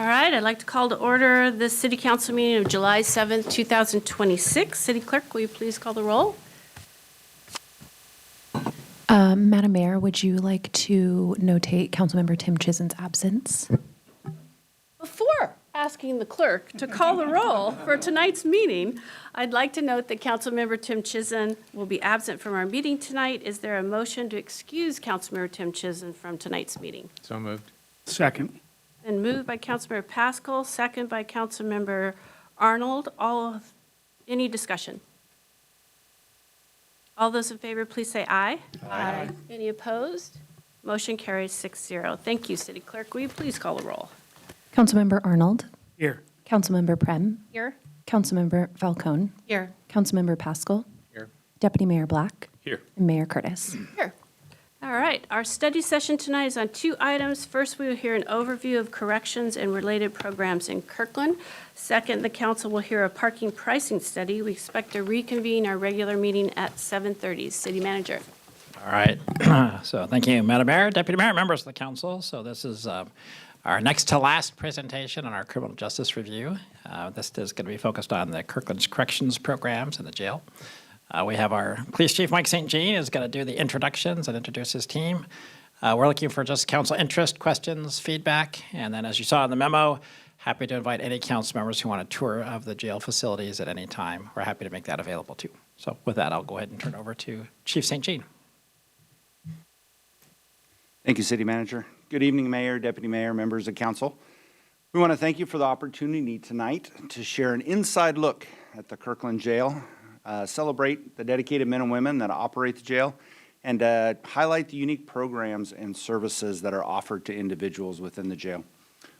All right, I'd like to call to order this City Council meeting of July 7th, 2026. City Clerk, will you please call the roll? Madam Mayor, would you like to notate Councilmember Tim Chisholm's absence? Before asking the clerk to call the roll for tonight's meeting, I'd like to note that Councilmember Tim Chisholm will be absent from our meeting tonight. Is there a motion to excuse Councilmember Tim Chisholm from tonight's meeting? So moved. Second. And moved by Councilmember Pascal, second by Councilmember Arnold. Any discussion? All those in favor, please say aye. Aye. Any opposed? Motion carries 6-0. Thank you, City Clerk. Will you please call the roll? Councilmember Arnold, Here. Councilmember Prem, Here. Councilmember Falcone, Here. Councilmember Pascal, Here. Deputy Mayor Black, Here. and Mayor Curtis. Here. All right, our study session tonight is on two items. First, we will hear an overview of corrections and related programs in Kirkland. Second, the council will hear a parking pricing study. We expect to reconvene our regular meeting at 7:30. City Manager. All right. So thank you, Madam Mayor, Deputy Mayor, members of the council. So this is our next to last presentation on our criminal justice review. This is going to be focused on the Kirkland's corrections programs in the jail. We have our police chief, Mike St. Jean, is going to do the introductions and introduce his team. We're looking for just council interest, questions, feedback. And then as you saw in the memo, happy to invite any council members who want a tour of the jail facilities at any time. We're happy to make that available too. So with that, I'll go ahead and turn it over to Chief St. Jean. Thank you, City Manager. Good evening, Mayor, Deputy Mayor, members of council. We want to thank you for the opportunity tonight to share an inside look at the Kirkland Jail, celebrate the dedicated men and women that operate the jail, and highlight the unique programs and services that are offered to individuals within the jail.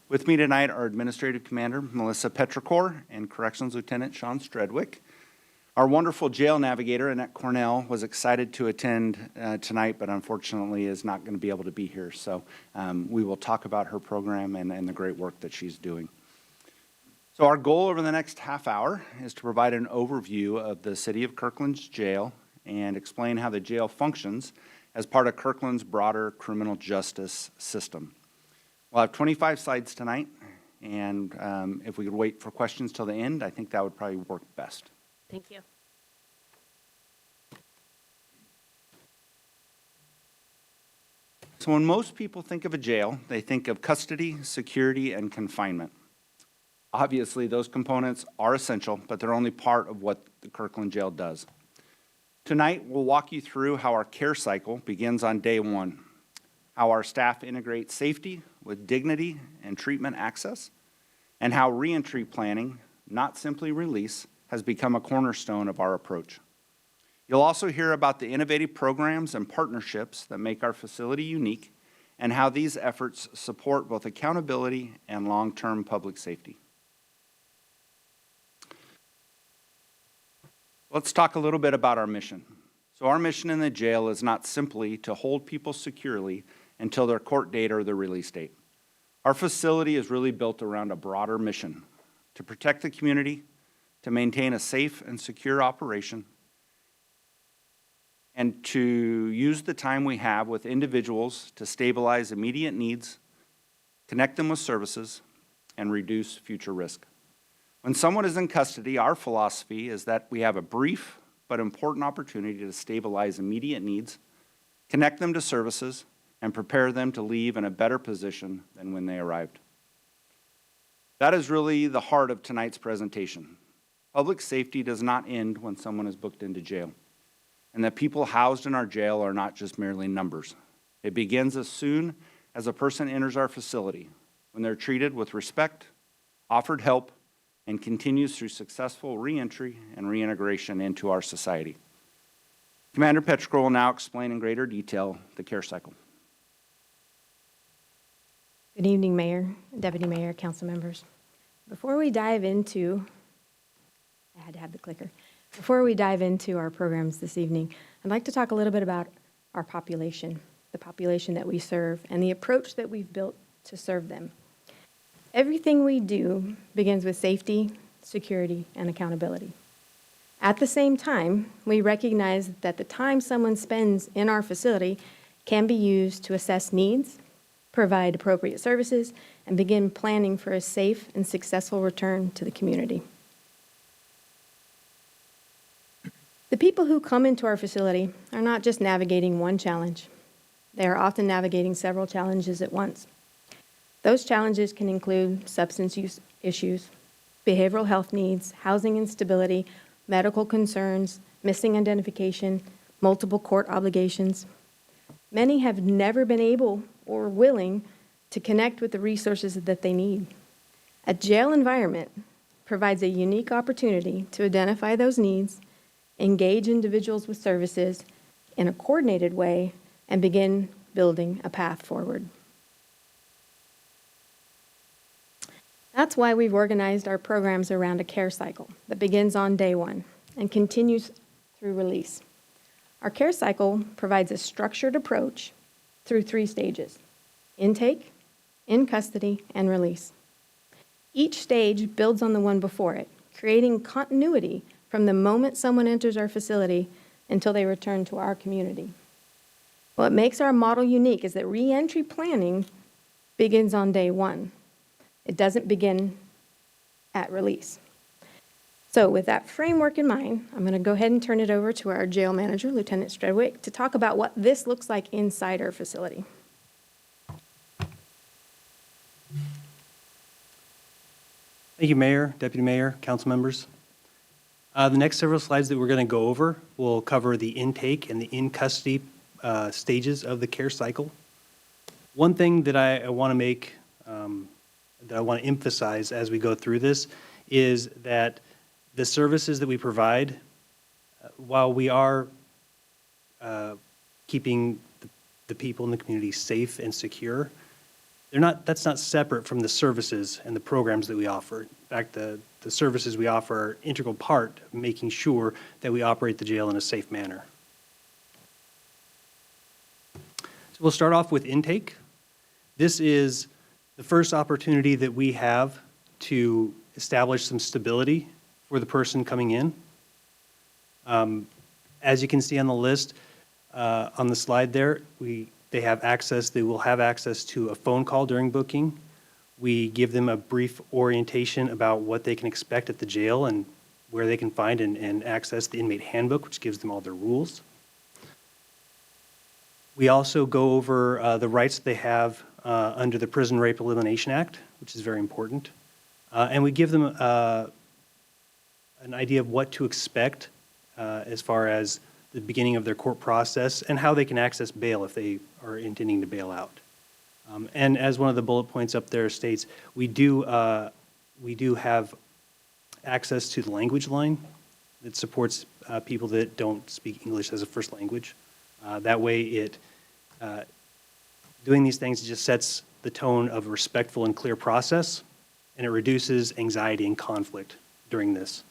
With me tonight are Administrative Commander Melissa Petrichor and Corrections Lieutenant Sean Stredwick. Our wonderful jail navigator, Annette Cornell, was excited to attend tonight, but unfortunately is not going to be able to be here. So we will talk about her program and the great work that she's doing. So our goal over the next half hour is to provide an overview of the City of Kirkland's jail and explain how the jail functions as part of Kirkland's broader criminal justice system. We'll have 25 slides tonight, and if we could wait for questions till the end, I think that would probably work best. Thank you. So when most people think of a jail, they think of custody, security, and confinement. Obviously, those components are essential, but they're only part of what the Kirkland Jail does. Tonight, we'll walk you through how our care cycle begins on day one, how our staff integrate safety with dignity and treatment access, and how reentry planning, not simply release, has become a cornerstone of our approach. You'll also hear about the innovative programs and partnerships that make our facility unique and how these efforts support both accountability and long-term public safety. Let's talk a little bit about our mission. So our mission in the jail is not simply to hold people securely until their court date or their release date. Our facility is really built around a broader mission: to protect the community, to maintain a safe and secure operation, and to use the time we have with individuals to stabilize immediate needs, connect them with services, and reduce future risk. When someone is in custody, our philosophy is that we have a brief but important opportunity to stabilize immediate needs, connect them to services, and prepare them to leave in a better position than when they arrived. That is really the heart of tonight's presentation. Public safety does not end when someone is booked into jail, and that people housed in our jail are not just merely numbers. It begins as soon as a person enters our facility, when they're treated with respect, offered help, and continues through successful reentry and reintegration into our society. Commander Petrichor will now explain in greater detail the care cycle. Good evening, Mayor, Deputy Mayor, council members. Before we dive into our programs this evening, I'd like to talk a little bit about our population, the population that we serve, and the approach that we've built to serve them. Everything we do begins with safety, security, and accountability. At the same time, we recognize that the time someone spends in our facility can be used to assess needs, provide appropriate services, and begin planning for a safe and successful return to the community. The people who come into our facility are not just navigating one challenge. They are often navigating several challenges at once. Those challenges can include substance use issues, behavioral health needs, housing instability, medical concerns, missing identification, multiple court obligations. Many have never been able or willing to connect with the resources that they need. A jail environment provides a unique opportunity to identify those needs, engage individuals with services in a coordinated way, and begin building a path forward. That's why we've organized our programs around a care cycle that begins on day one and continues through release. Our care cycle provides a structured approach through 3 stages: intake, in custody, and release. Each stage builds on the one before it, creating continuity from the moment someone enters our facility until they return to our community. What makes our model unique is that reentry planning begins on day one. It doesn't begin at release. So with that framework in mind, I'm going to go ahead and turn it over to our jail manager, Lieutenant Stredwick, to talk about what this looks like inside our facility. Thank you, Mayor, Deputy Mayor, council members. The next several slides that we're going to go over will cover the intake and the in-custody stages of the care cycle. One thing that I want to make, that I want to emphasize as we go through this is that the services that we provide, while we are keeping the people in the community safe and secure, that's not separate from the services and the programs that we offer. In fact, the services we offer are an integral part of making sure that we operate the jail in a safe manner. So we'll start off with intake. This is the first opportunity that we have to establish some stability for the person coming in. As you can see on the list, on the slide there, they will have access to a phone call during booking. We give them a brief orientation about what they can expect at the jail and where they can find and access the inmate handbook, which gives them all their rules. We also go over the rights that they have under the Prison Rape Elimination Act, which is very important. And we give them an idea of what to expect as far as the beginning of their court process and how they can access bail if they are intending to bail out. And as one of the bullet points up there states, we do have access to the language line that supports people that don't speak English as a first language. That way doing these things just sets the tone of a respectful and clear process, and it reduces anxiety and conflict during this.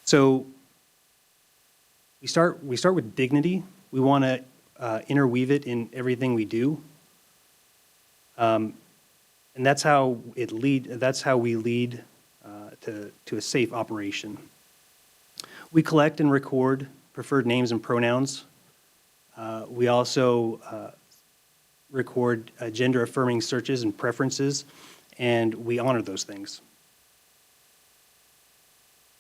So we start with dignity. We want to interweave it in everything we do, and that's how we lead to a safe operation. We collect and record preferred names and pronouns. We also record gender-affirming searches and preferences, and we honor those things.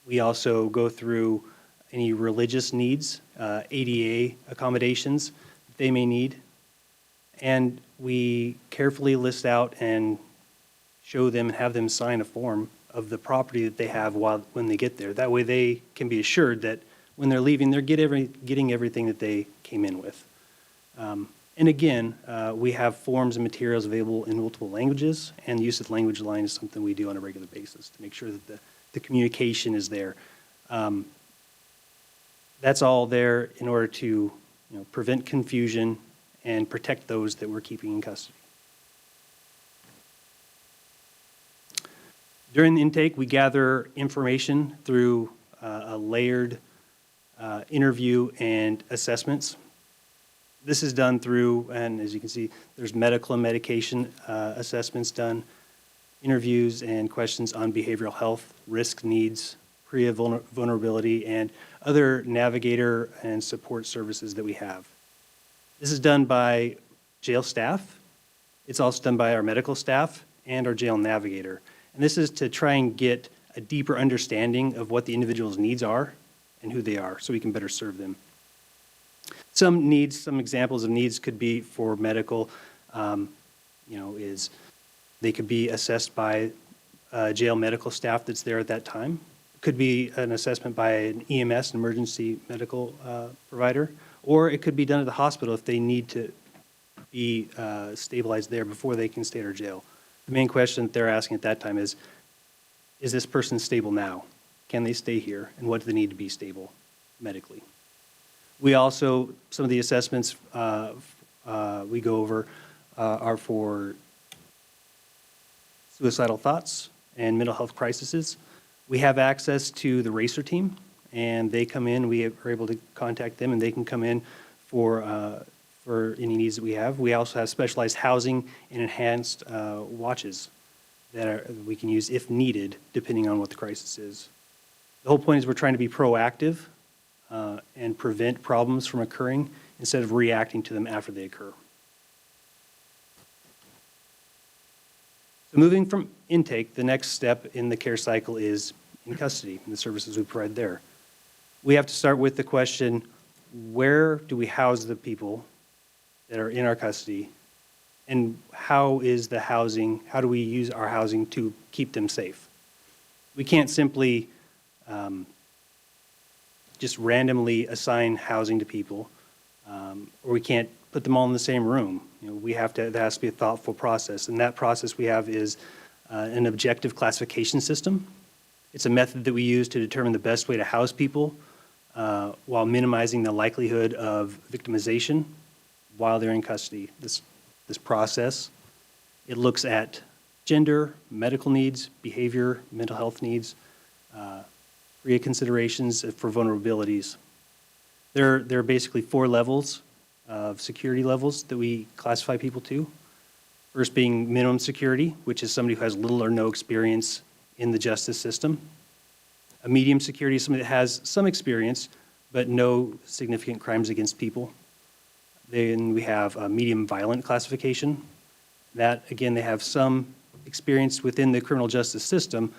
We also go through any religious needs, ADA accommodations that they may need, and we carefully list out and show them and have them sign a form of the property that they have when they get there. That way they can be assured that when they're leaving, they're getting everything that they came in with. And again, we have forms and materials available in multiple languages, and the use of the language line is something we do on a regular basis to make sure that the communication is there. That's all there in order to prevent confusion and protect those that we're keeping in custody. During the intake, we gather information through a layered interview and assessments. This is done through, and as you can see, there's medical and medication assessments done, interviews and questions on behavioral health, risk needs, PREA vulnerability, and other navigator and support services that we have. This is done by jail staff. It's also done by our medical staff and our jail navigator. And this is to try and get a deeper understanding of what the individual's needs are and who they are, so we can better serve them. Some needs, some examples of needs could be for medical, is they could be assessed by jail medical staff that's there at that time. Could be an assessment by an EMS, an emergency medical provider, or it could be done at the hospital if they need to be stabilized there before they can stay at our jail. The main question that they're asking at that time is this person stable now? Can they stay here? And what do they need to be stable medically? We also, some of the assessments we go over are for suicidal thoughts and mental health crises. We have access to the RACER team, and they come in. We are able to contact them, and they can come in for any needs that we have. We also have specialized housing and enhanced watches that we can use if needed, depending on what the crisis is. The whole point is we're trying to be proactive and prevent problems from occurring instead of reacting to them after they occur. So moving from intake, the next step in the care cycle is in custody and the services we provide there. We have to start with the question, where do we house the people that are in our custody, and how is the housing, how do we use our housing to keep them safe? We can't simply just randomly assign housing to people, or we can't put them all in the same room. There has to be a thoughtful process, and that process we have is an objective classification system. It's a method that we use to determine the best way to house people while minimizing the likelihood of victimization while they're in custody. This process, it looks at gender, medical needs, behavior, mental health needs, REA considerations for vulnerabilities. There are basically 4 levels of security levels that we classify people to. First being minimum security, which is somebody who has little or no experience in the justice system. A medium security is somebody that has some experience, but no significant crimes against people. Then we have a medium violent classification. That, again, they have some experience within the criminal justice system,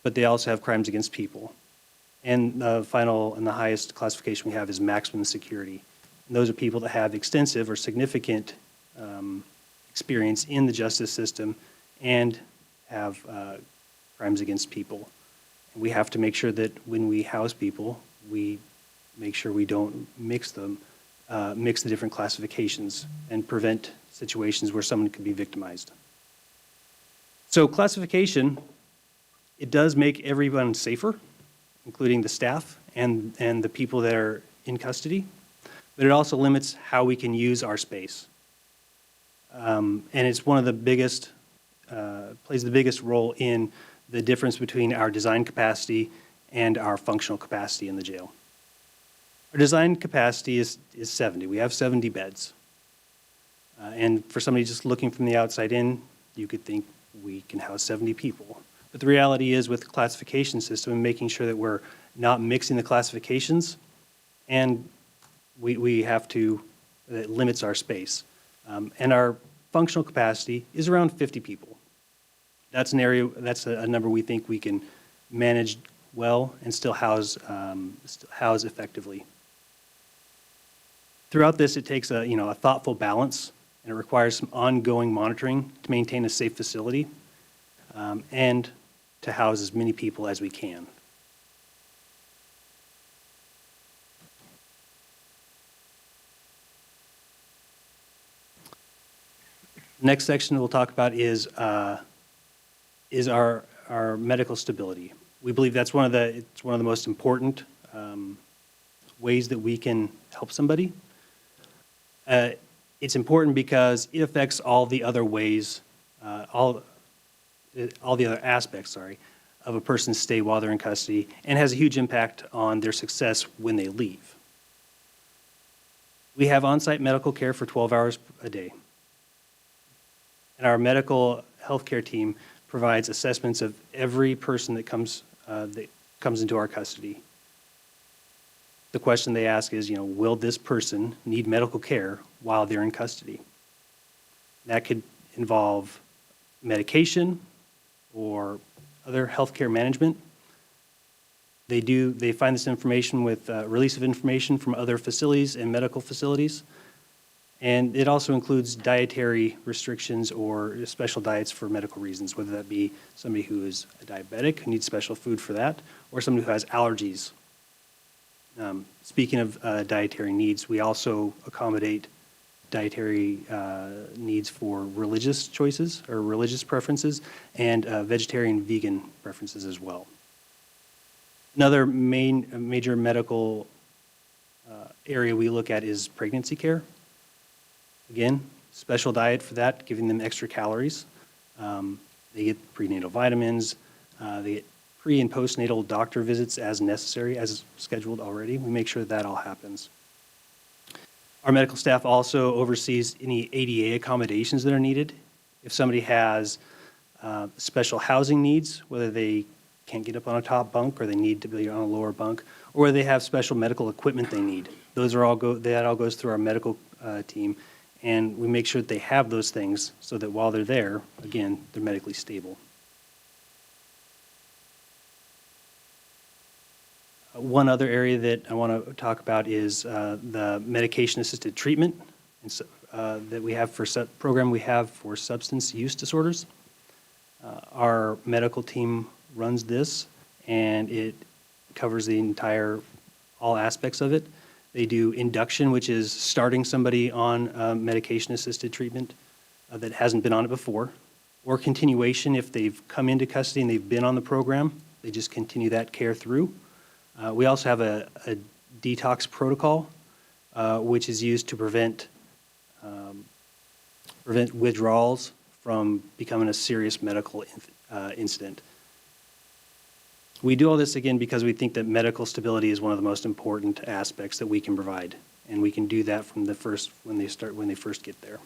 but they also have crimes against people. And the final and the highest classification we have is maximum security. And those are people that have extensive or significant experience in the justice system and have crimes against people. And we have to make sure that when we house people, we make sure we don't mix the different classifications and prevent situations where someone could be victimized. So classification, it does make everyone safer, including the staff and the people that are in custody, but it also limits how we can use our space. And it's one of the biggest, plays the biggest role in the difference between our design capacity and our functional capacity in the jail. Our design capacity is 70. We have 70 beds. And for somebody just looking from the outside in, you could think we can house 70 people. But the reality is with the classification system and making sure that we're not mixing the classifications, and we have to, it limits our space. And our functional capacity is around 50 people. That's an area, that's a number we think we can manage well and still house effectively. Throughout this, it takes a thoughtful balance, and it requires some ongoing monitoring to maintain a safe facility and to house as many people as we can. Next section we'll talk about is our medical stability. We believe that's one of the most important ways that we can help somebody. It's important because it affects all the other ways, all the other aspects, of a person's stay while they're in custody, and has a huge impact on their success when they leave. We have on-site medical care for 12 hours a day. And our medical healthcare team provides assessments of every person that comes into our custody. the question they ask is, will this person need medical care while they're in custody? That could involve medication or other healthcare management. They find this information with release of information from other facilities and medical facilities. And it also includes dietary restrictions or special diets for medical reasons, whether that be somebody who is a diabetic, who needs special food for that, or somebody who has allergies. Speaking of dietary needs, we also accommodate dietary needs for religious choices or religious preferences and vegetarian vegan preferences as well. Another major medical area we look at is pregnancy care. Again, special diet for that, giving them extra calories. They get prenatal vitamins. They get pre- and postnatal doctor visits as necessary, as scheduled already. We make sure that all happens. Our medical staff also oversees any ADA accommodations that are needed. If somebody has special housing needs, whether they can't get up on a top bunk or they need to be on a lower bunk, or whether they have special medical equipment they need, that all goes through our medical team, and we make sure that they have those things so that while they're there, again, they're medically stable. One other area that I want to talk about is the medication-assisted treatment that we have program we have for substance use disorders. Our medical team runs this, and it covers all aspects of it. They do induction, which is starting somebody on medication-assisted treatment that hasn't been on it before, or continuation if they've come into custody and they've been on the program. They just continue that care through. We also have a detox protocol, which is used to prevent withdrawals from becoming a serious medical incident. We do all this, again, because we think that medical stability is one of the most important aspects that we can provide, and we can do that from when they first get there.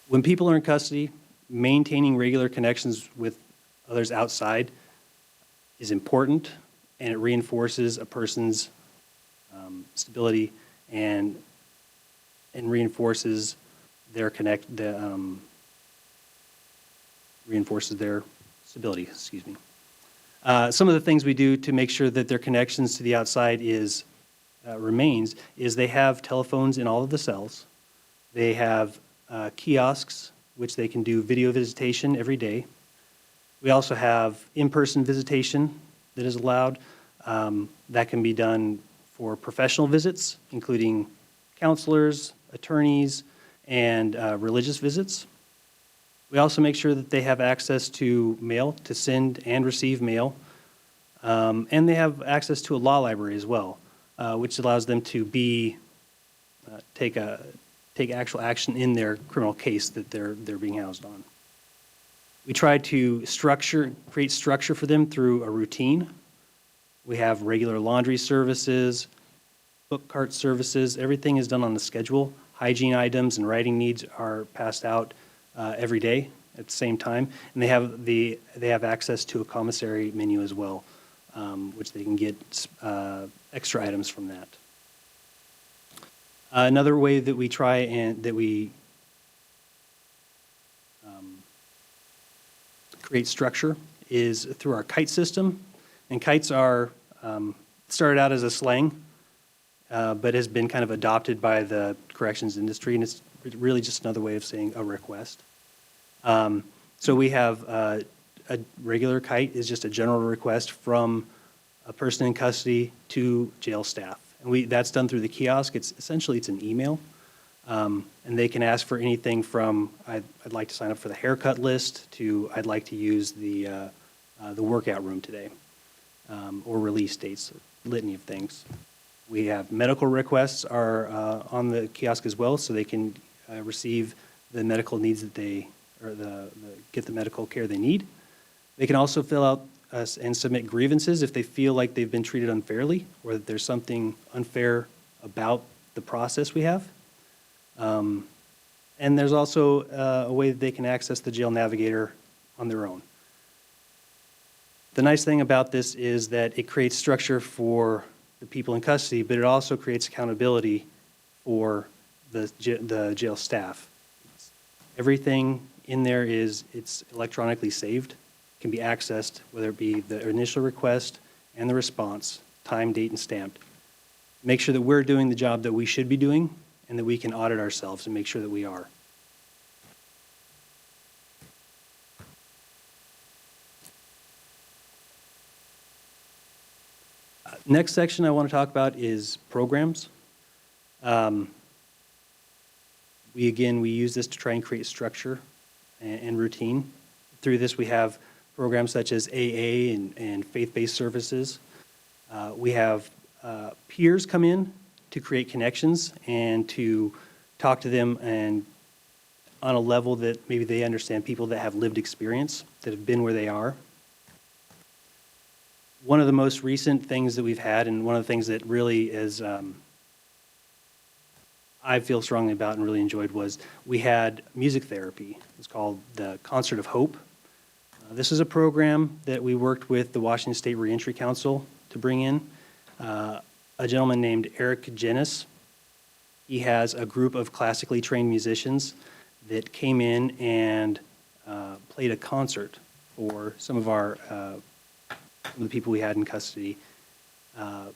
When people are in custody, maintaining regular connections with others outside is important, and it reinforces a person's stability and reinforces their stability. Excuse me. Some of the things we do to make sure that their connections to the outside remains is they have telephones in all of the cells. They have kiosks, which they can do video visitation every day. We also have in-person visitation that is allowed. That can be done for professional visits, including counselors, attorneys, and religious visits. We also make sure that they have access to mail, to send and receive mail. And they have access to a law library as well, which allows them to take actual action in their criminal case that they're being housed on. We try to create structure for them through a routine. We have regular laundry services, book cart services. Everything is done on the schedule. Hygiene items and writing needs are passed out every day at the same time, and they have access to a commissary menu as well, which they can get extra items from that. Another way that we try and that we create structure is through our kite system. And kites are started out as a slang, but has been kind of adopted by the corrections industry, and it's really just another way of saying a request. So we have a regular kite is just a general request from a person in custody to jail staff. And that's done through the kiosk. It's an email. And they can ask for anything from, I'd like to sign up for the haircut list, to I'd like to use the workout room today, or release dates, a litany of things. We have medical requests are on the kiosk as well, so they can receive the medical needs that get the medical care they need. They can also fill out and submit grievances if they feel like they've been treated unfairly, or that there's something unfair about the process we have. And there's also a way that they can access the jail navigator on their own. The nice thing about this is that it creates structure for the people in custody, but it also creates accountability for the jail staff. Everything in there it's electronically saved, can be accessed, whether it be the initial request and the response, time, date, and stamped. Make sure that we're doing the job that we should be doing and that we can audit ourselves and make sure that we are. Next section I want to talk about is programs. We use this to try and create structure and routine. Through this, we have programs such as AA and faith-based services. We have peers come in to create connections and to talk to them and on a level that maybe they understand, people that have lived experience, that have been where they are. One of the most recent things that we've had, and one of the things that really is I feel strongly about and really enjoyed, was we had music therapy. It's called the Concert of Hope. This is a program that we worked with the Washington State Reentry Council to bring in. A gentleman named Eric Genis. He has a group of classically trained musicians that came in and played a concert for some of the people we had in custody.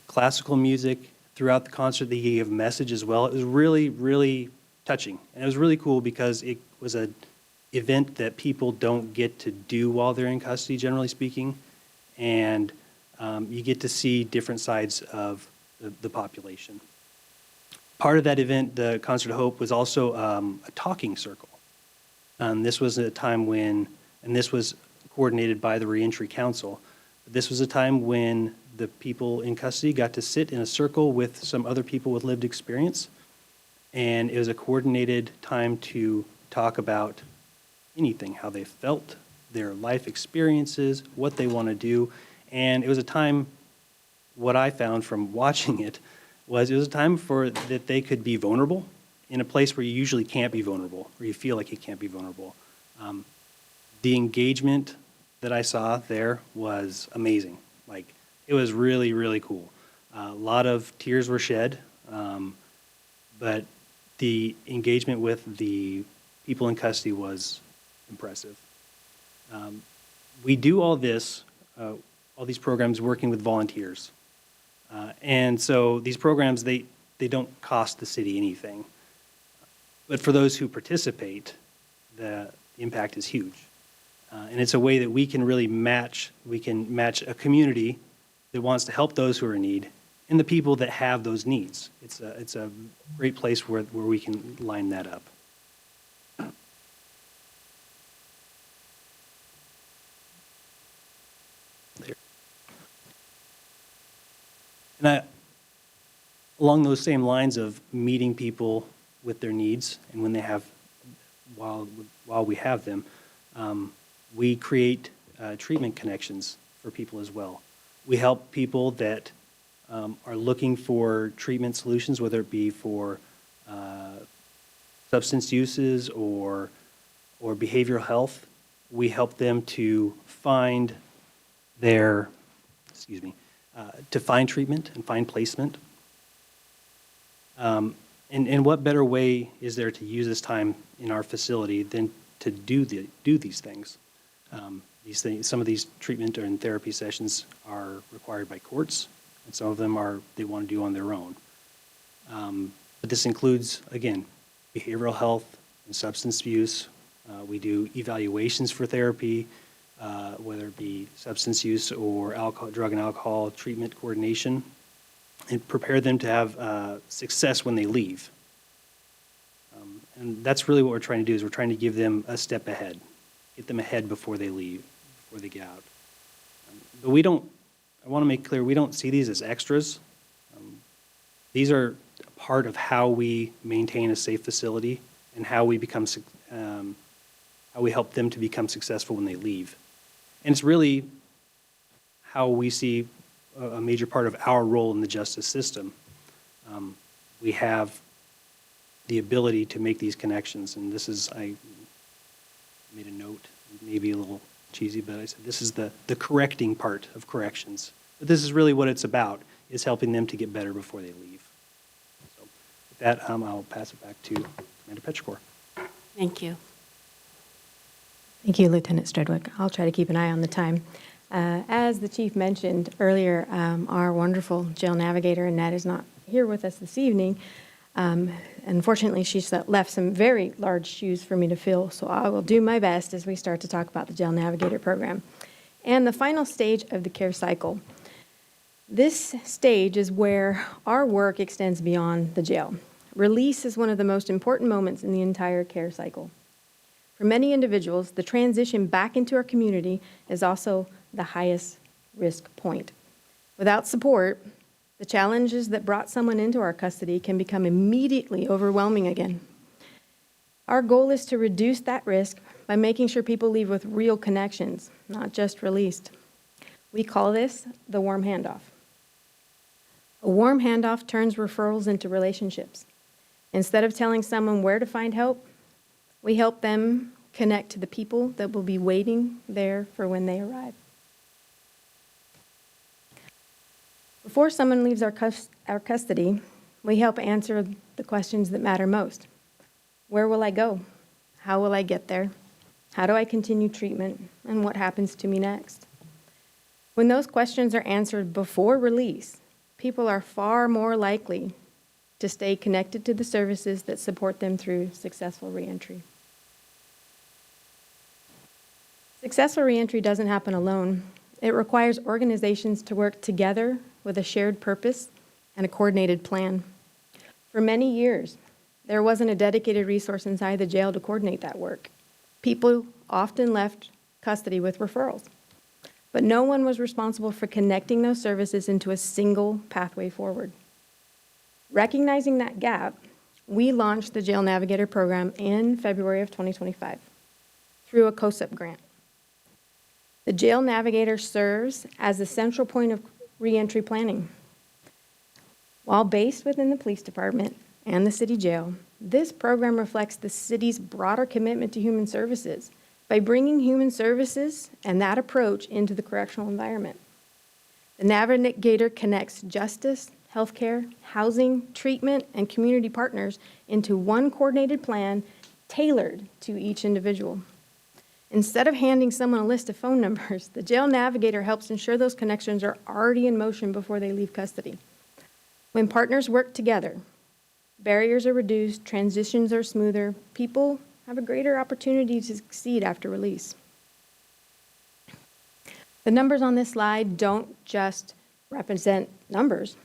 Classical music. Throughout the concert, they gave a message as well. It was really, really touching. And it was really cool because it was an event that people don't get to do while they're in custody, generally speaking. And you get to see different sides of the population. Part of that event, the Concert of Hope, was also a talking circle. This was a time when, and this was coordinated by the Reentry Council, this was a time when the people in custody got to sit in a circle with some other people with lived experience. And it was a coordinated time to talk about anything, how they felt, their life experiences, what they want to do. And it was a time, what I found from watching it was a time that they could be vulnerable in a place where you usually can't be vulnerable, where you feel like you can't be vulnerable. The engagement that I saw there was amazing. Like, it was really, really cool. A lot of tears were shed, but the engagement with the people in custody was impressive. We do all this, all these programs working with volunteers. And so these programs, they don't cost the city anything. But for those who participate, the impact is huge. And it's a way that we can really match a community that wants to help those who are in need and the people that have those needs. It's a great place where we can line that up. There. And along those same lines of meeting people with their needs and when they have, while we have them, we create treatment connections for people as well. We help people that are looking for treatment solutions, whether it be for substance uses or behavioral health. We help them to find to find treatment and find placement. And what better way is there to use this time in our facility than to do these things? Some of these treatment and therapy sessions are required by courts, and some of them they want to do on their own. But this includes, again, behavioral health and substance abuse. We do evaluations for therapy, whether it be substance use or drug and alcohol treatment coordination, and prepare them to have success when they leave. And that's really what we're trying to do, is we're trying to give them a step ahead, get them ahead before they leave, before they get out. But I want to make clear, we don't see these as extras. These are a part of how we maintain a safe facility and how we help them to become successful when they leave. And it's really how we see a major part of our role in the justice system. We have the ability to make these connections, and I made a note, maybe a little cheesy, but I said this is the correcting part of corrections. But this is really what it's about, is helping them to get better before they leave. So with that, I'll pass it back to Commander Petrichor. Thank you. Thank you, Lieutenant Stredwick. I'll try to keep an eye on the time. As the chief mentioned earlier, our wonderful jail navigator, Annette, is not here with us this evening. Unfortunately, she's left some very large shoes for me to fill, so I will do my best as we start to talk about the jail navigator program and the final stage of the care cycle. This stage is where our work extends beyond the jail. Release is one of the most important moments in the entire care cycle. For many individuals, the transition back into our community is also the highest risk point. Without support, the challenges that brought someone into our custody can become immediately overwhelming again. Our goal is to reduce that risk by making sure people leave with real connections, not just released. We call this the warm handoff. A warm handoff turns referrals into relationships. Instead of telling someone where to find help, we help them connect to the people that will be waiting there for when they arrive. Before someone leaves our custody, we help answer the questions that matter most. Where will I go? How will I get there? How do I continue treatment? And what happens to me next? When those questions are answered before release, people are far more likely to stay connected to the services that support them through successful reentry. Successful reentry doesn't happen alone. It requires organizations to work together with a shared purpose and a coordinated plan. For many years, there wasn't a dedicated resource inside the jail to coordinate that work. People often left custody with referrals, but no one was responsible for connecting those services into a single pathway forward. Recognizing that gap, we launched the Jail Navigator program in February of 2025 through a COSUP grant. The Jail Navigator serves as the central point of reentry planning. While based within the police department and the city jail, this program reflects the city's broader commitment to human services by bringing human services and that approach into the correctional environment. The Navigator connects justice, healthcare, housing, treatment, and community partners into one coordinated plan tailored to each individual. Instead of handing someone a list of phone numbers, the Jail Navigator helps ensure those connections are already in motion before they leave custody. When partners work together, barriers are reduced, transitions are smoother, people have a greater opportunity to succeed after release. The numbers on this slide don't just represent numbers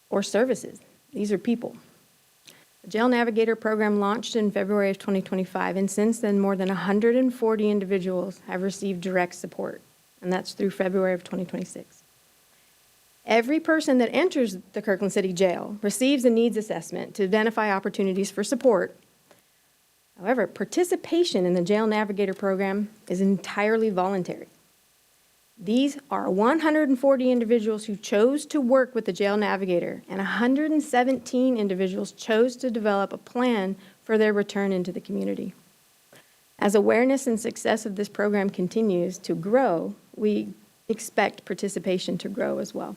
or services. These are people. The Jail Navigator program launched in February of 2025, and since then, more than 140 individuals have received direct support, and that's through February of 2026. Every person that enters the Kirkland City Jail receives a needs assessment to identify opportunities for support. However, participation in the Jail Navigator program is entirely voluntary. These are 140 individuals who chose to work with the Jail Navigator, and 117 individuals chose to develop a plan for their return into the community. As awareness and success of this program continues to grow, we expect participation to grow as well.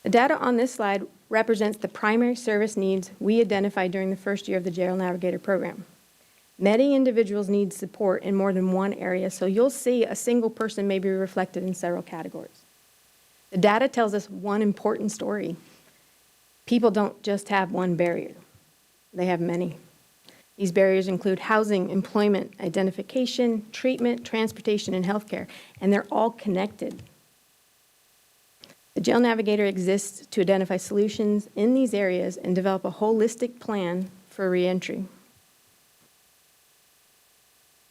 The data on this slide represents the primary service needs we identified during the first year of the Jail Navigator program. Many individuals need support in more than one area, so you'll see a single person may be reflected in several categories. The data tells us one important story. People don't just have one barrier. They have many. These barriers include housing, employment, identification, treatment, transportation, and healthcare, and they're all connected. The Jail Navigator exists to identify solutions in these areas and develop a holistic plan for reentry.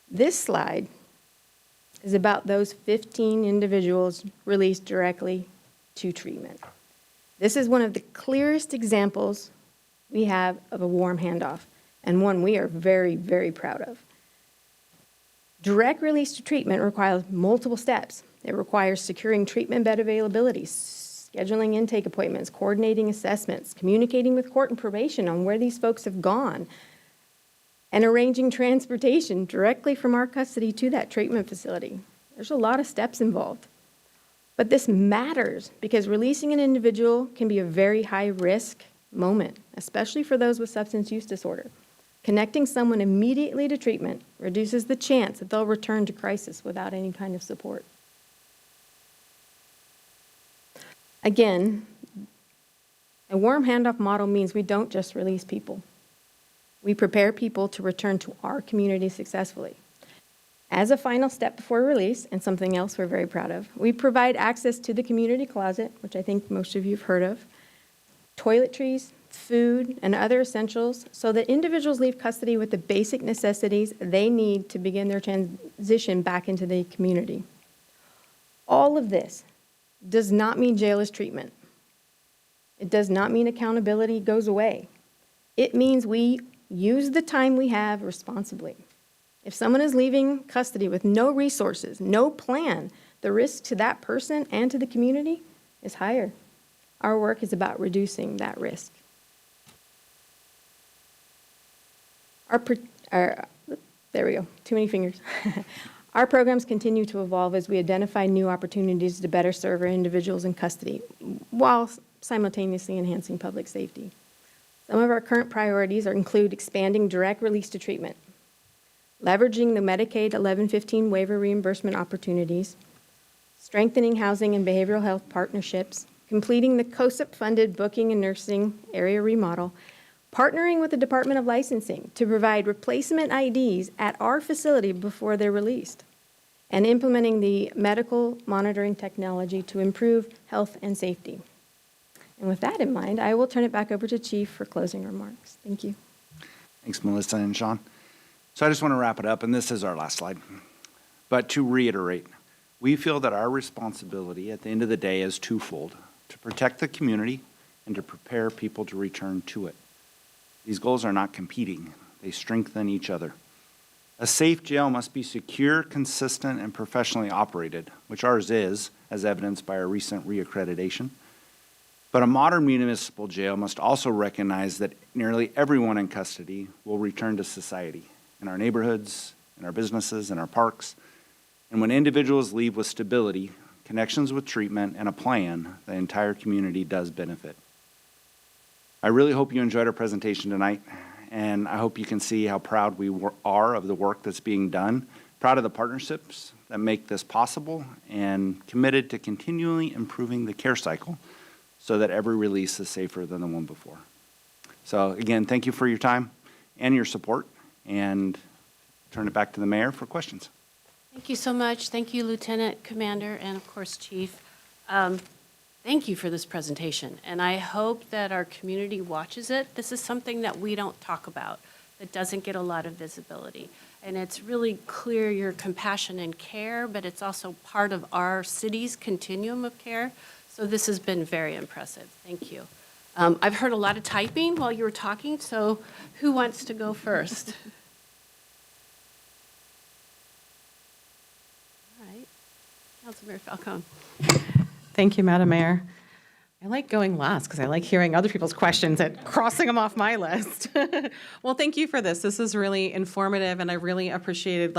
This slide is about those 15 individuals released directly to treatment. This is one of the clearest examples we have of a warm handoff, and one we are very, very proud of. Direct release to treatment requires multiple steps. It requires securing treatment bed availability, scheduling intake appointments, coordinating assessments, communicating with court and probation on where these folks have gone, and arranging transportation directly from our custody to that treatment facility. There's a lot of steps involved. But this matters because releasing an individual can be a very high-risk moment, especially for those with substance use disorder. Connecting someone immediately to treatment reduces the chance that they'll return to crisis without any kind of support. Again, a warm handoff model means we don't just release people. We prepare people to return to our community successfully. As a final step before release, and something else we're very proud of, we provide access to the community closet, which I think most of you have heard of, toiletries, food, and other essentials so that individuals leave custody with the basic necessities they need to begin their transition back into the community. All of this does not mean jail is treatment. It does not mean accountability goes away. It means we use the time we have responsibly. If someone is leaving custody with no resources, no plan, the risk to that person and to the community is higher. Our work is about reducing that risk. There we go, too many fingers. Our programs continue to evolve as we identify new opportunities to better serve our individuals in custody while simultaneously enhancing public safety. Some of our current priorities include expanding direct release to treatment, leveraging the Medicaid 1115 waiver reimbursement opportunities, strengthening housing and behavioral health partnerships, completing the COSIP-funded booking and nursing area remodel, partnering with the Department of Licensing to provide replacement IDs at our facility before they're released, and implementing the medical monitoring technology to improve health and safety. And with that in mind, I will turn it back over to Chief for closing remarks. Thank you. Thanks, Melissa and Sean. So I just want to wrap it up, and this is our last slide. But to reiterate, we feel that our responsibility at the end of the day is twofold: to protect the community and to prepare people to return to it. These goals are not competing. They strengthen each other. A safe jail must be secure, consistent, and professionally operated, which ours is, as evidenced by our recent reaccreditation. But a modern municipal jail must also recognize that nearly everyone in custody will return to society, in our neighborhoods, in our businesses, in our parks. And when individuals leave with stability, connections with treatment, and a plan, the entire community does benefit. I really hope you enjoyed our presentation tonight, and I hope you can see how proud we are of the work that's being done, proud of the partnerships that make this possible, and committed to continually improving the care cycle so that every release is safer than the one before. So again, thank you for your time and your support, and turn it back to the mayor for questions. Thank you so much. Thank you, Lieutenant Commander, and of course, Chief. Thank you for this presentation, and I hope that our community watches it. This is something that we don't talk about, that doesn't get a lot of visibility. And it's really clear your compassion and care, but it's also part of our city's continuum of care. So this has been very impressive. Thank you. I've heard a lot of typing while you were talking, so who wants to go first? All right. Councilmember Falcone. Thank you, Madam Mayor. I like going last because I like hearing other people's questions and crossing them off my list. Well, thank you for this. This is really informative, and I really appreciated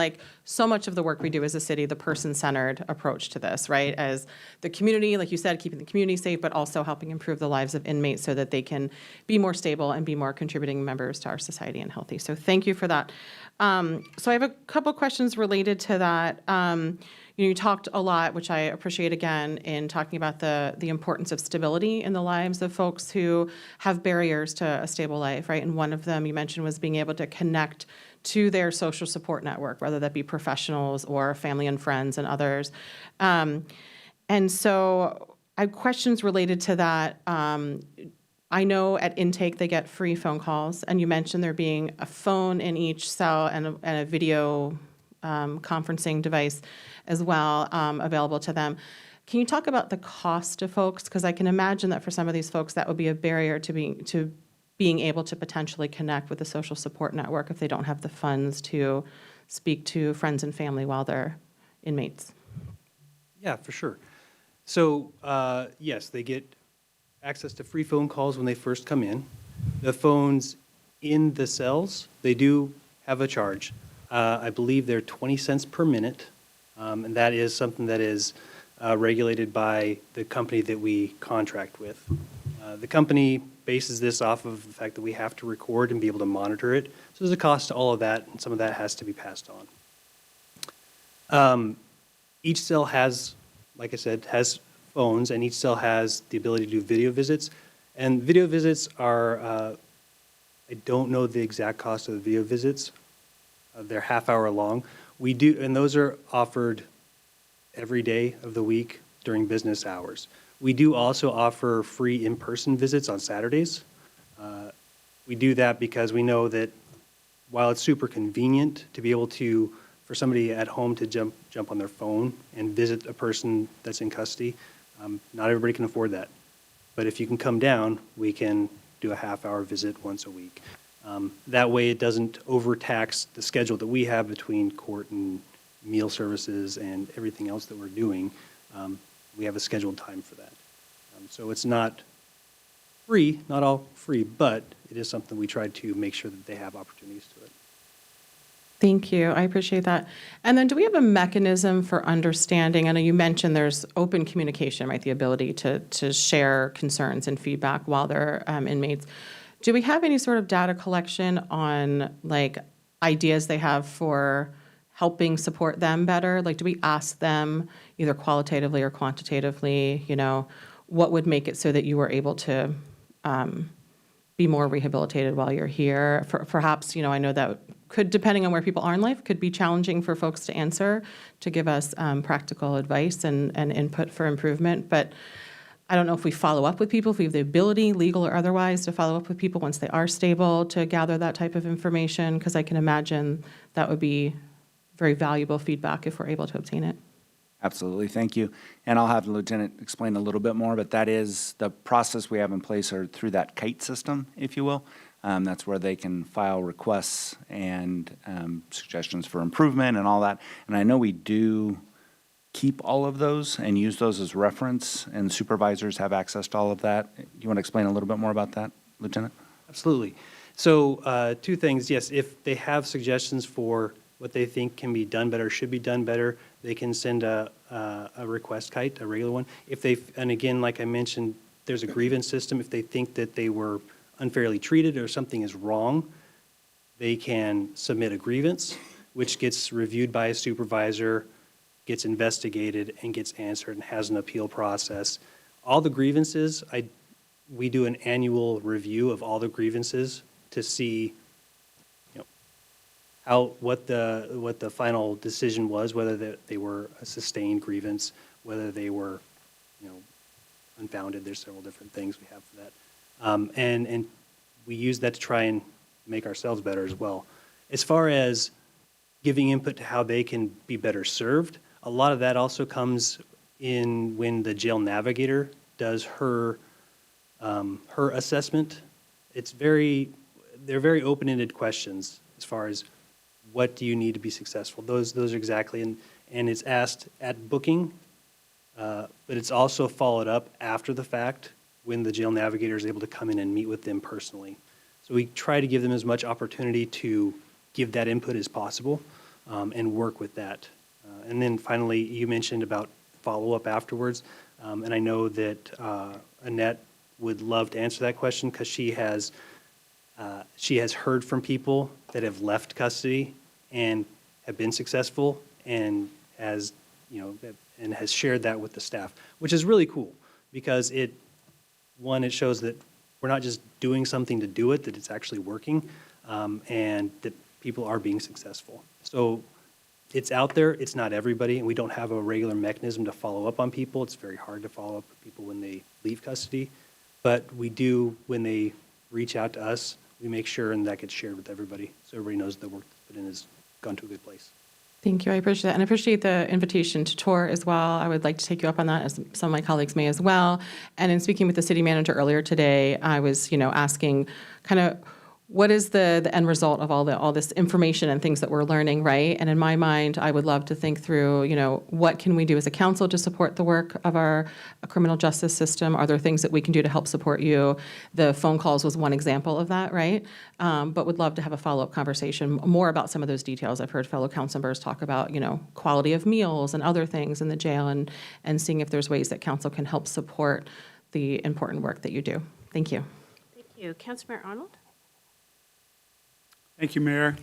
so much of the work we do as a city, the person-centered approach to this, right? As the community, like you said, keeping the community safe, but also helping improve the lives of inmates so that they can be more stable and be more contributing members to our society and healthy. So thank you for that. So I have a couple questions related to that. You talked a lot, which I appreciate again, in talking about the importance of stability in the lives of folks who have barriers to a stable life, right? And one of them you mentioned was being able to connect to their social support network, whether that be professionals or family and friends and others. And so I have questions related to that. I know at intake they get free phone calls, and you mentioned there being a phone in each cell and a video conferencing device as well available to them. Can you talk about the cost to folks? Because I can imagine that for some of these folks that would be a barrier to being able to potentially connect with the social support network if they don't have the funds to speak to friends and family while they're inmates. Yeah, for sure. So yes, they get access to free phone calls when they first come in. The phones in the cells, they do have a charge. I believe they're 20 cents per minute, and that is something that is regulated by the company that we contract with. The company bases this off of the fact that we have to record and be able to monitor it. So there's a cost to all of that, and some of that has to be passed on. Each cell has, like I said, has phones, and each cell has the ability to do video visits. And video visits are, I don't know the exact cost of the video visits. They're half-hour long. We do, and those are offered every day of the week during business hours. We do also offer free in-person visits on Saturdays. We do that because we know that while it's super convenient to be able to, for somebody at home to jump on their phone and visit a person that's in custody, not everybody can afford that. But if you can come down, we can do a half-hour visit once a week. That way it doesn't overtax the schedule that we have between court and meal services and everything else that we're doing. We have a scheduled time for that. So it's not free, not all free, but it is something we try to make sure that they have opportunities to it. Thank you. I appreciate that. And then do we have a mechanism for understanding? I know you mentioned there's open communication, right? The ability to share concerns and feedback while they're inmates. Do we have any sort of data collection on like ideas they have for helping support them better? Like, do we ask them either qualitatively or quantitatively, what would make it so that you were able to be more rehabilitated while you're here? Perhaps, I know that could, depending on where people are in life, could be challenging for folks to answer, to give us practical advice and input for improvement. But I don't know if we follow up with people, if we have the ability, legal or otherwise, to follow up with people once they are stable to gather that type of information, because I can imagine that would be very valuable feedback if we're able to obtain it. Absolutely, thank you. And I'll have the lieutenant explain a little bit more, but that is the process we have in place or through that kite system, if you will. That's where they can file requests and suggestions for improvement and all that. And I know we do keep all of those and use those as reference, and supervisors have access to all of that. You want to explain a little bit more about that, Lieutenant? Absolutely. So two things. Yes, if they have suggestions for what they think can be done better, should be done better, they can send a request kite, a regular one. If they, and again, like I mentioned, there's a grievance system. If they think that they were unfairly treated or something is wrong, they can submit a grievance, which gets reviewed by a supervisor, gets investigated, and gets answered and has an appeal process. All the grievances, we do an annual review of all the grievances to see what the final decision was, whether they were a sustained grievance, whether they were unfounded. There's several different things we have for that. And we use that to try and make ourselves better as well. As far as giving input to how they can be better served, a lot of that also comes in when the jail navigator does her assessment. They're very open-ended questions as far as what do you need to be successful. Those are exactly, and it's asked at booking, but it's also followed up after the fact when the jail navigator is able to come in and meet with them personally. So we try to give them as much opportunity to give that input as possible and work with that. And then finally, you mentioned about follow-up afterwards, and I know that Annette would love to answer that question because she has heard from people that have left custody and have been successful and has shared that with the staff, which is really cool because it shows that we're not just doing something to do it, that it's actually working, and that people are being successful. So it's out there, it's not everybody, and we don't have a regular mechanism to follow up on people. It's very hard to follow up with people when they leave custody, but we do, when they reach out to us, we make sure and that gets shared with everybody, so everybody knows the work that's put in has gone to a good place. Thank you. I appreciate that. And I appreciate the invitation to tour as well. I would like to take you up on that, as some of my colleagues may as well. And in speaking with the city manager earlier today, I was, asking kind of what is the end result of all this information and things that we're learning, right? And in my mind, I would love to think through, what can we do as a council to support the work of our criminal justice system? Are there things that we can do to help support you? The phone calls was one example of that, right? But would love to have a follow-up conversation more about some of those details. I've heard fellow council members talk about, quality of meals and other things in the jail, and seeing if there's ways that council can help support the important work that you do. Thank you. Thank you. Councilmember Arnold? Thank you, Mayor.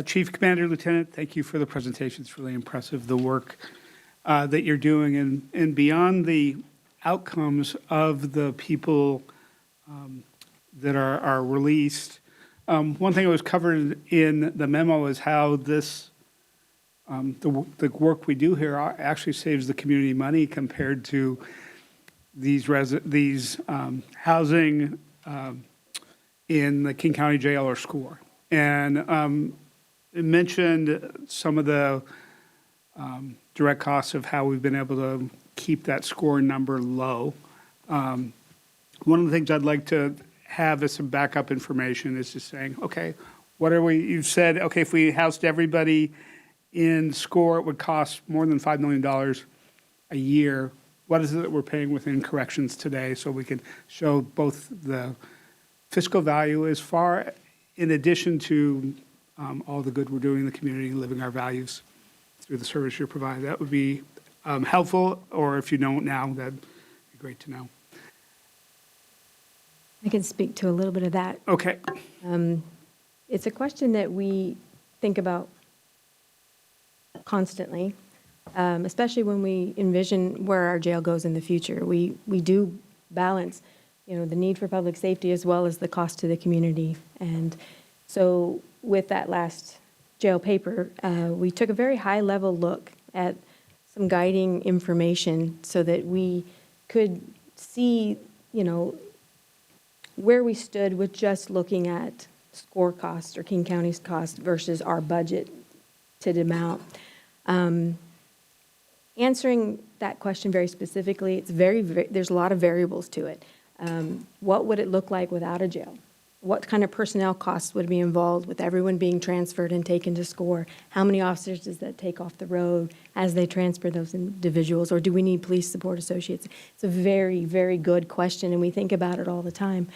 Chief Commander, Lieutenant, thank you for the presentation. It's really impressive, the work that you're doing. And beyond the outcomes of the people that are released, one thing that was covered in the memo is how this, the work we do here actually saves the community money compared to these housing in the King County Jail or SCORE. And it mentioned some of the direct costs of how we've been able to keep that SCORE number low. One of the things I'd like to have as some backup information is just saying, okay, you've said, okay, if we housed everybody in SCORE, it would cost more than $5 million a year. What is it that we're paying within corrections today, so we can show both the fiscal value as far, in addition to all the good we're doing in the community and living our values through the service you're providing. That would be helpful, or if you don't now, that'd be great to know. I can speak to a little bit of that. Okay. It's a question that we think about constantly, especially when we envision where our jail goes in the future. We do balance, the need for public safety as well as the cost to the community. And so with that last jail paper, we took a very high-level look at some guiding information so that we could see, where we stood with just looking at SCORE costs or King County's cost versus our budgeted amount. Answering that question very specifically, it's there's a lot of variables to it. What would it look like without a jail? What kind of personnel costs would be involved with everyone being transferred and taken to SCORE? How many officers does that take off the road as they transfer those individuals? Or do we need police support associates? It's a very, very good question, and we think about it all the time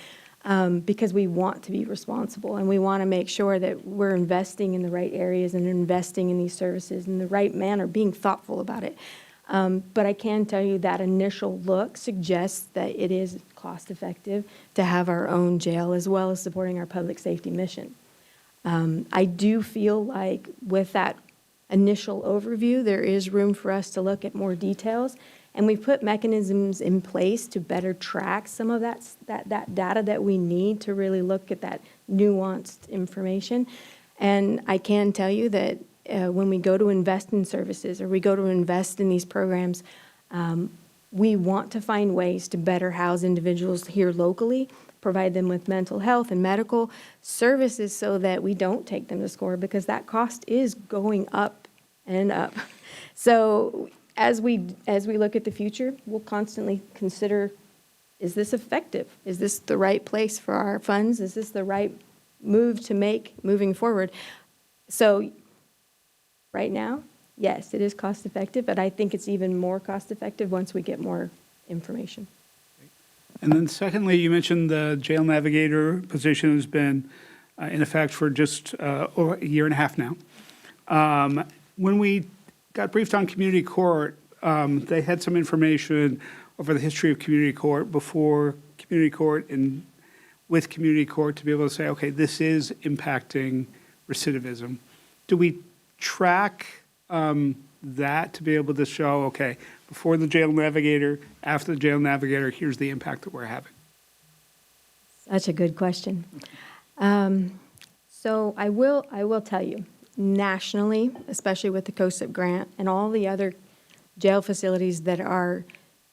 because we want to be responsible, and we want to make sure that we're investing in the right areas and investing in these services in the right manner, being thoughtful about it. But I can tell you that initial look suggests that it is cost-effective to have our own jail as well as supporting our public safety mission. I do feel like with that initial overview, there is room for us to look at more details, and we've put mechanisms in place to better track some of that data that we need to really look at that nuanced information. And I can tell you that when we go to invest in services or we go to invest in these programs, we want to find ways to better house individuals here locally, provide them with mental health and medical services so that we don't take them to SCORE, because that cost is going up and up. So as we look at the future, we'll constantly consider, is this effective? Is this the right place for our funds? Is this the right move to make moving forward? So right now, yes, it is cost effective, but I think it's even more cost effective once we get more information. And then secondly, you mentioned the jail navigator position has been in effect for just over a year and a half now. When we got briefed on community court, they had some information over the history of community court before community court and with community court to be able to say, okay, this is impacting recidivism. Do we track that to be able to show, okay, before the jail navigator, after the jail navigator, here's the impact that we're having? Such a good question. So I will tell you, nationally, especially with the COSIP grant and all the other jail facilities that are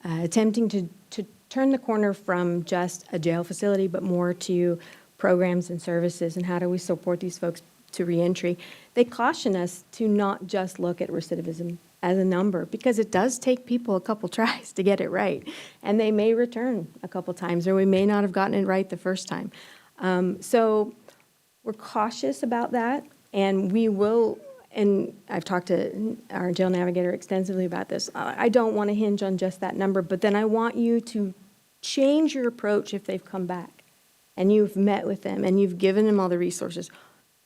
attempting to turn the corner from just a jail facility, but more to programs and services and how do we support these folks to reentry, they caution us to not just look at recidivism as a number, because it does take people a couple tries to get it right. And they may return a couple times, or we may not have gotten it right the first time. So We're cautious about that, and we will, and I've talked to our jail navigator extensively about this. I don't want to hinge on just that number, but then I want you to change your approach if they've come back and you've met with them and you've given them all the resources.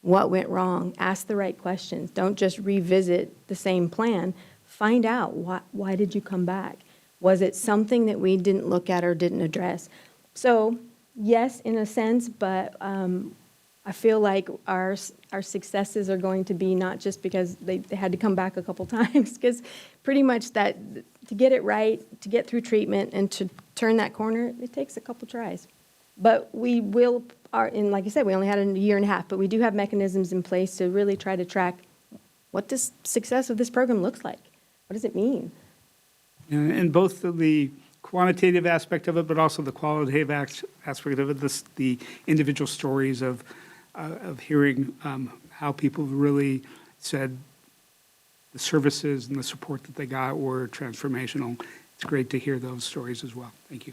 What went wrong? Ask the right questions. Don't just revisit the same plan. Find out why did you come back? Was it something that we didn't look at or didn't address? So yes, in a sense, but I feel like our successes are going to be not just because they had to come back a couple times, because pretty much that, to get it right, to get through treatment and to turn that corner, it takes a couple tries. But we will, and like I said, we only had a year and a half, but we do have mechanisms in place to really try to track what this success of this program looks like. What does it mean? And both the quantitative aspect of it, but also the qualitative aspect of it, the individual stories of hearing how people really said the services and the support that they got were transformational. It's great to hear those stories as well. Thank you.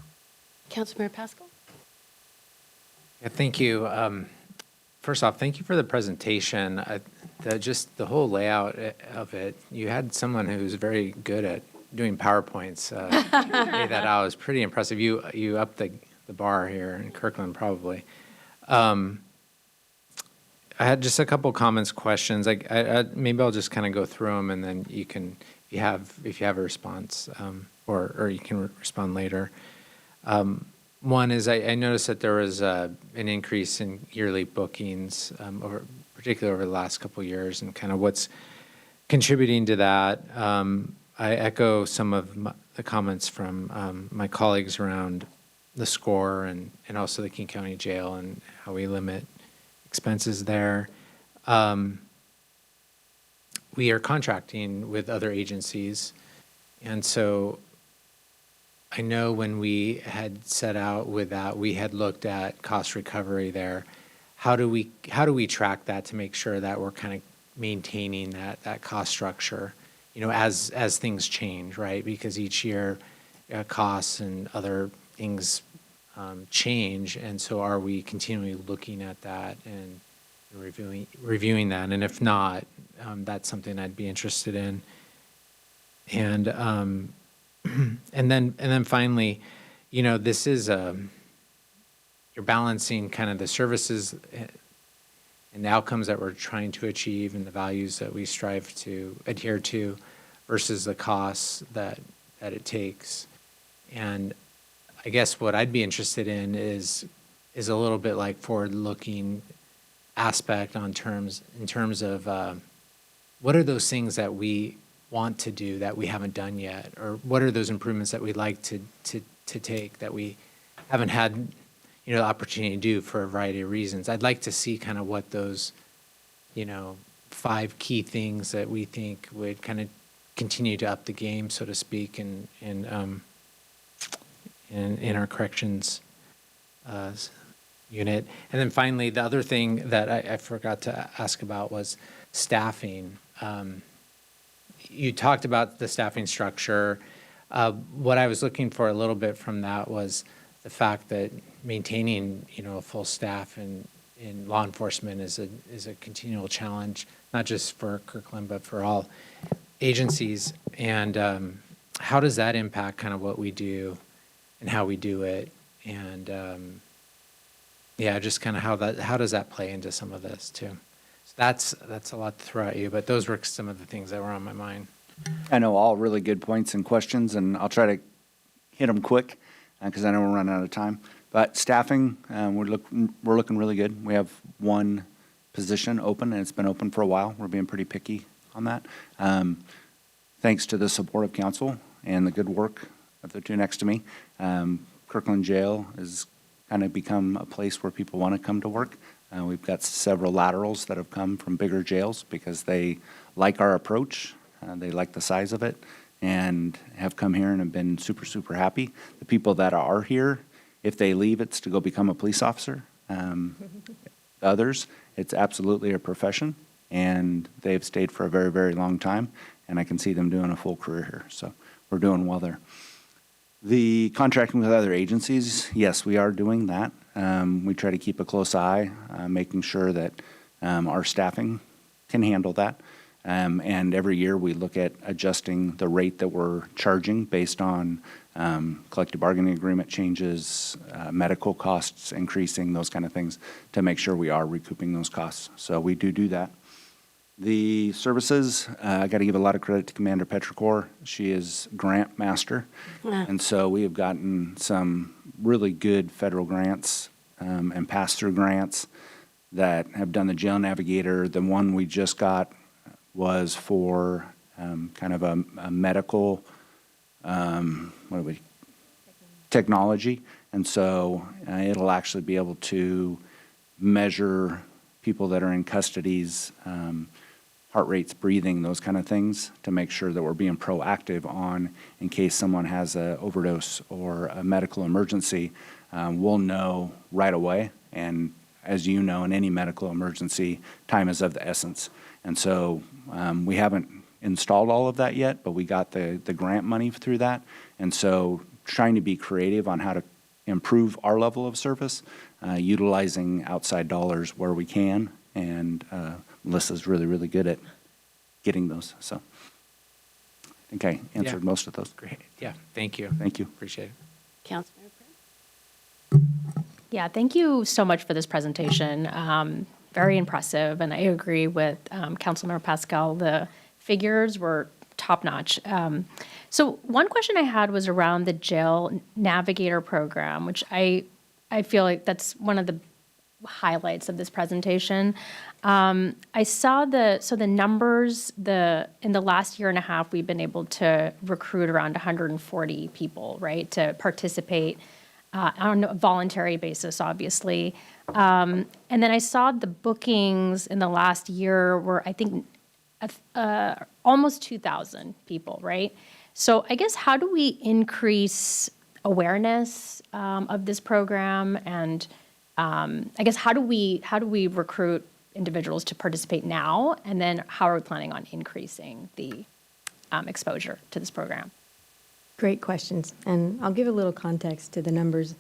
Councilmember Pascal? Yeah, thank you. First off, thank you for the presentation. Just the whole layout of it, you had someone who's very good at doing PowerPoints. Lay that out. It was pretty impressive. You upped the bar here in Kirkland, probably. I had just a couple comments, questions. Maybe I'll just kind of go through them, and then you can, if you have a response, or you can respond later. One is I noticed that there was an increase in yearly bookings, particularly over the last couple of years, and kind of what's contributing to that. I echo some of the comments from my colleagues around the score and also the King County Jail and how we limit expenses there. We are contracting with other agencies, and so I know when we had set out with that, we had looked at cost recovery there. How do we track that to make sure that we're kind of maintaining that cost structure, as things change, right? Because each year costs and other things change, and so are we continually looking at that and reviewing that? And if not, that's something I'd be interested in. And and then finally, this is you're balancing kind of the services and the outcomes that we're trying to achieve and the values that we strive to adhere to versus the costs that it takes. And I guess what I'd be interested in is a little bit like forward-looking aspect in terms of what are those things that we want to do that we haven't done yet, or what are those improvements that we'd like to take that we haven't had the opportunity to do for a variety of reasons. I'd like to see kind of what those 5 key things that we think would kind of continue to up the game, so to speak, in our corrections unit. And then finally, the other thing that I forgot to ask about was staffing. You talked about the staffing structure. What I was looking for a little bit from that was the fact that maintaining, a full staff in law enforcement is a continual challenge, not just for Kirkland, but for all agencies. And how does that impact kind of what we do and how we do it? And just kind of how does that play into some of this too? So that's a lot to throw at you, but those were some of the things that were on my mind. I know all really good points and questions, and I'll try to hit them quick because I know we're running out of time. But staffing, we're looking really good. We have 1 position open, and it's been open for a while. We're being pretty picky on that. Thanks to the support of council and the good work of the 2 next to me, Kirkland Jail has kind of become a place where people want to come to work. We've got several laterals that have come from bigger jails because they like our approach, they like the size of it, and have come here and have been super, super happy. The people that are here, if they leave, it's to go become a police officer. Others, it's absolutely a profession, and they've stayed for a very, very long time, and I can see them doing a full career here. So we're doing well there. The contracting with other agencies, yes, we are doing that. We try to keep a close eye, making sure that our staffing can handle that. And every year, we look at adjusting the rate that we're charging based on collective bargaining agreement changes, medical costs increasing, those kind of things, to make sure we are recouping those costs. So we do that. The services, I got to give a lot of credit to Commander Petrichor. She is grant master. And so we have gotten some really good federal grants and pass-through grants that have done the jail navigator. The one we just got was for kind of a medical, technology. And so it'll actually be able to measure people that are in custody's heart rates, breathing, those kind of things, to make sure that we're being proactive on in case someone has an overdose or a medical emergency. We'll know right away. And as you know, in any medical emergency, time is of the essence. And so we haven't installed all of that yet, but we got the grant money through that. And so trying to be creative on how to improve our level of service, utilizing outside dollars where we can. And Melissa's really, really good at getting those. So I think I answered most of those. Great. Yeah, thank you. Thank you. Appreciate it. Councilmember Prince? Yeah, thank you so much for this presentation. Very impressive, and I agree with Councilmember Pascal. The figures were top-notch. So one question I had was around the Jail Navigator program, which I feel like that's one of the highlights of this presentation. I saw the numbers, in the last year and a half, we've been able to recruit around 140 people, right, to participate on a voluntary basis, obviously. And then I saw the bookings in the last year were, I think, almost 2,000 people, right? So I guess how do we increase awareness of this program, and I guess how do we recruit individuals to participate now, and then how are we planning on increasing the exposure to this program? Great questions, and I'll give a little context to the numbers.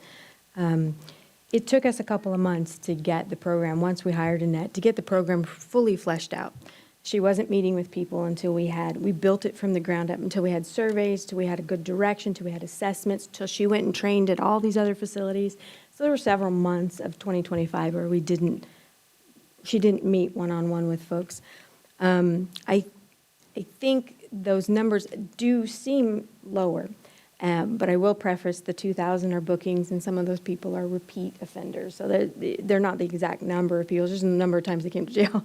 It took us a couple of months to get the program, once we hired Annette, to get the program fully fleshed out. She wasn't meeting with people until we built it from the ground up, until we had surveys, till we had a good direction, till we had assessments, till she went and trained at all these other facilities. So there were several months of 2025 where she didn't meet one-on-one with folks. I think those numbers do seem lower, but I will preface the 2,000 are bookings, and some of those people are repeat offenders. So they're not the exact number of people, just the number of times they came to jail.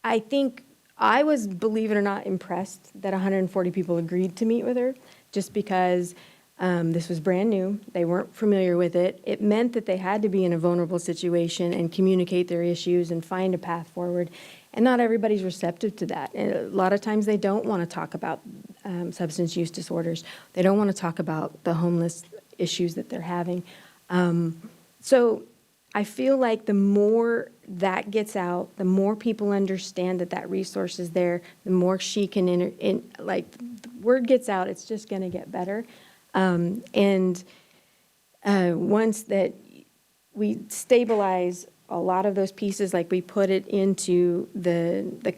I think I was, believe it or not, impressed that 140 people agreed to meet with her, just because this was brand new. They weren't familiar with it. It meant that they had to be in a vulnerable situation and communicate their issues and find a path forward. And not everybody's receptive to that. And a lot of times they don't want to talk about substance use disorders. They don't want to talk about the homeless issues that they're having. So I feel like the more that gets out, the more people understand that resource is there, the more she can, the word gets out, it's just going to get better. Once that we stabilize a lot of those pieces, like we put it into the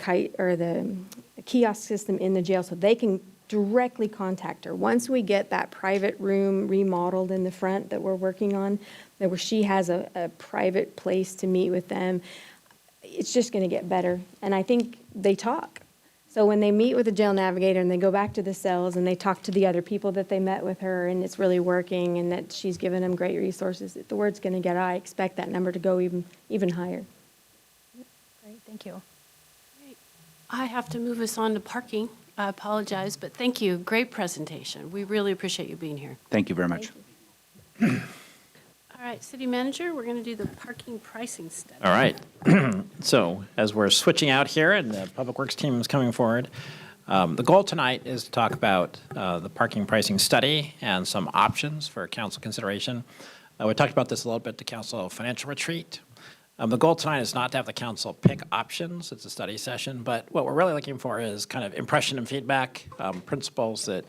kiosk system in the jail, so they can directly contact her. Once we get that private room remodeled in the front that we're working on, where she has a private place to meet with them, it's just going to get better. And I think they talk. So when they meet with the jail navigator and they go back to the cells and they talk to the other people that they met with her, and it's really working and that she's given them great resources, the word's going to get out. I expect that number to go even higher. Great, thank you. I have to move us on to parking. I apologize, but thank you. Great presentation. We really appreciate you being here. Thank you very much. All right, City Manager, we're going to do the parking pricing study. All right. So as we're switching out here and the Public Works team is coming forward, the goal tonight is to talk about the parking pricing study and some options for council consideration. We talked about this a little bit at the council financial retreat. The goal tonight is not to have the council pick options. It's a study session, but what we're really looking for is kind of impression and feedback, principles that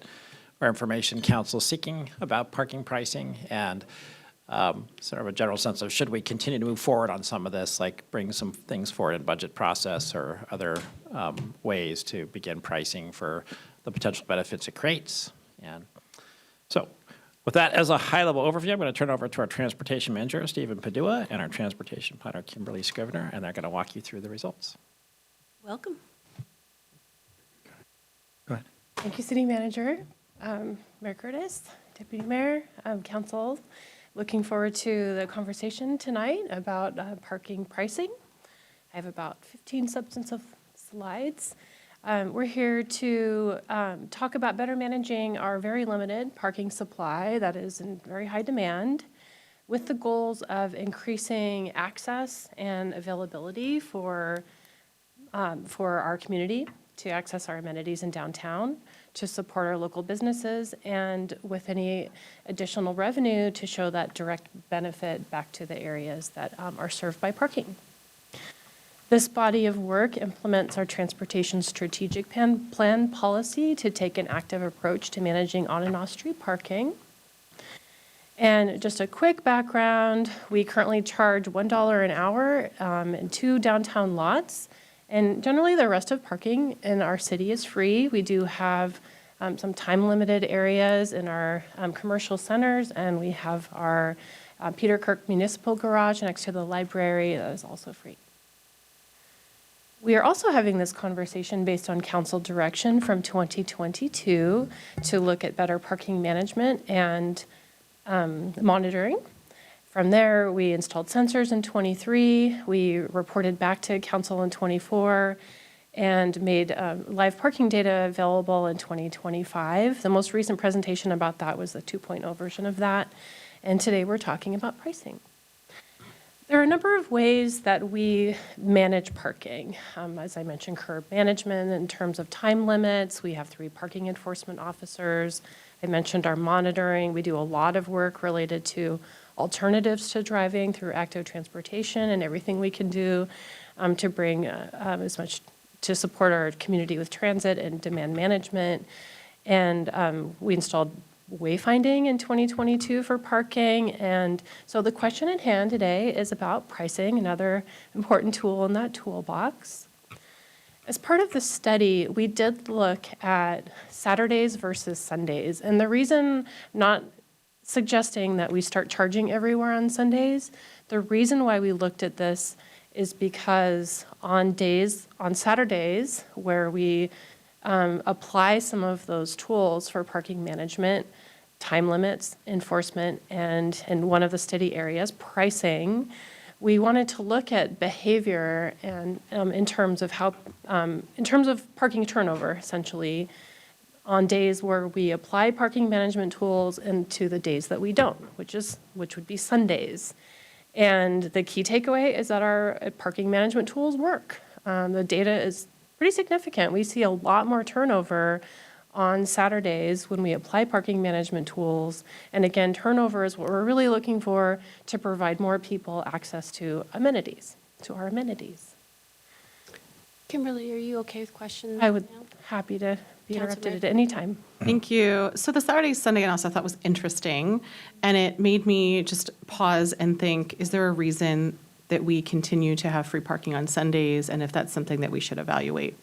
or information council is seeking about parking pricing, and sort of a general sense of should we continue to move forward on some of this, like bring some things forward in budget process or other ways to begin pricing for the potential benefits it creates. And so with that as a high-level overview, I'm going to turn over to our transportation manager, Stephen Padua, and our transportation planner, Kimberly Scrivener, and they're going to walk you through the results. Welcome. Go ahead. Thank you, City Manager, Mayor Curtis, Deputy Mayor, Council. Looking forward to the conversation tonight about parking pricing. I have about 15 substantive slides. We're here to talk about better managing our very limited parking supply that is in very high demand with the goals of increasing access and availability for our community to access our amenities in downtown, to support our local businesses, and with any additional revenue to show that direct benefit back to the areas that are served by parking. This body of work implements our transportation strategic plan policy to take an active approach to managing on and off-street parking. And just a quick background, we currently charge $1 an hour in 2 downtown lots. And generally, the rest of parking in our city is free. We do have some time-limited areas in our commercial centers, and we have our Peter Kirk Municipal Garage next to the library that is also free. We are also having this conversation based on council direction from 2022 to look at better parking management and monitoring. From there, we installed sensors in 23. We reported back to council in 24 and made live parking data available in 2025. The most recent presentation about that was the 2.0 version of that. And today we're talking about pricing. There are a number of ways that we manage parking. As I mentioned, curb management in terms of time limits. We have 3 parking enforcement officers. I mentioned our monitoring. We do a lot of work related to alternatives to driving through active transportation and everything we can do to bring as much to support our community with transit and demand management. And we installed wayfinding in 2022 for parking. And so the question at hand today is about pricing, another important tool in that toolbox. As part of the study, we did look at Saturdays versus Sundays. And the reason, not suggesting that we start charging everywhere on Sundays, the reason why we looked at this is because on Saturdays, where we apply some of those tools for parking management, time limits, enforcement, and in one of the study areas, pricing, we wanted to look at behavior and in terms of parking turnover, essentially, on days where we apply parking management tools and to the days that we don't, which would be Sundays. And the key takeaway is that our parking management tools work. The data is pretty significant. We see a lot more turnover on Saturdays when we apply parking management tools. And again, turnover is what we're really looking for to provide more people access to amenities, to our amenities. Kimberly, are you okay with questions? I would now? happy to be interrupted Councilmember? at any time. Thank you. So the Saturday, Sunday analysis I thought was interesting, and it made me just pause and think, is there a reason that we continue to have free parking on Sundays, and if that's something that we should evaluate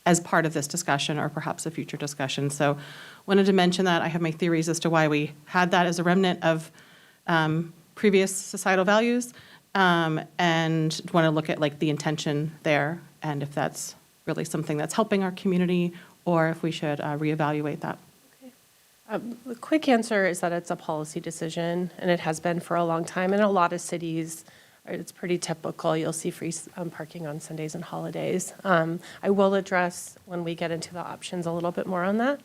as part of this discussion or perhaps a future discussion? So wanted to mention that. I have my theories as to why we had that as a remnant of previous societal values, and want to look at like the intention there and if that's really something that's helping our community or if we should reevaluate that. The quick answer is that it's a policy decision, and it has been for a long time. In a lot of cities, it's pretty typical. You'll see free parking on Sundays and holidays. I will address, when we get into the options, a little bit more on that.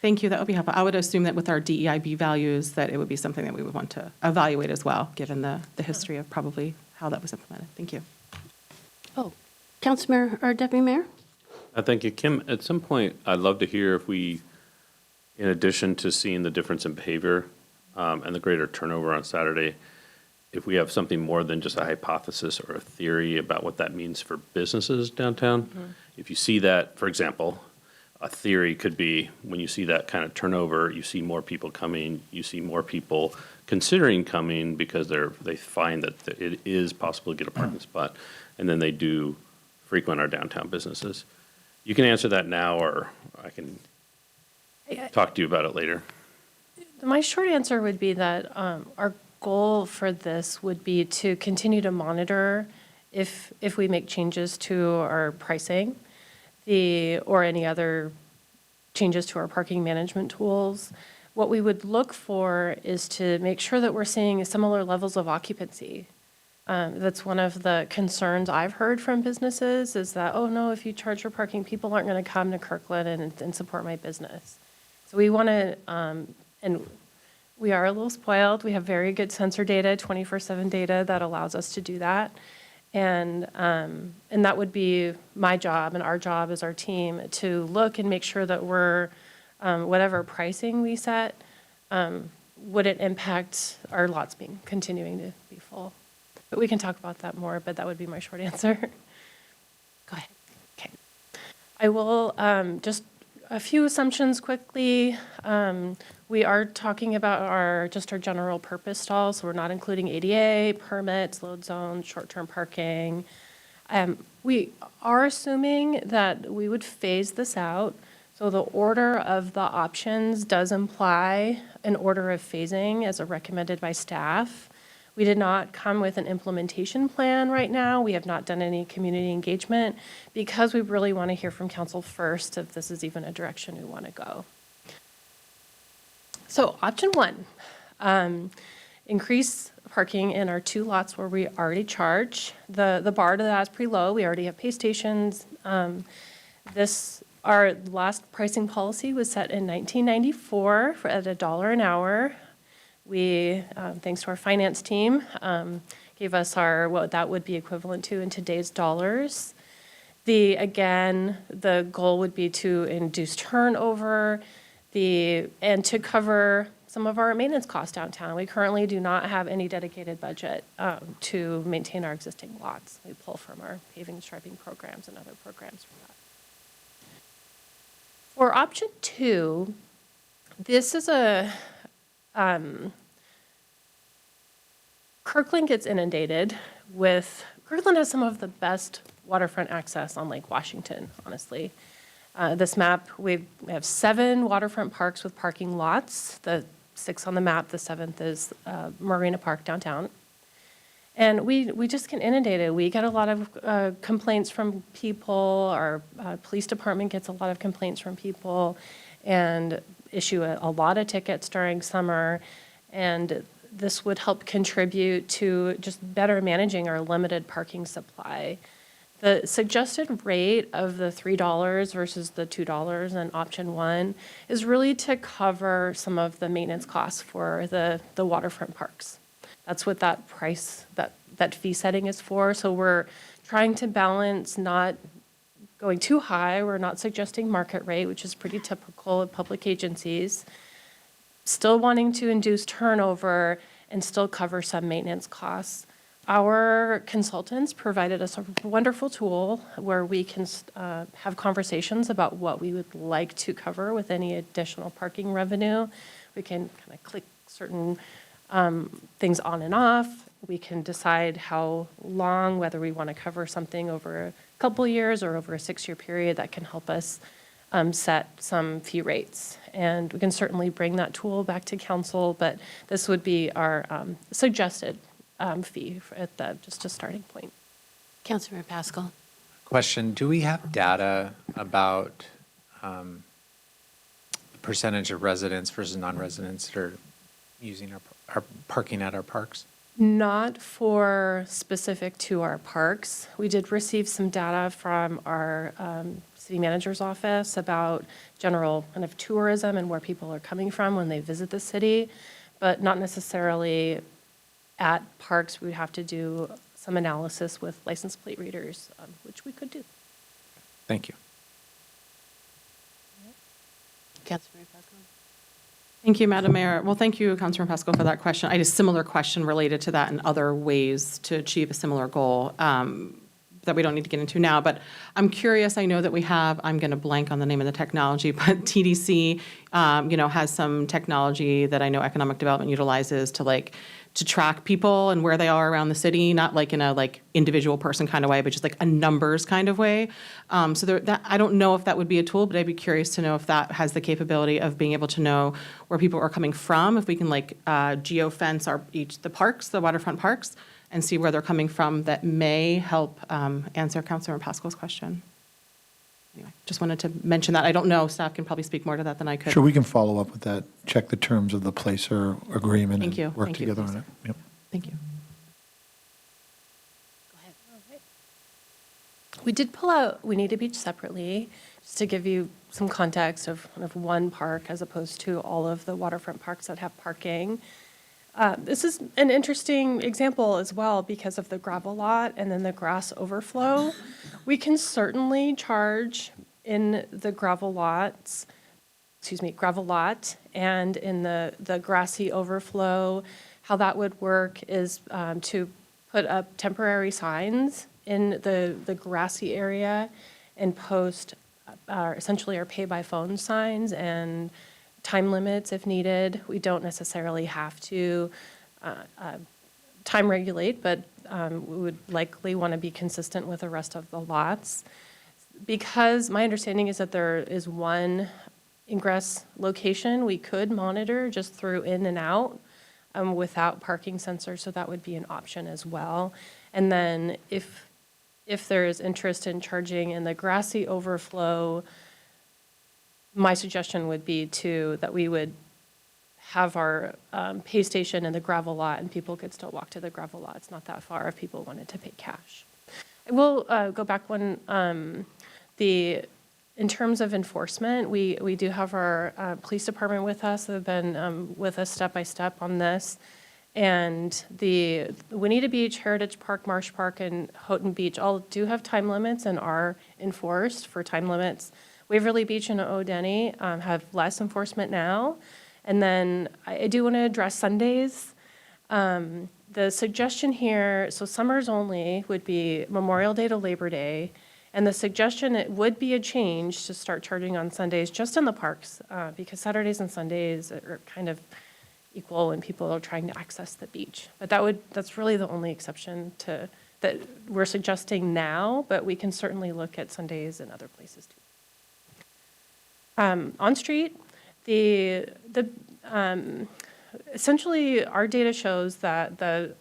Thank you. That would be helpful. I would assume that with our DEIB values, that it would be something that we would want to evaluate as well, given the history of probably how that was implemented. Thank you. Oh, Councilmember or Deputy Mayor? Thank you. Kim, at some point, I'd love to hear if we, in addition to seeing the difference in behavior and the greater turnover on Saturday, if we have something more than just a hypothesis or a theory about what that means for businesses downtown. Mm-hmm. If you see that, for example, a theory could be when you see that kind of turnover, you see more people coming, you see more people considering coming because they find that it is possible to get a parking spot, and then they do frequent our downtown businesses. You can answer that now, or I can talk to you about it later. My short answer would be that our goal for this would be to continue to monitor if we make changes to our pricing, or any other changes to our parking management tools. What we would look for is to make sure that we're seeing similar levels of occupancy. That's one of the concerns I've heard from businesses, is that, oh no, if you charge for parking, people aren't going to come to Kirkland and support my business. So we want to, and we are a little spoiled. We have very good sensor data, 24/7 data that allows us to do that. And that would be my job and our job as our team, to look and make sure that we're, whatever pricing we set, wouldn't impact our lots continuing to be full. But we can talk about that more, but that would be my short answer. Go ahead. Okay. I will, just a few assumptions quickly. We are talking about our general purpose stalls, so we're not including ADA, permits, load zones, short-term parking. We are assuming that we would phase this out. So the order of the options does imply an order of phasing as recommended by staff. We did not come with an implementation plan right now. We have not done any community engagement because we really want to hear from council first if this is even a direction we want to go. So option one, increase parking in our 2 lots where we already charge. The bar to that is pretty low. We already have pay stations. Our last pricing policy was set in 1994 at $1 an hour. We, thanks to our finance team, gave us what that would be equivalent to in today's dollars. Again, the goal would be to induce turnover, and to cover some of our maintenance costs downtown. We currently do not have any dedicated budget to maintain our existing lots. We pull from our paving and striping programs and other programs for that. For option 2, this is Kirkland gets inundated with, Kirkland has some of the best waterfront access on Lake Washington, honestly. This map, we have 7 waterfront parks with parking lots. The 6th on the map, the 7th is Marina Park downtown. And we just get inundated. We get a lot of complaints from people. Our police department gets a lot of complaints from people and issue a lot of tickets during summer. And this would help contribute to just better managing our limited parking supply. The suggested rate of the $3 versus the $2 in option 1 is really to cover some of the maintenance costs for the waterfront parks. That's what that price, that fee setting is for. So we're trying to balance not going too high. We're not suggesting market rate, which is pretty typical of public agencies. Still wanting to induce turnover and still cover some maintenance costs. Our consultants provided us a wonderful tool where we can have conversations about what we would like to cover with any additional parking revenue. We can kind of click certain things on and off. We can decide how long, whether we want to cover something over a couple years or over a 6-year period that can help us set some fee rates. And we can certainly bring that tool back to council, but this would be our suggested fee at just a starting point. Councilmember Pascal. Question, do we have data about percentage of residents versus non-residents that are using our parking at our parks? Not for specific to our parks. We did receive some data from our city manager's office about general kind of tourism and where people are coming from when they visit the city, but not necessarily at parks. We would have to do some analysis with license plate readers, which we could do. Thank you. Councilmember Pascal. Thank you, Madam Mayor. Well, thank you, Councilmember Pascal, for that question. I had a similar question related to that and other ways to achieve a similar goal. that we don't need to get into now, but I'm curious, I know that we have, I'm going to blank on the name of the technology, but TDC, has some technology that I know economic development utilizes to track people and where they are around the city, not like in a individual person kind of way, but just like a numbers kind of way. I don't know if that would be a tool, but I'd be curious to know if that has the capability of being able to know where people are coming from, if we can geofence the parks, the waterfront parks, and see where they're coming from. That may help answer Councilor Pascal's question. Anyway, just wanted to mention that. I don't know, staff can probably speak more to that than I could. Sure, we can follow up with that, check the terms of the placer agreement. Thank you. And work Thank you, together on please. it. Yep. Thank you. We did pull out We Need a Beach separately, just to give you some context of one park as opposed to all of the waterfront parks that have parking. This is an interesting example as well because of the gravel lot and then the grass overflow. We can certainly charge in the gravel lot and in the grassy overflow. How that would work is to put up temporary signs in the grassy area and post essentially our pay-by-phone signs and time limits if needed. We don't necessarily have to time regulate, but we would likely want to be consistent with the rest of the lots. Because my understanding is that there is one ingress location we could monitor just through in and out without parking sensors, so that would be an option as well. And then if there is interest in charging in the grassy overflow, my suggestion would be that we would have our pay station in the gravel lot and people could still walk to the gravel lot. It's not that far if people wanted to pay cash. I will go back one. In terms of enforcement, we do have our police department with us. They've been with us step by step on this. And the Juanita Beach, Heritage Park, Marsh Park, and Houghton Beach all do have time limits and are enforced for time limits. Waverly Beach and O'Denny have less enforcement now. And then I do want to address Sundays. The suggestion here, so summers only would be Memorial Day to Labor Day. And the suggestion, it would be a change to start charging on Sundays just in the parks because Saturdays and Sundays are kind of equal when people are trying to access the beach. But that's really the only exception that we're suggesting now, but we can certainly look at Sundays and other places too. On street, essentially our data shows that the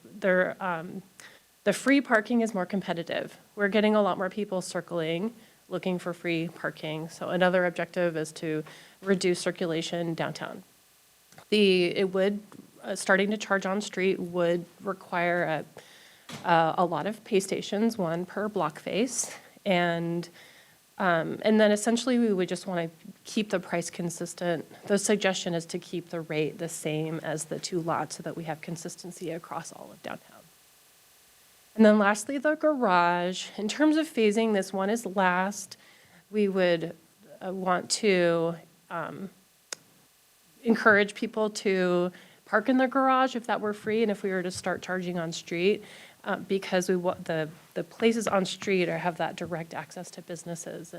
free parking is more competitive. We're getting a lot more people circling, looking for free parking. So another objective is to reduce circulation downtown. Starting to charge on street would require a lot of pay stations, one per block face, and then essentially we would just want to keep the price consistent. The suggestion is to keep the rate the same as the two lots so that we have consistency across all of downtown. And then lastly, the garage. In terms of phasing, this one is last. We would want to encourage people to park in their garage if that were free and if we were to start charging on street because the places on street have that direct access to businesses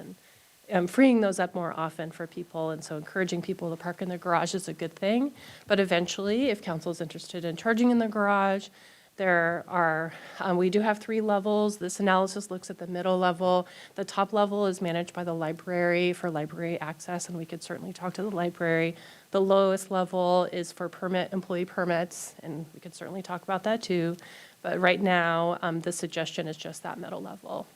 and freeing those up more often for people. And so encouraging people to park in their garage is a good thing. But eventually, if council is interested in charging in the garage, we do have 3 levels. This analysis looks at the middle level. The top level is managed by the library for library access, and we could certainly talk to the library. The lowest level is for employee permits, and we could certainly talk about that too. But right now, the suggestion is just that middle level.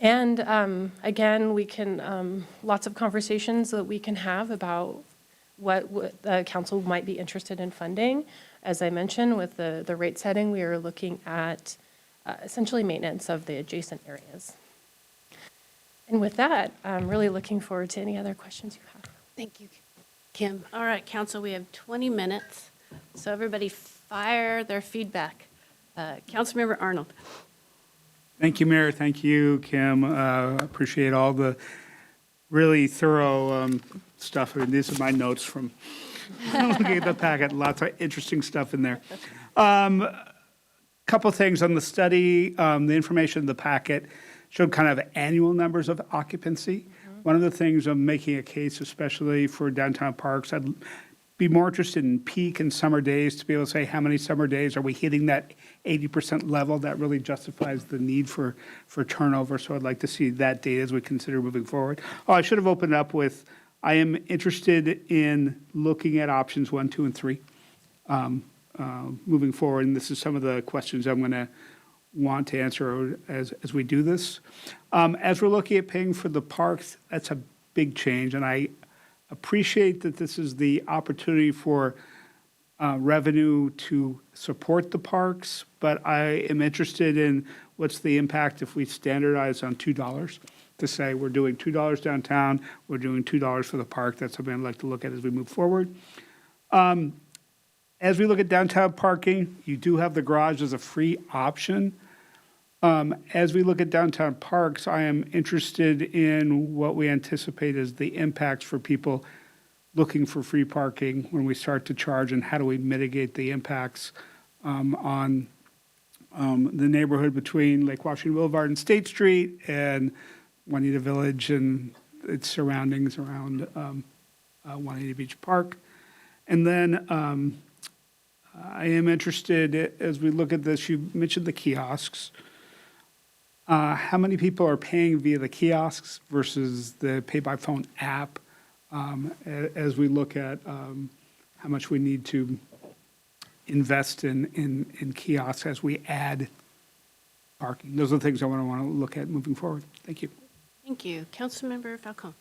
And again, we can, lots of conversations that we can have about what the council might be interested in funding. As I mentioned, with the rate setting, we are looking at essentially maintenance of the adjacent areas. And with that, I'm really looking forward to any other questions you have. Thank you, Kim. All right, council, we have 20 minutes, so everybody fire their feedback. Councilmember Arnold. Thank you, Mayor. Thank you, Kim. Appreciate all the really thorough stuff. I mean, these are my notes from looking at the packet. Lots of interesting stuff in there. couple things on the study. The information in the packet showed kind of annual numbers of occupancy. One of the things I'm making a case, especially for downtown parks, I'd be more interested in peak and summer days to be able to say how many summer days are we hitting that 80% level that really justifies the need for turnover. So I'd like to see that data as we consider moving forward. Oh, I should have opened up with, I am interested in looking at options 1, 2, and 3 moving forward. And this is some of the questions I'm going to want to answer as we do this. As we're looking at paying for the parks, that's a big change. And I appreciate that this is the opportunity for revenue to support the parks, but I am interested in what's the impact if we standardize on $2 to say we're doing $2 downtown, we're doing $2 for the park. That's something I'd like to look at as we move forward. As we look at downtown parking, you do have the garage as a free option. As we look at downtown parks, I am interested in what we anticipate as the impacts for people looking for free parking when we start to charge, and how do we mitigate the impacts on the neighborhood between Lake Washington Boulevard and State Street and Juanita Village and its surroundings around Juanita Beach Park. And then I am interested, as we look at this, you mentioned the kiosks. How many people are paying via the kiosks versus the pay-by-phone app as we look at how much we need to invest in kiosks as we add parking? Those are the things I want to look at moving forward. Thank you. Thank you. Councilmember Falcone.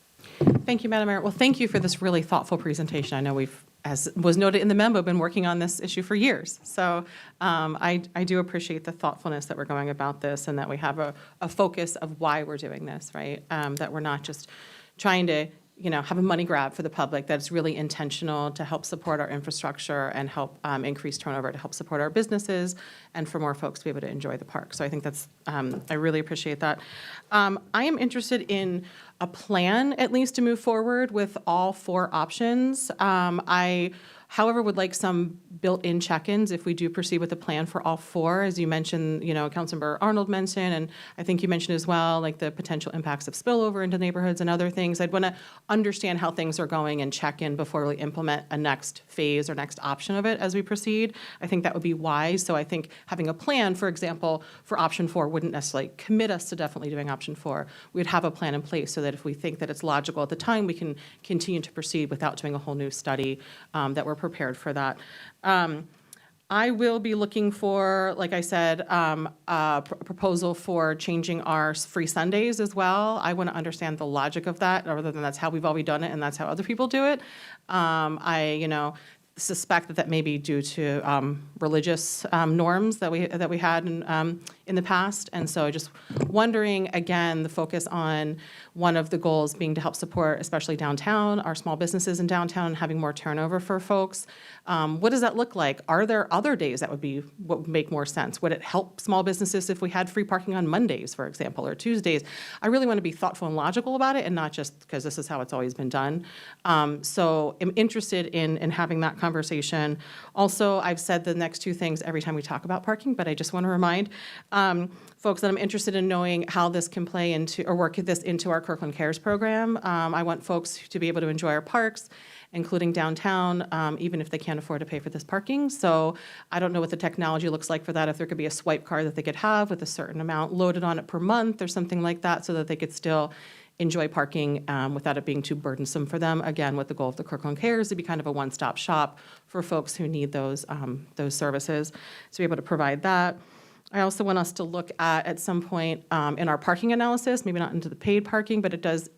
Thank you, Madam Mayor. Well, thank you for this really thoughtful presentation. I know we've, as was noted in the memo, been working on this issue for years. So I do appreciate the thoughtfulness that we're going about this, and that we have a focus of why we're doing this, right? That we're not just trying to, have a money grab for the public, that's really intentional to help support our infrastructure and help increase turnover, to help support our businesses, and for more folks to be able to enjoy the park. So I think that's, I really appreciate that. I am interested in a plan, at least, to move forward with all 4 options. I, however, would like some built-in check-ins if we do proceed with the plan for all 4. As you mentioned, Councilmember Arnold mentioned, and I think you mentioned as well, like the potential impacts of spillover into neighborhoods and other things. I'd want to understand how things are going and check in before we implement a next phase or next option of it as we proceed. I think that would be wise. So I think having a plan, for example, for option 4 wouldn't necessarily commit us to definitely doing option 4. We'd have a plan in place so that if we think that it's logical at the time, we can continue to proceed without doing a whole new study, that we're prepared for that. I will be looking for, like I said, a proposal for changing our free Sundays as well. I want to understand the logic of that, other than that's how we've always done it and that's how other people do it. I suspect that may be due to religious norms that we had in the past, and so just wondering, again, the focus on one of the goals being to help support, especially downtown, our small businesses in downtown, and having more turnover for folks. What does that look like? Are there other days that would make more sense? Would it help small businesses if we had free parking on Mondays, for example, or Tuesdays? I really want to be thoughtful and logical about it, and not just because this is how it's always been done. So I'm interested in having that conversation. Also, I've said the next 2 things every time we talk about parking, but I just want to remind folks that I'm interested in knowing how this can play into, or work this into, our Kirkland Cares program. I want folks to be able to enjoy our parks, including downtown, even if they can't afford to pay for this parking. So I don't know what the technology looks like for that, if there could be a swipe card that they could have with a certain amount loaded on it per month or something like that, so that they could still enjoy parking without it being too burdensome for them. Again, with the goal of the Kirkland Cares to be kind of a one-stop shop for folks who need those services, to be able to provide that. I also want us to look at some point in our parking analysis, maybe not into the paid parking, but it does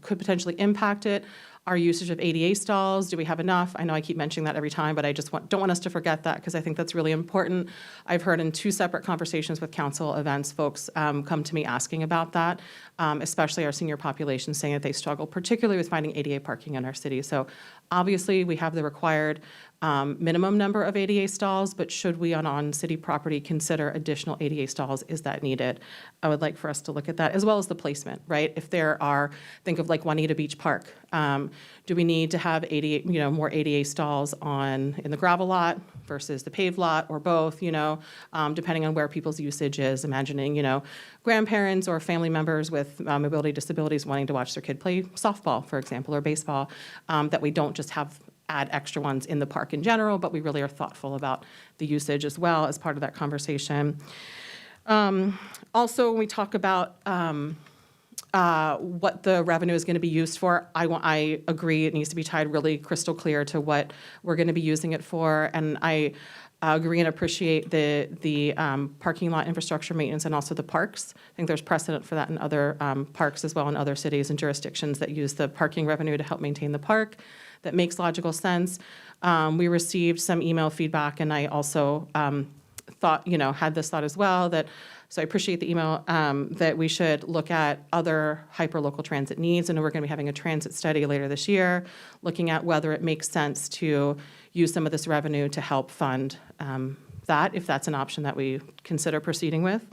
could potentially impact it. Our usage of ADA stalls, do we have enough? I know I keep mentioning that every time, but I just don't want us to forget that, because I think that's really important. I've heard in 2 separate conversations with council events, folks come to me asking about that, especially our senior population, saying that they struggle particularly with finding ADA parking in our city. So obviously we have the required minimum number of ADA stalls, but should we on city property consider additional ADA stalls? Is that needed? I would like for us to look at that, as well as the placement, right? If there are, think of like Juanita Beach Park. Do we need to have 88, more ADA stalls in the gravel lot versus the paved lot, or both, depending on where people's usage is, imagining, grandparents or family members with mobility disabilities wanting to watch their kid play softball, for example, or baseball, that we don't just add extra ones in the park in general, but we really are thoughtful about the usage as well as part of that conversation. Also, when we talk about what the revenue is going to be used for, I agree it needs to be tied really crystal clear to what we're going to be using it for. And I agree and appreciate the parking lot infrastructure maintenance and also the parks. I think there's precedent for that in other parks as well, in other cities and jurisdictions that use the parking revenue to help maintain the park. That makes logical sense. We received some email feedback, and I also thought, had this thought as well, so I appreciate the email, that we should look at other hyperlocal transit needs. And we're going to be having a transit study later this year, looking at whether it makes sense to use some of this revenue to help fund that, if that's an option that we consider proceeding with.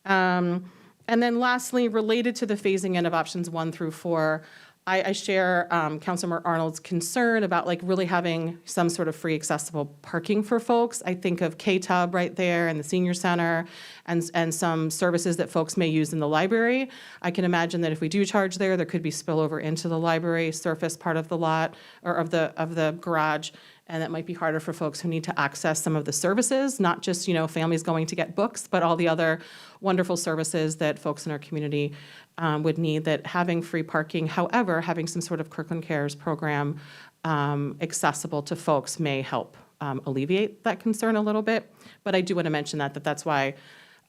And then lastly, related to the phasing in of options 1 through 4, I share Councilmember Arnold's concern about really having some sort of free accessible parking for folks. I think of K-Tub right there and the senior center and some services that folks may use in the library. I can imagine that if we do charge there could be spillover into the library surface part of the lot or of the garage. And that might be harder for folks who need to access some of the services, not just, families going to get books, but all the other wonderful services that folks in our community would need, that having free parking, however, having some sort of Kirkland Cares program accessible to folks may help alleviate that concern a little bit. But I do want to mention that's why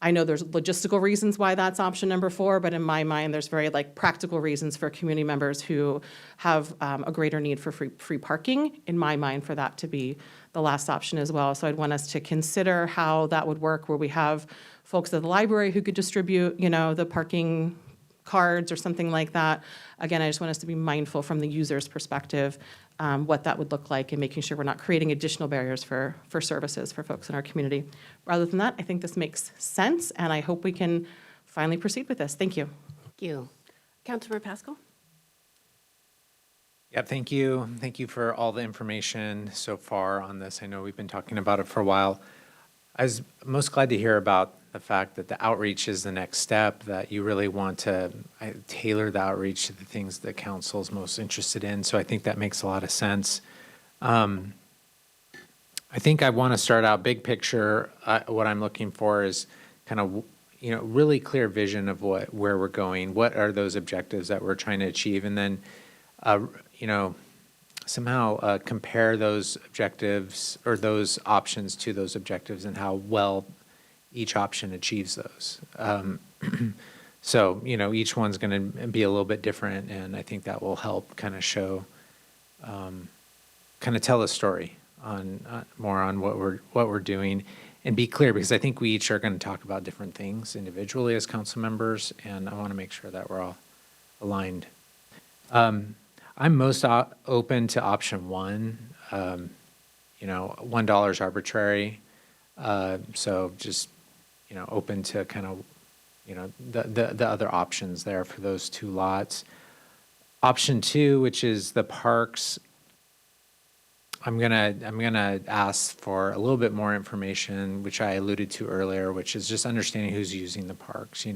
I know there's logistical reasons why that's option number 4, but in my mind, there's very practical reasons for community members who have a greater need for free parking, in my mind, for that to be the last option as well. So I'd want us to consider how that would work, where we have folks at the library who could distribute, the parking cards or something like that. Again, I just want us to be mindful from the user's perspective, what that would look like, and making sure we're not creating additional barriers for services for folks in our community. Rather than that, I think this makes sense, and I hope we can finally proceed with this. Thank you. Thank you. Councilmember Pascal? Yeah, thank you. Thank you for all the information so far on this. I know we've been talking about it for a while. I was most glad to hear about the fact that the outreach is the next step, that you really want to tailor the outreach to the things that council's most interested in. So I think that makes a lot of sense. I think I want to start out big picture. What I'm looking for is kind of, really clear vision of where we're going. What are those objectives that we're trying to achieve? And then, somehow compare those objectives or those options to those objectives and how well each option achieves those. So, each one's going to be a little bit different, and I think that will help kind of show, kind of tell a story on more on what we're doing, and be clear, because I think we each are going to talk about different things individually as council members, and I want to make sure that we're all aligned. I'm most open to option 1. $1 is arbitrary, so just open to kind of the other options there for those 2 lots. Option 2, which is the parks, I'm gonna ask for a little bit more information, which I alluded to earlier, which is just understanding who's using the parks.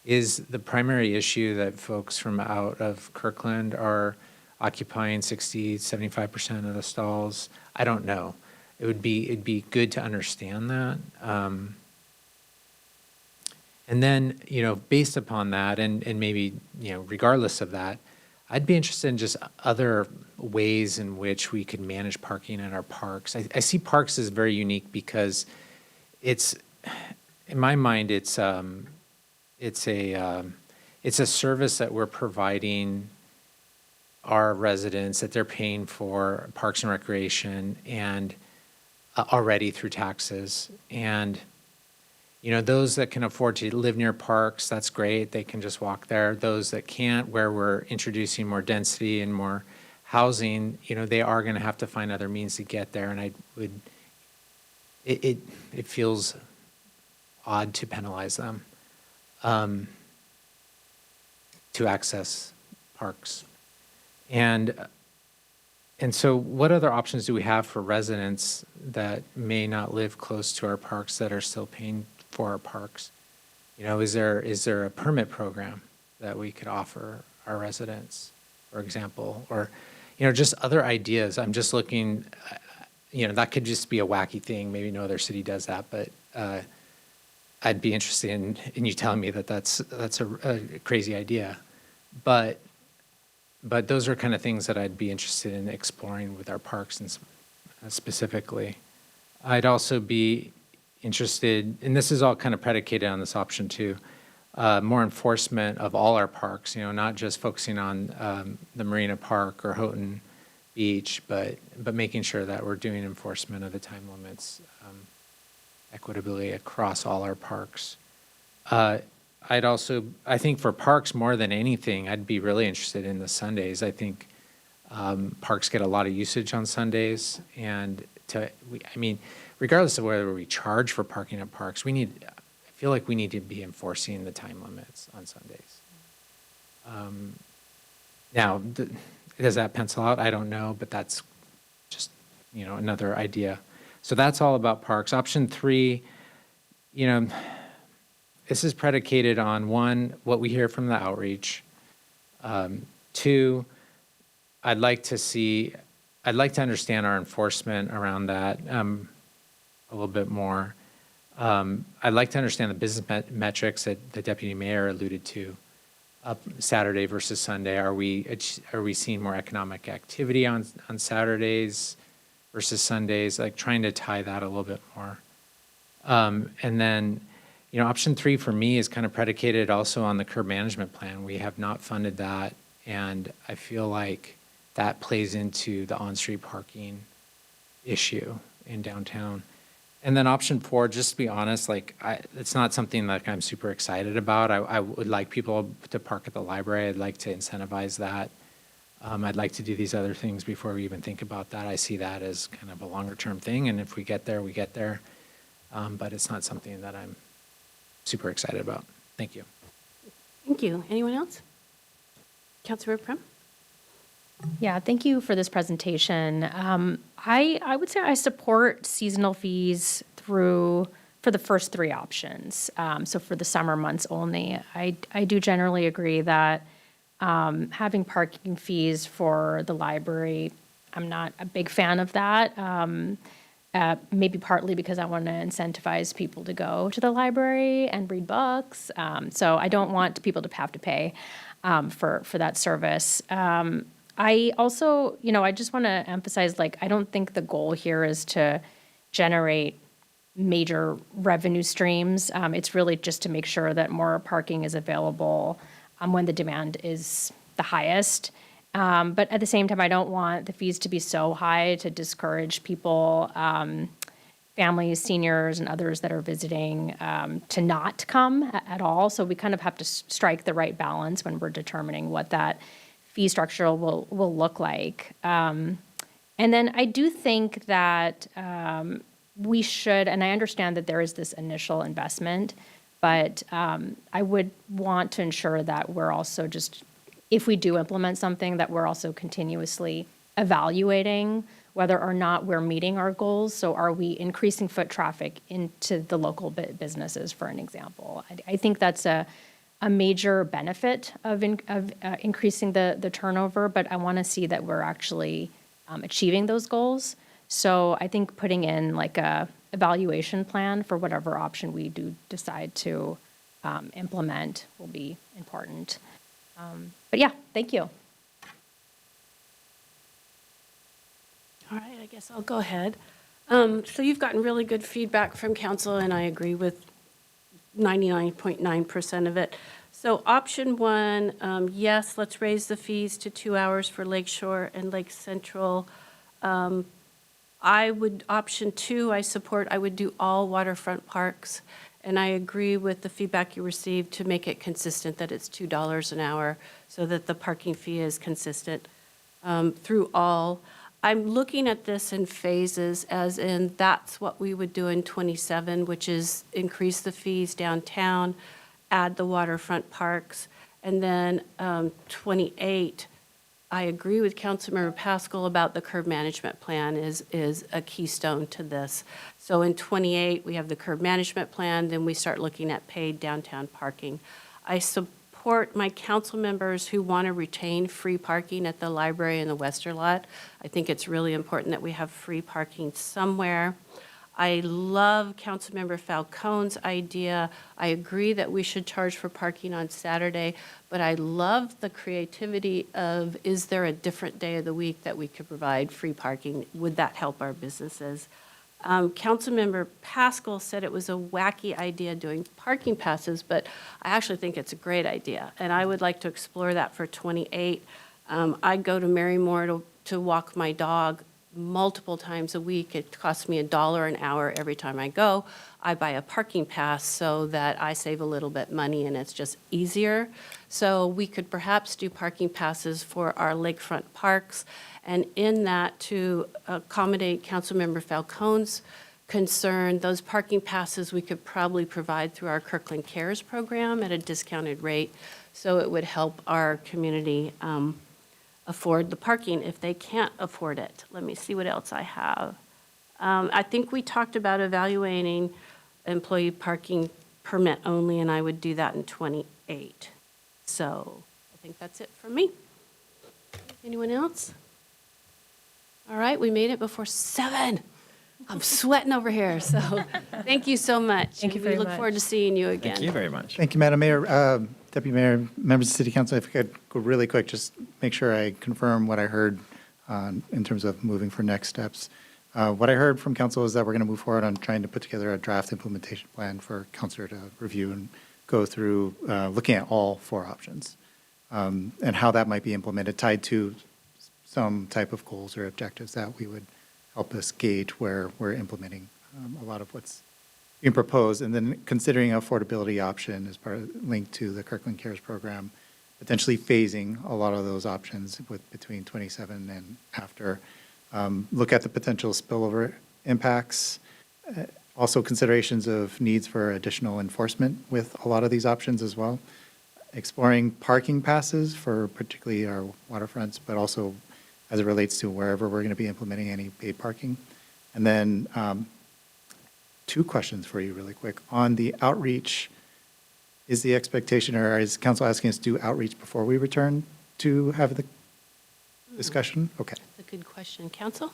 Is the primary issue that folks from out of Kirkland are occupying 60, 75% of the stalls? I don't know. It'd be good to understand that. And then, based upon that, and maybe, regardless of that, I'd be interested in just other ways in which we could manage parking in our parks. I see parks as very unique because it's, in my mind, it's a service that we're providing our residents, that they're paying for parks and recreation and already through taxes. And those that can afford to live near parks, that's great. They can just walk there. Those that can't, where we're introducing more density and more housing, they are going to have to find other means to get there. And it feels odd to penalize them to access parks. And so what other options do we have for residents that may not live close to our parks that are still paying for our parks? Is there a permit program that we could offer our residents, for example, or, just other ideas? I'm just looking, that could just be a wacky thing. Maybe no other city does that, but I'd be interested in you telling me that's a crazy idea. But those are kind of things that I'd be interested in exploring with our parks and specifically. I'd also be interested, and this is all kind of predicated on this option too, more enforcement of all our parks, not just focusing on the Marina Park or Houghton Beach, but making sure that we're doing enforcement of the time limits equitably across all our parks. I think for parks more than anything, I'd be really interested in the Sundays. I think parks get a lot of usage on Sundays, and regardless of whether we charge for parking at parks, I feel like we need to be enforcing the time limits on Sundays. Now, does that pencil out? I don't know, but that's just, another idea. So that's all about parks. Option 3, this is predicated on 1, what we hear from the outreach. 2, I'd like to understand our enforcement around that a little bit more. I'd like to understand the business metrics that the deputy mayor alluded to, Saturday versus Sunday. Are we seeing more economic activity on Saturdays versus Sundays? Like trying to tie that a little bit more. And then, option 3 for me is kind of predicated also on the curb management plan. We have not funded that, and I feel like that plays into the on-street parking issue in downtown. And then option 4, just to be honest, it's not something like I'm super excited about. I would like people to park at the library. I'd like to incentivize that. I'd like to do these other things before we even think about that. I see that as kind of a longer-term thing, and if we get there, we get there. But it's not something that I'm super excited about. Thank you. Thank you. Anyone else? Councilmember Prim? Yeah, thank you for this presentation. I would say I support seasonal fees for the first 3 options. So for the summer months only, I do generally agree that having parking fees for the library, I'm not a big fan of that. Maybe partly because I want to incentivize people to go to the library and read books. So I don't want people to have to pay for that service. I also, I just want to emphasize, I don't think the goal here is to generate major revenue streams. It's really just to make sure that more parking is available when the demand is the highest. But at the same time, I don't want the fees to be so high to discourage people, families, seniors, and others that are visiting to not come at all. So we kind of have to strike the right balance when we're determining what that fee structure will look like. And then I do think that we should, and I understand that there is this initial investment, but I would want to ensure that we're also just, if we do implement something, that we're also continuously evaluating whether or not we're meeting our goals. So are we increasing foot traffic into the local businesses, for an example? I think that's a major benefit of increasing the turnover, but I want to see that we're actually achieving those goals. So I think putting in a evaluation plan for whatever option we do decide to implement will be important. But yeah, thank you. All right, I guess I'll go ahead. So you've gotten really good feedback from council, and I agree with 99.9% of it. So option 1, yes, let's raise the fees to 2 hours for Lakeshore and Lake Central. Option 2, I support, I would do all waterfront parks. And I agree with the feedback you received to make it consistent that it's $2 an hour so that the parking fee is consistent. through all. I'm looking at this in phases, as in that's what we would do in 27, which is increase the fees downtown, add the waterfront parks, and then 28, I agree with Councilmember Pascal about the curb management plan is a keystone to this. So in 28, we have the curb management plan, then we start looking at paid downtown parking. I support my council members who want to retain free parking at the library and the Wester lot. I think it's really important that we have free parking somewhere. I love Councilmember Falcone's idea. I agree that we should charge for parking on Saturday, but I love the creativity of, is there a different day of the week that we could provide free parking? Would that help our businesses? Councilmember Pascal said it was a wacky idea doing parking passes, but I actually think it's a great idea, and I would like to explore that for 28. I go to Marymore to walk my dog multiple times a week. It costs me $1 an hour every time I go. I buy a parking pass so that I save a little bit money and it's just easier. So we could perhaps do parking passes for our lakefront parks, and in that, to accommodate Councilmember Falcone's concern, those parking passes we could probably provide through our Kirkland Cares program at a discounted rate, so it would help our community afford the parking if they can't afford it. Let me see what else I have. I think we talked about evaluating employee parking permit only, and I would do that in 28. So I think that's it for me. Anyone else? All right, we made it before 7. I'm sweating over here, so thank you so much. Thank you And very we look much. forward to seeing you again. Thank you very much. Thank you, Madam Mayor. Deputy Mayor, members of the City Council, if I could go really quick, just make sure I confirm what I heard in terms of moving for next steps. What I heard from council is that we're going to move forward on trying to put together a draft implementation plan for council to review and go through, looking at all 4 options and how that might be implemented, tied to some type of goals or objectives that we would help us gauge where we're implementing a lot of what's being proposed, and then considering an affordability option as part of linked to the Kirkland Cares program, potentially phasing a lot of those options with between 27 and after. Look at the potential spillover impacts, also considerations of needs for additional enforcement with a lot of these options as well. Exploring parking passes for particularly our waterfronts, but also as it relates to wherever we're going to be implementing any paid parking. And then 2 questions for you really quick. On the outreach, is the expectation, or is council asking us to do outreach before we return to have the discussion? Okay. That's a good question. Council?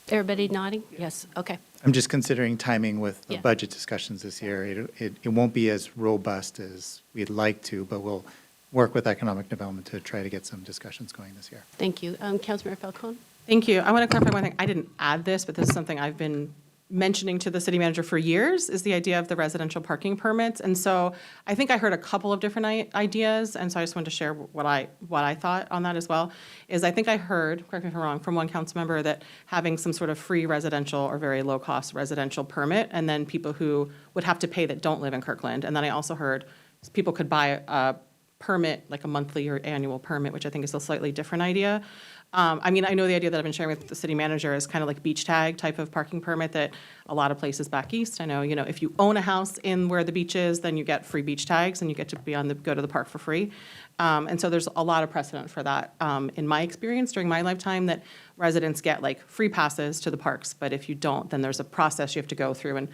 Everybody nodding? Yes, okay. I'm just considering timing with the Yeah. budget discussions this year. It won't be as robust as we'd like to, but we'll work with economic development to try to get some discussions going this year. Thank you. Councilmember Falcone? Thank you. I want to clarify one thing. I didn't add this, but this is something I've been mentioning to the city manager for years, is the idea of the residential parking permits. And so I think I heard a couple of different ideas, and so I just wanted to share what I thought on that as well. Is I think I heard, correct me if I'm wrong, from one council member that having some sort of free residential or very low-cost residential permit, and then people who would have to pay that don't live in Kirkland. And then I also heard people could buy a permit, like a monthly or annual permit, which I think is a slightly different idea. I mean, I know the idea that I've been sharing with the city manager is kind of like beach tag type of parking permit that a lot of places back east, I know, if you own a house in where the beach is, then you get free beach tags and you get to go to the park for free. And so there's a lot of precedent for that. In my experience during my lifetime, that residents get like free passes to the parks, but if you don't, then there's a process you have to go through, and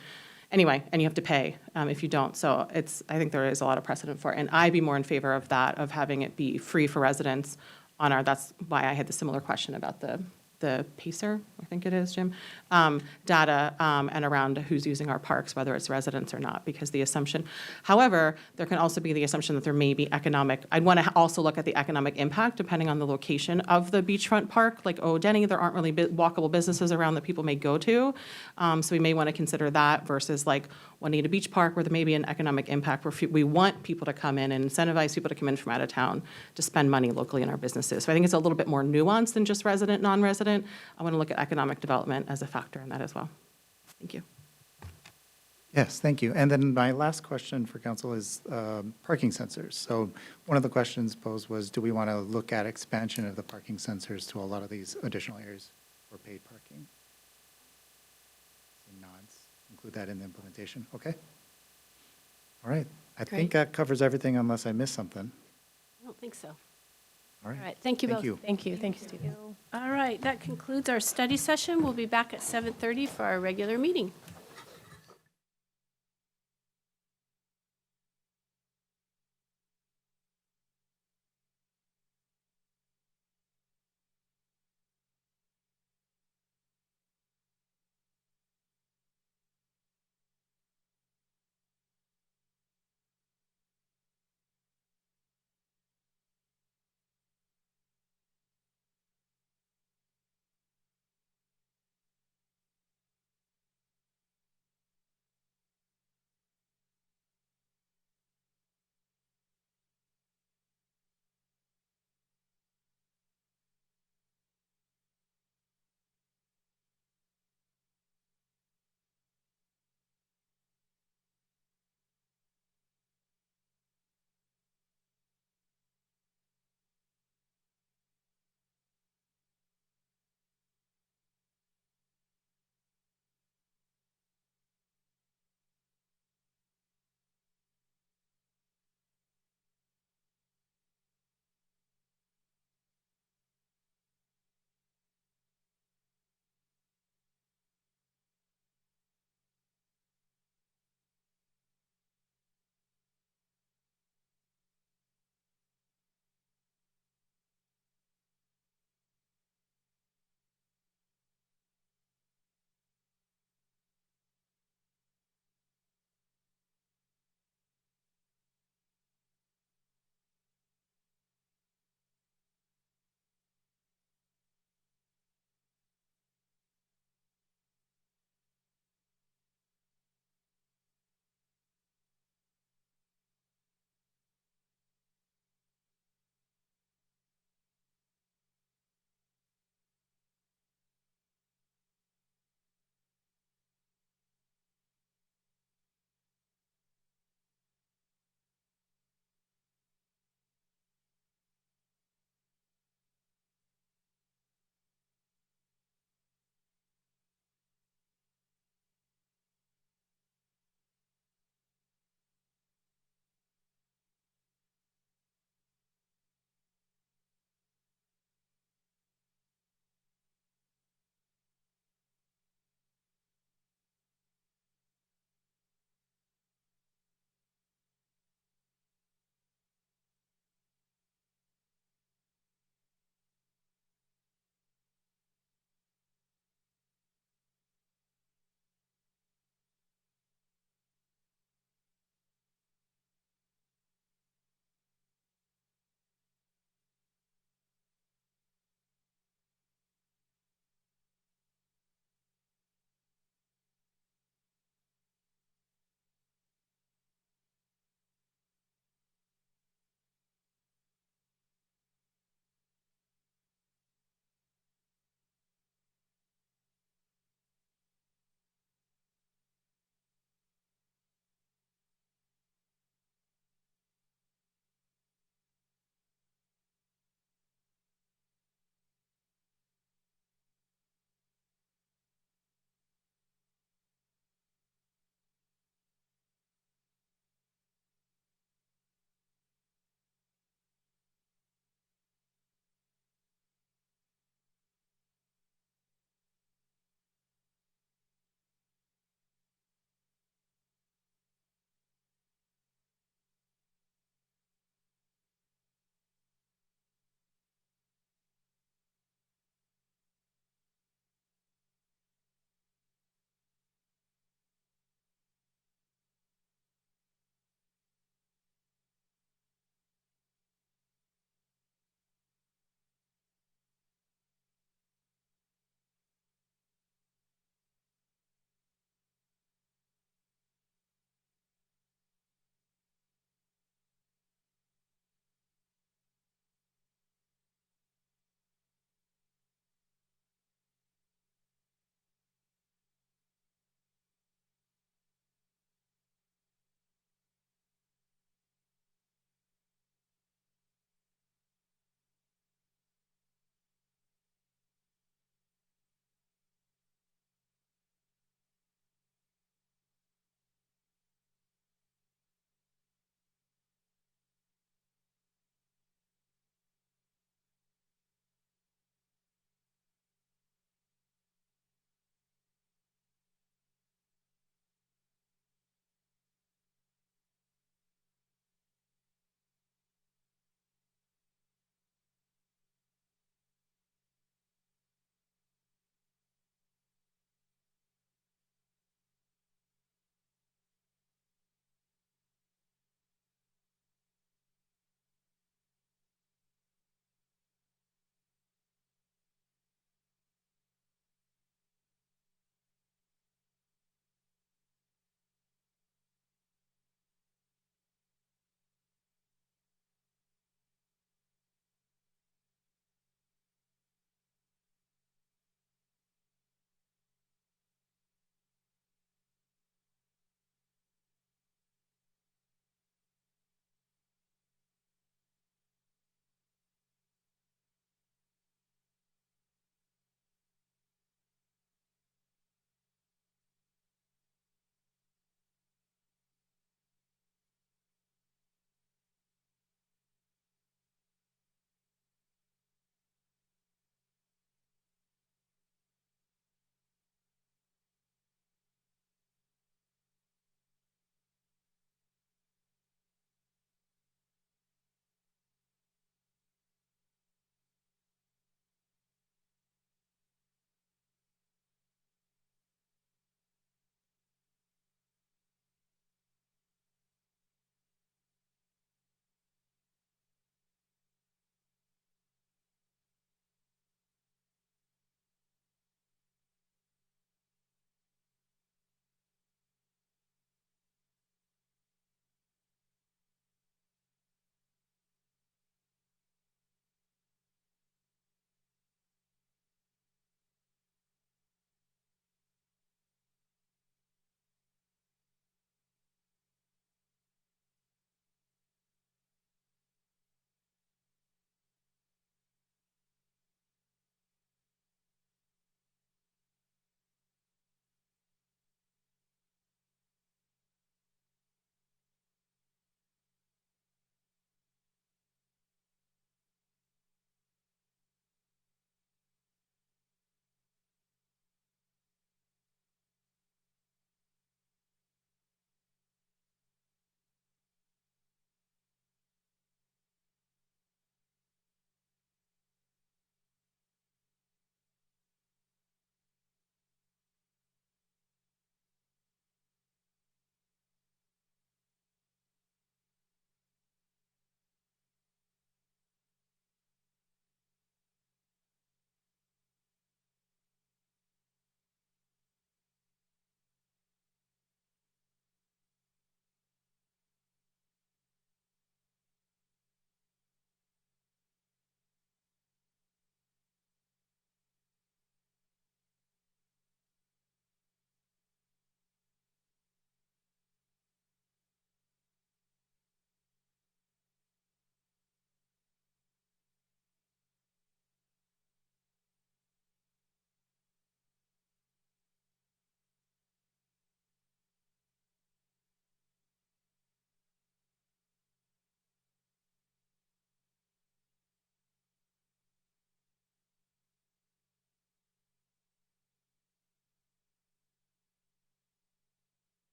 anyway, and you have to pay if you don't. So I think there is a lot of precedent for it. And I'd be more in favor of that, of having it be free for residents on that's why I had the similar question about the PACER, I think it is, Jim, data and around who's using our parks, whether it's residents or not, because the assumption. However, there can also be the assumption that there may be I'd want to also look at the economic impact depending on the location of the beachfront park. Like, Denny, there aren't really walkable businesses around that people may go to. So we may want to consider that versus like Juanita Beach Park, where there may be an economic impact where we want people to come in and incentivize people to come in from out of town to spend money locally in our businesses. So I think it's a little bit more nuanced than just resident, non-resident. I want to look at economic development as a factor in that as well. Thank you. Yes, thank you. And then my last question for council is parking sensors. So one of the questions posed was, do we want to look at expansion of the parking sensors to a lot of these additional areas for paid parking? Seeing nods, include that in the implementation, okay? All right, I think Great. that covers everything unless I missed something. I don't think so. All right. All right, thank you both. Thank you, Steve. All right, that concludes our study session. We'll be back at 7:30 for our regular meeting.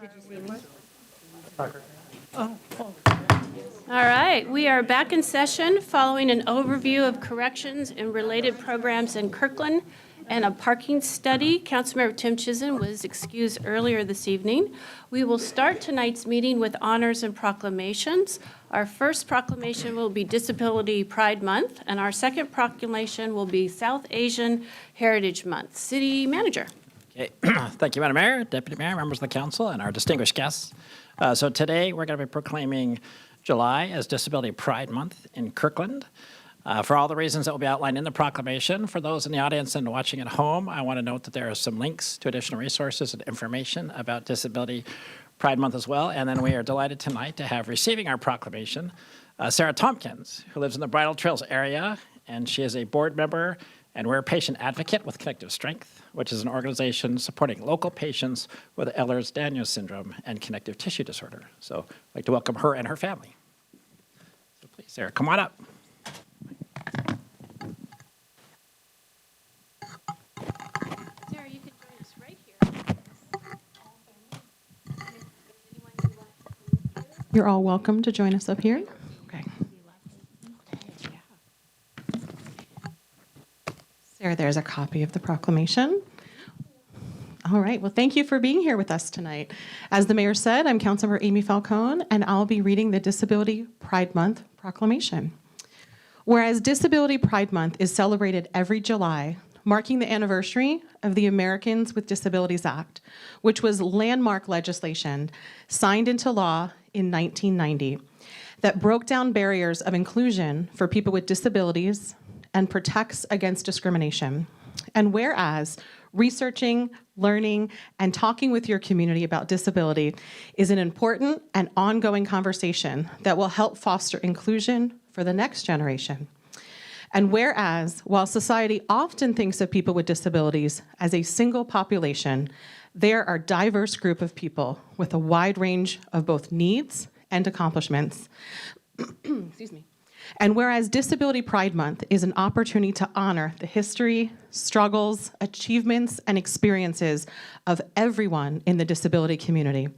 All right, we are back in session following an overview of corrections and related programs in Kirkland and a parking study. Councilmember Tim Chisholm was excused earlier this evening. We will start tonight's meeting with honors and proclamations. Our first proclamation will be Disability Pride Month, and our second proclamation will be South Asian Heritage Month. City Manager. Okay, thank you, Madam Mayor, Deputy Mayor, members of the council, and our distinguished guests. So today, we're going to be proclaiming July as Disability Pride Month in Kirkland. For all the reasons that will be outlined in the proclamation, for those in the audience and watching at home, I want to note that there are some links to additional resources and information about Disability Pride Month as well. And then we are delighted tonight to have receiving our proclamation, Sarah Tompkins, who lives in the Bridle Trails area, and she is a board member and we're a patient advocate with Connective Strength, which is an organization supporting local patients with Ehlers-Danlos syndrome and connective tissue disorder. So I'd like to welcome her and her family. So please, Sarah, come on up. Sarah, you can join us right here. You're all welcome to join us up here. Okay. Sarah, there's a copy of the proclamation. All right, well, thank you for being here with us tonight. As the mayor said, I'm Councilmember Amy Falcone, and I'll be reading the Disability Pride Month proclamation. Whereas Disability Pride Month is celebrated every July, marking the anniversary of the Americans with Disabilities Act, which was landmark legislation signed into law in 1990 that broke down barriers of inclusion for people with disabilities and protects against discrimination. And whereas researching, learning, and talking with your community about disability is an important and ongoing conversation that will help foster inclusion for the next generation. And whereas, while society often thinks of people with disabilities as a single population, there are a diverse group of people with a wide range of both needs and accomplishments. Excuse me. And whereas Disability Pride Month is an opportunity to honor the history, struggles, achievements, and experiences of everyone in the disability community.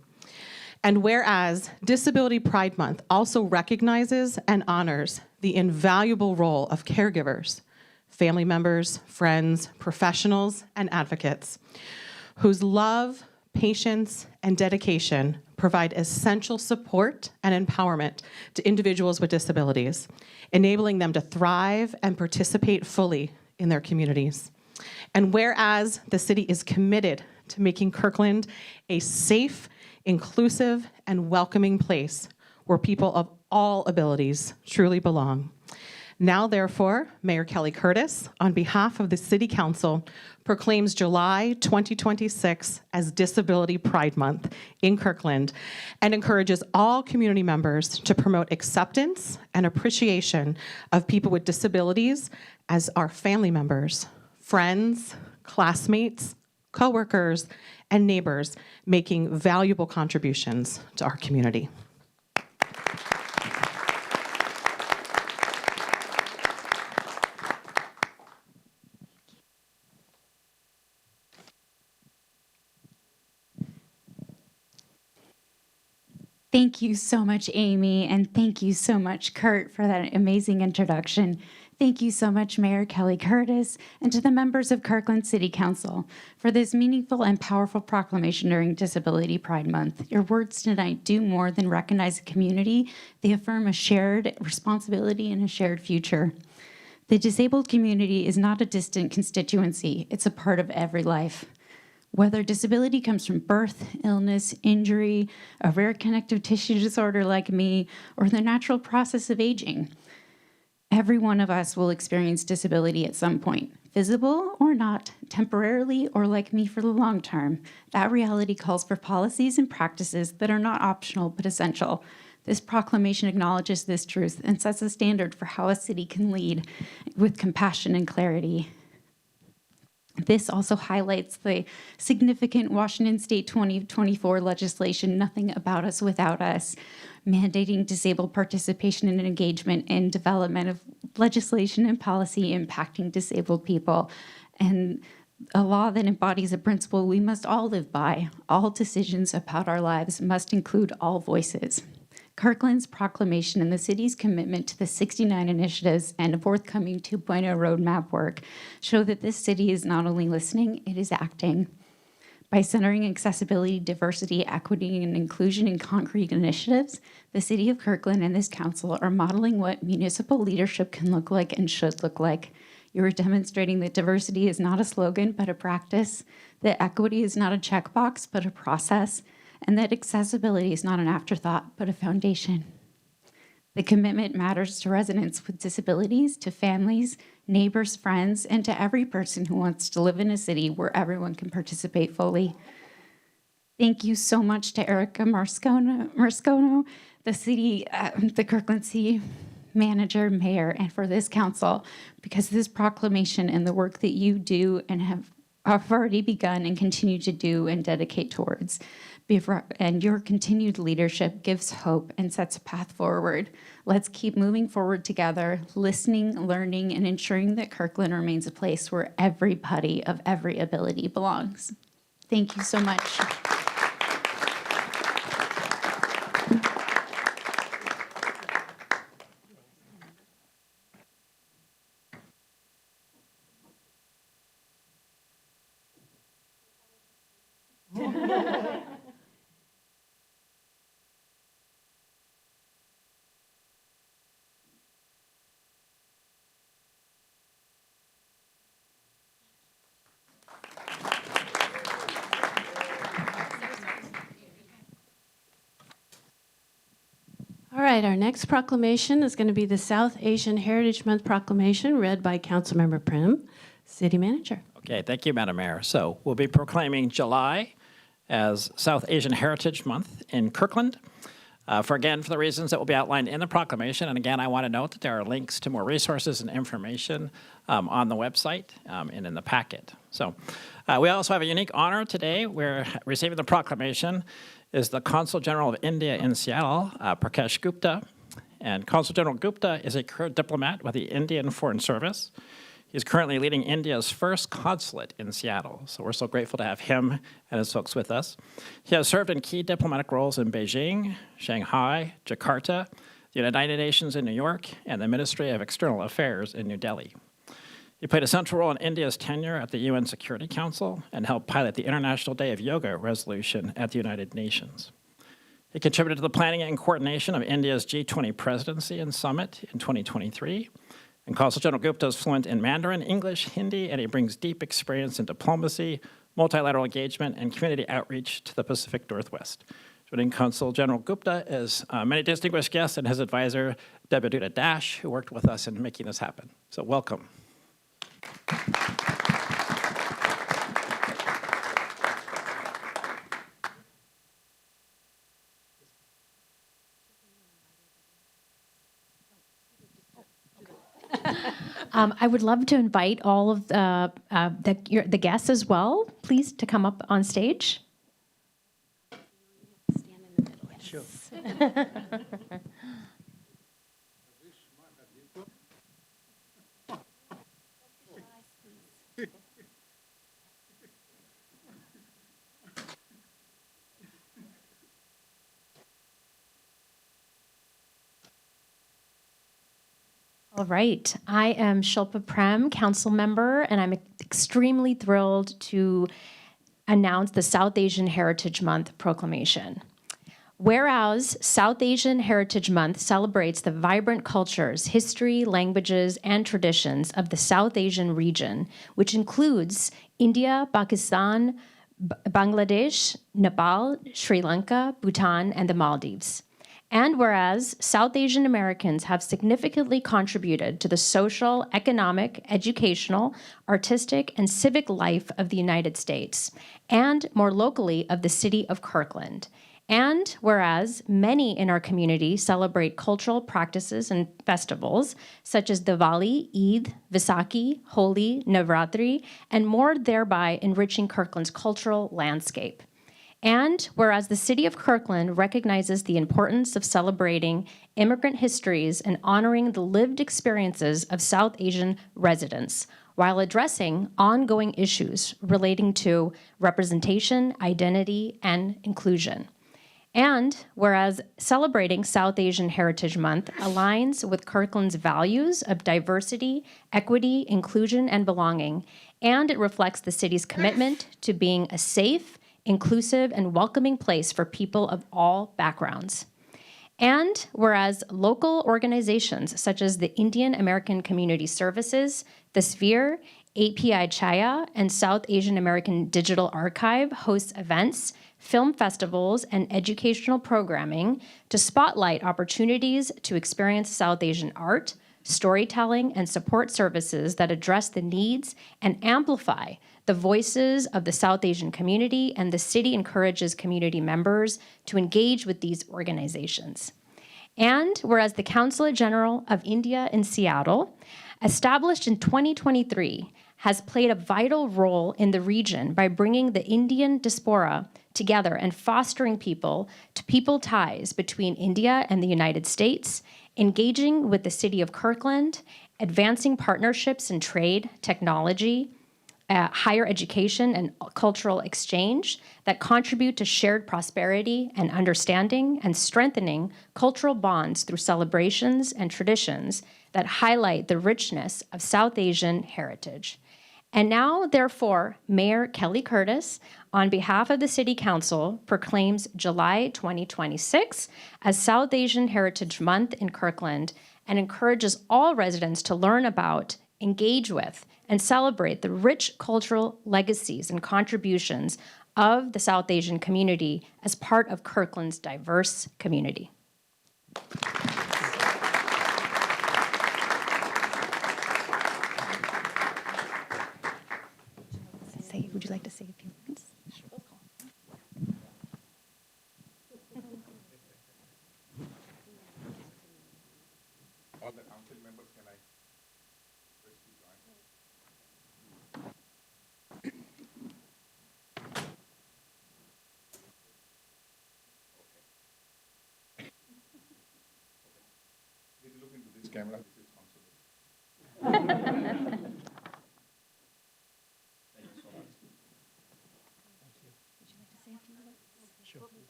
And whereas Disability Pride Month also recognizes and honors the invaluable role of caregivers, family members, friends, professionals, and advocates, whose love, patience, and dedication provide essential support and empowerment to individuals with disabilities, enabling them to thrive and participate fully in their communities. And whereas the city is committed to making Kirkland a safe, inclusive, and welcoming place where people of all abilities truly belong. Now, therefore, Mayor Kelly Curtis, on behalf of the City Council, proclaims July 2026 as Disability Pride Month in Kirkland and encourages all community members to promote acceptance and appreciation of people with disabilities as our family members, friends, classmates, coworkers, and neighbors making valuable contributions to our community. Thank you so much, Amy, and thank you so much, Kurt, for that amazing introduction. Thank you so much, Mayor Kelly Curtis, and to the members of Kirkland City Council for this meaningful and powerful proclamation during Disability Pride Month. Your words tonight do more than recognize a community. They affirm a shared responsibility and a shared future. The disabled community is not a distant constituency. It's a part of every life. Whether disability comes from birth, illness, injury, a rare connective tissue disorder like me, or the natural process of aging, every one of us will experience disability at some point, visible or not, temporarily or like me for the long term. That reality calls for policies and practices that are not optional but essential. This proclamation acknowledges this truth and sets a standard for how a city can lead with compassion and clarity. This also highlights the significant Washington State 2024 legislation, Nothing About Us Without Us, mandating disabled participation and engagement in development of legislation and policy impacting disabled people. And a law that embodies a principle we must all live by. All decisions about our lives must include all voices. Kirkland's proclamation and the city's commitment to the 69 initiatives and forthcoming 2.0 roadmap work show that this city is not only listening, it is acting. By centering accessibility, diversity, equity, and inclusion in concrete initiatives, the City of Kirkland and this council are modeling what municipal leadership can look like and should look like. You are demonstrating that diversity is not a slogan, but a practice, that equity is not a checkbox, but a process, and that accessibility is not an afterthought, but a foundation. The commitment matters to residents with disabilities, to families, neighbors, friends, and to every person who wants to live in a city where everyone can participate fully. Thank you so much to Erica Marscono, the Kirkland City Manager, Mayor, and for this council, because this proclamation and the work that you do and have already begun and continue to do and dedicate towards, and your continued leadership gives hope and sets a path forward. Let's keep moving forward together, listening, learning, and ensuring that Kirkland remains a place where everybody of every ability belongs. Thank you so much. All right, our next proclamation is going to be the South Asian Heritage Month proclamation read by Councilmember Prim, City Manager. Okay, thank you, Madam Mayor. So we'll be proclaiming July as South Asian Heritage Month in Kirkland. For the reasons that will be outlined in the proclamation. And again, I want to note that there are links to more resources and information on the website and in the packet. So we also have a unique honor today. We're receiving the proclamation is the Consul General of India in Seattle, Prakash Gupta. And Consul General Gupta is a career diplomat with the Indian Foreign Service. He's currently leading India's first consulate in Seattle, so we're so grateful to have him and his folks with us. He has served in key diplomatic roles in Beijing, Shanghai, Jakarta, the United Nations in New York, and the Ministry of External Affairs in New Delhi. He played a central role in India's tenure at the UN Security Council and helped pilot the International Day of Yoga resolution at the United Nations. He contributed to the planning and coordination of India's G20 presidency and summit in 2023. And Consul General Gupta is fluent in Mandarin, English, Hindi, and he brings deep experience in diplomacy, multilateral engagement, and community outreach to the Pacific Northwest. Joining Consul General Gupta is many distinguished guests and his advisor, Debaduta Dash, who worked with us in making this happen. So welcome. I would love to invite all of the guests as well, please, to come up on stage. Stand in the middle. Sure. All right. I am Shilpa Prem, council member, and I'm extremely thrilled to announce the South Asian Heritage Month proclamation. Whereas South Asian Heritage Month celebrates the vibrant cultures, history, languages, and traditions of the South Asian region, which includes India, Pakistan, Bangladesh, Nepal, Sri Lanka, Bhutan, and the Maldives. And whereas South Asian Americans have significantly contributed to the social, economic, educational, artistic, and civic life of the United States, and more locally of the city of Kirkland. And whereas many in our community celebrate cultural practices and festivals such as Diwali, Eid, Vaisakhi, Holi, Navratri, and more, thereby enriching Kirkland's cultural landscape. And whereas the city of Kirkland recognizes the importance of celebrating immigrant histories and honoring the lived experiences of South Asian residents, while addressing ongoing issues relating to representation, identity, and inclusion. And whereas celebrating South Asian Heritage Month aligns with Kirkland's values of diversity, equity, inclusion, and belonging, and it reflects the city's commitment to being a safe, inclusive, and welcoming place for people of all backgrounds. And whereas local organizations such as the Indian American Community Services, the Sphere, API Chaya, and South Asian American Digital Archive host events, film festivals, and educational programming to spotlight opportunities to experience South Asian art, storytelling, and support services that address the needs and amplify the voices of the South Asian community, and the city encourages community members to engage with these organizations. And whereas the Consulate General of India in Seattle, established in 2023, has played a vital role in the region by bringing the Indian diaspora together and fostering people-to-people ties between India and the United States, engaging with the city of Kirkland, advancing partnerships in trade, technology, higher education, and cultural exchange that contribute to shared prosperity and understanding, and strengthening cultural bonds through celebrations and traditions that highlight the richness of South Asian heritage. And now, therefore, Mayor Kelly Curtis, on behalf of the City Council, proclaims July 2026 as South Asian Heritage Month in Kirkland, and encourages all residents to learn about, engage with, and celebrate the rich cultural legacies and contributions of the South Asian community as part of Kirkland's diverse community. Would you like to say a few words? All the council members, can I request to join? Please look into this camera. This is council.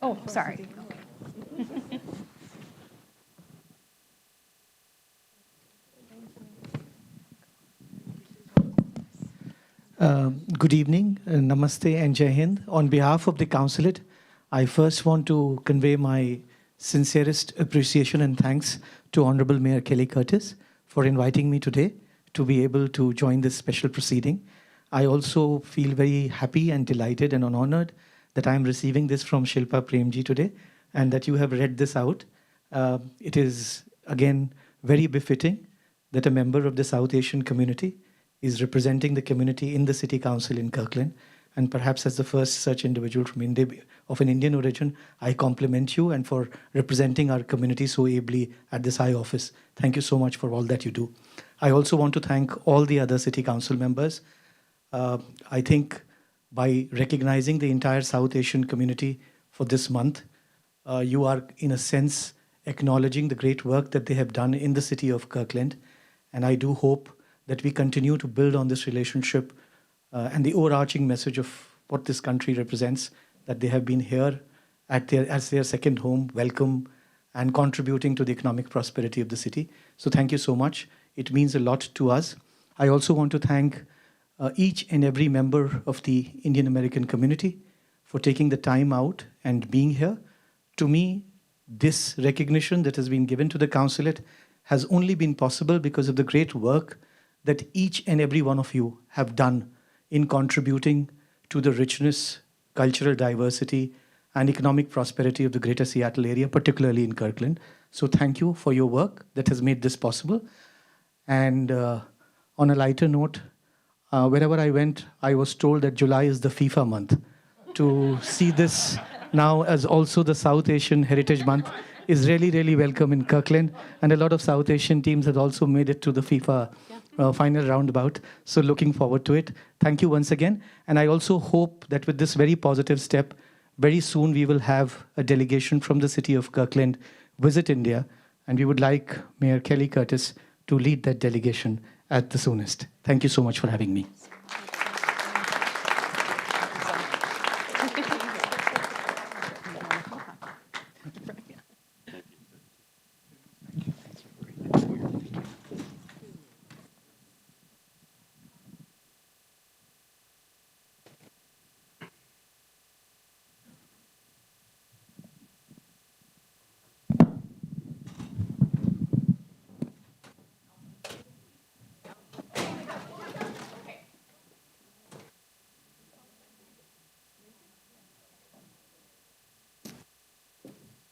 Oh, sorry. Good evening, namaste and Jai Hind. On behalf of the Consulate, I first want to convey my sincerest appreciation and thanks to Honorable Mayor Kelly Curtis for inviting me today to be able to join this special proceeding. I also feel very happy and delighted and honored that I am receiving this from Shilpa Premji today, and that you have read this out. It is, again, very befitting that a member of the South Asian community is representing the community in the City Council in Kirkland. And perhaps as the first such individual from India, of an Indian origin, I compliment you and for representing our community so ably at this high office. Thank you so much for all that you do. I also want to thank all the other City Council members. I think by recognizing the entire South Asian community for this month, you are, in a sense, acknowledging the great work that they have done in the city of Kirkland. And I do hope that we continue to build on this relationship and the overarching message of what this country represents, that they have been here as their second home, welcome, and contributing to the economic prosperity of the city. So thank you so much. It means a lot to us. I also want to thank each and every member of the Indian American community for taking the time out and being here. To me, this recognition that has been given to the Consulate has only been possible because of the great work that each and every one of you have done in contributing to the richness, cultural diversity, and economic prosperity of the greater Seattle area, particularly in Kirkland. So thank you for your work that has made this possible. And on a lighter note, wherever I went, I was told that July is the FIFA month. To see this now as also the South Asian Heritage Month is really, really welcome in Kirkland. And a lot of South Asian teams have also made it to the FIFA final roundabout. So looking forward to it. Thank you once again. And I also hope that with this very positive step, very soon we will have a delegation from the city of Kirkland visit India. And we would like Mayor Kelly Curtis to lead that delegation at the soonest. Thank you so much for having me.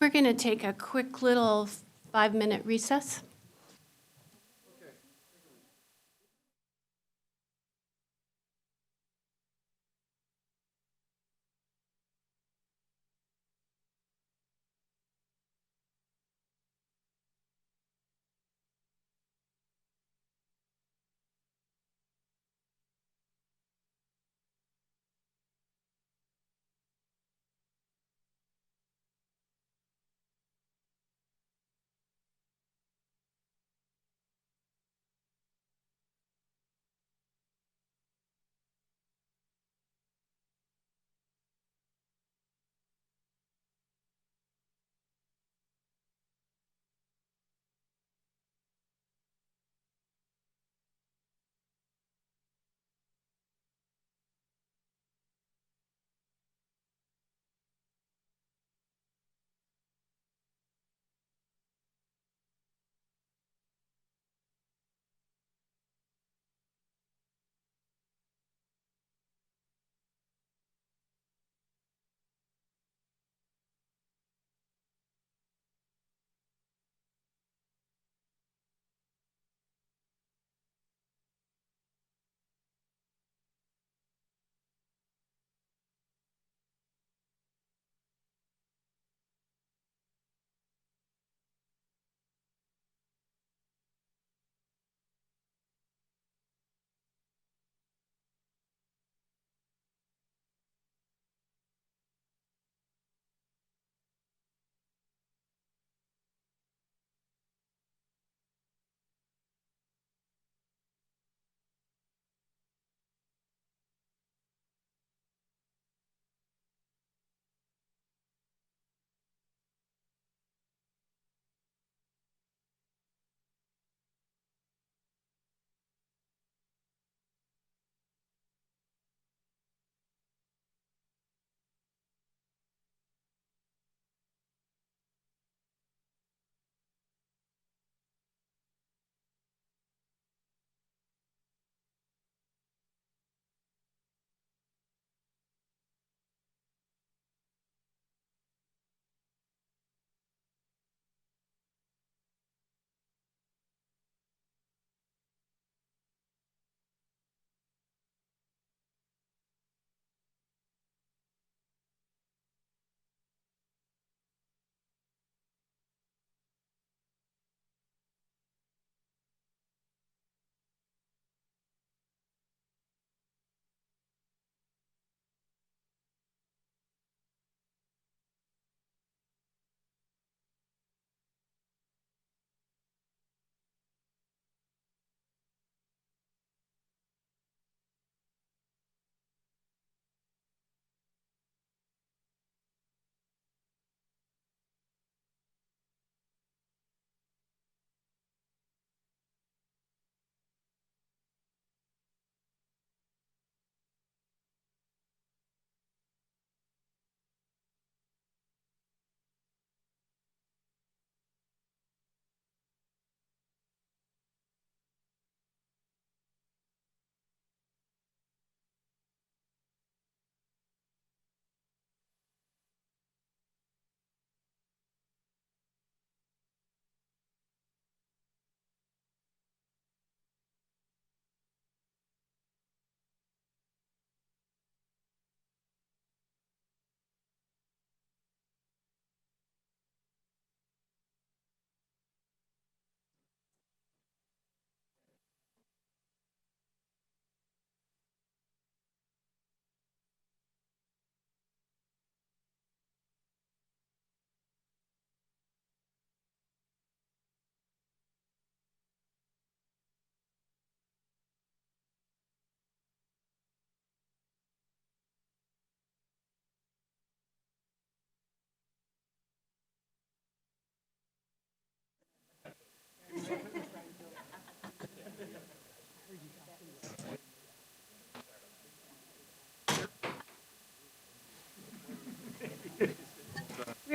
We're going to take a quick little 5-minute recess.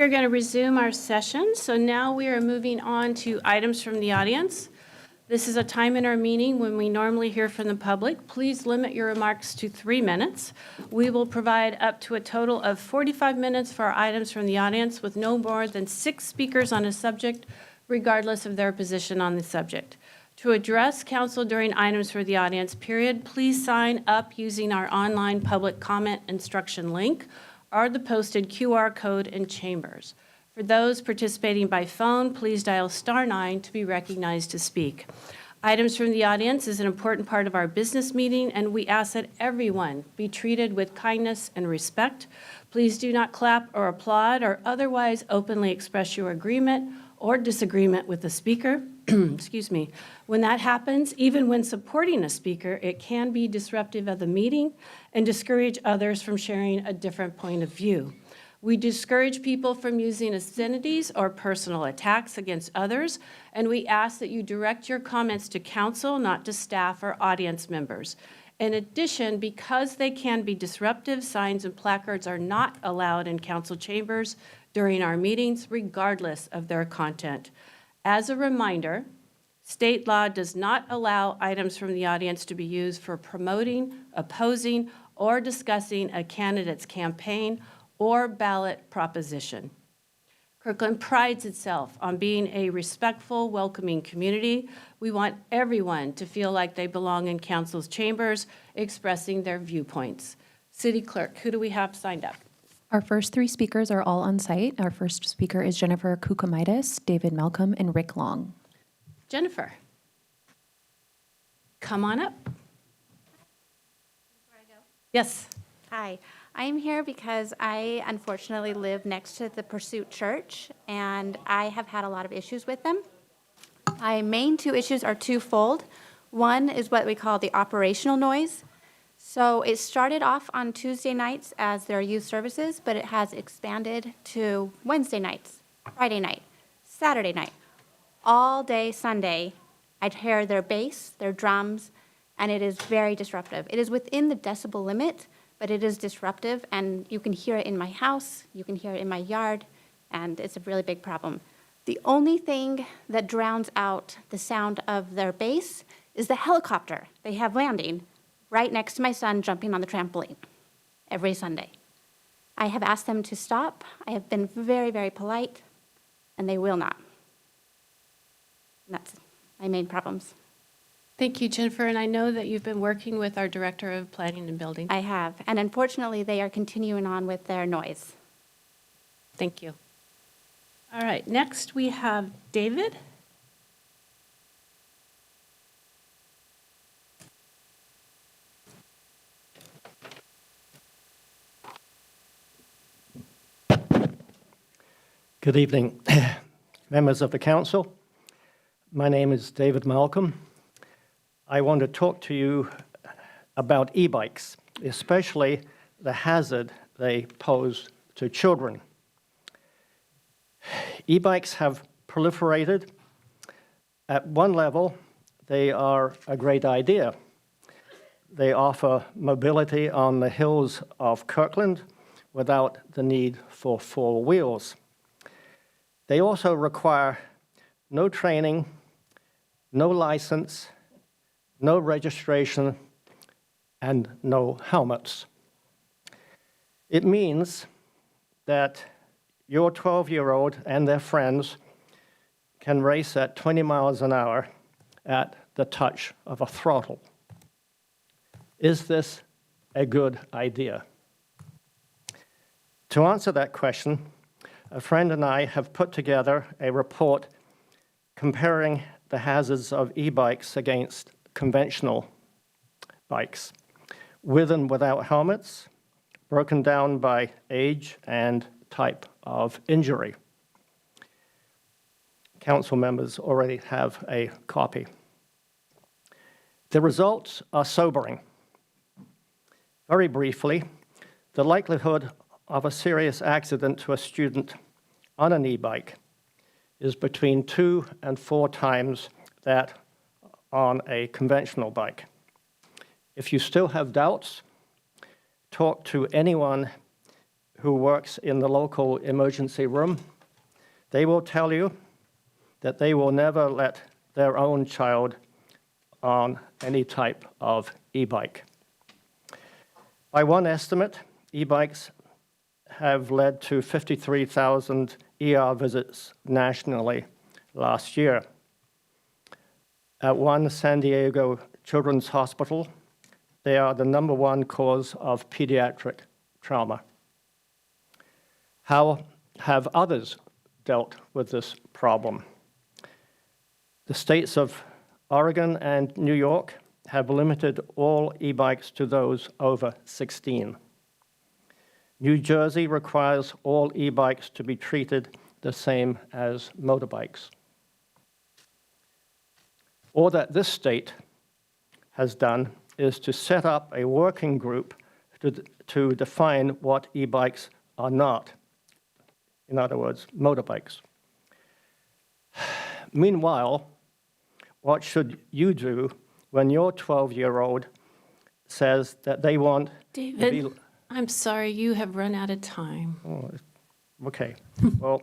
We're going to resume our session. So now we are moving on to items from the audience. This is a time in our meeting when we normally hear from the public. Please limit your remarks to 3 minutes. We will provide up to a total of 45 minutes for our items from the audience with no more than 6 speakers on a subject, regardless of their position on the subject. To address council during items for the audience period, please sign up using our online public comment instruction link or the posted QR code in chambers. For those participating by phone, please dial *9 to be recognized to speak. Items from the audience is an important part of our business meeting, and we ask that everyone be treated with kindness and respect. Please do not clap or applaud or otherwise openly express your agreement or disagreement with the speaker. Excuse me. When that happens, even when supporting a speaker, it can be disruptive of the meeting and discourage others from sharing a different point of view. We discourage people from using obscenities or personal attacks against others, and we ask that you direct your comments to council, not to staff or audience members. In addition, because they can be disruptive, signs and placards are not allowed in council chambers during our meetings, regardless of their content. As a reminder, state law does not allow items from the audience to be used for promoting, opposing, or discussing a candidate's campaign or ballot proposition. Kirkland prides itself on being a respectful, welcoming community. We want everyone to feel like they belong in council's chambers, expressing their viewpoints. City Clerk, who do we have signed up? Our first 3 speakers are all on site. Our first speaker is Jennifer Kukumaitis, David Malcolm, and Rick Long. Jennifer, come on up. Yes. Hi, I'm here because I unfortunately live next to the Pursuit Church, and I have had a lot of issues with them. My main 2 issues are twofold. One is what we call the operational noise. So it started off on Tuesday nights as their youth services, but it has expanded to Wednesday nights, Friday night, Saturday night. All day Sunday, I'd hear their bass, their drums, and it is very disruptive. It is within the decibel limit, but it is disruptive, and you can hear it in my house, you can hear it in my yard, and it's a really big problem. The only thing that drowns out the sound of their bass is the helicopter they have landing right next to my son jumping on the trampoline every Sunday. I have asked them to stop. I have been very, very polite, and they will not. And that's my main problems. Thank you, Jennifer, and I know that you've been working with our Director of Planning and Building. I have, and unfortunately, they are continuing on with their noise. Thank you. All right, next we have David. Good evening, members of the council. My name is David Malcolm. I want to talk to you about e-bikes, especially the hazard they pose to children. E-bikes have proliferated. At one level, they are a great idea. They offer mobility on the hills of Kirkland without the need for 4 wheels. They also require no training, no license, no registration, and no helmets. It means that your 12-year-old and their friends can race at 20 miles an hour at the touch of a throttle. Is this a good idea? To answer that question, a friend and I have put together a report comparing the hazards of e-bikes against conventional bikes, with and without helmets, broken down by age and type of injury. Council members already have a copy. The results are sobering. Very briefly, the likelihood of a serious accident to a student on an e-bike is between 2 and 4 times that on a conventional bike. If you still have doubts, talk to anyone who works in the local emergency room. They will tell you that they will never let their own child on any type of e-bike. By one estimate, e-bikes have led to 53,000 ER visits nationally last year. At one San Diego Children's Hospital, they are the #1 cause of pediatric trauma. How have others dealt with this problem? The states of Oregon and New York have limited all e-bikes to those over 16. New Jersey requires all e-bikes to be treated the same as motorbikes. All that this state has done is to set up a working group to define what e-bikes are not. In other words, motorbikes. Meanwhile, what should you do when your 12-year-old says that they want to be... David, I'm sorry, you have run out of time. Oh, okay. Well,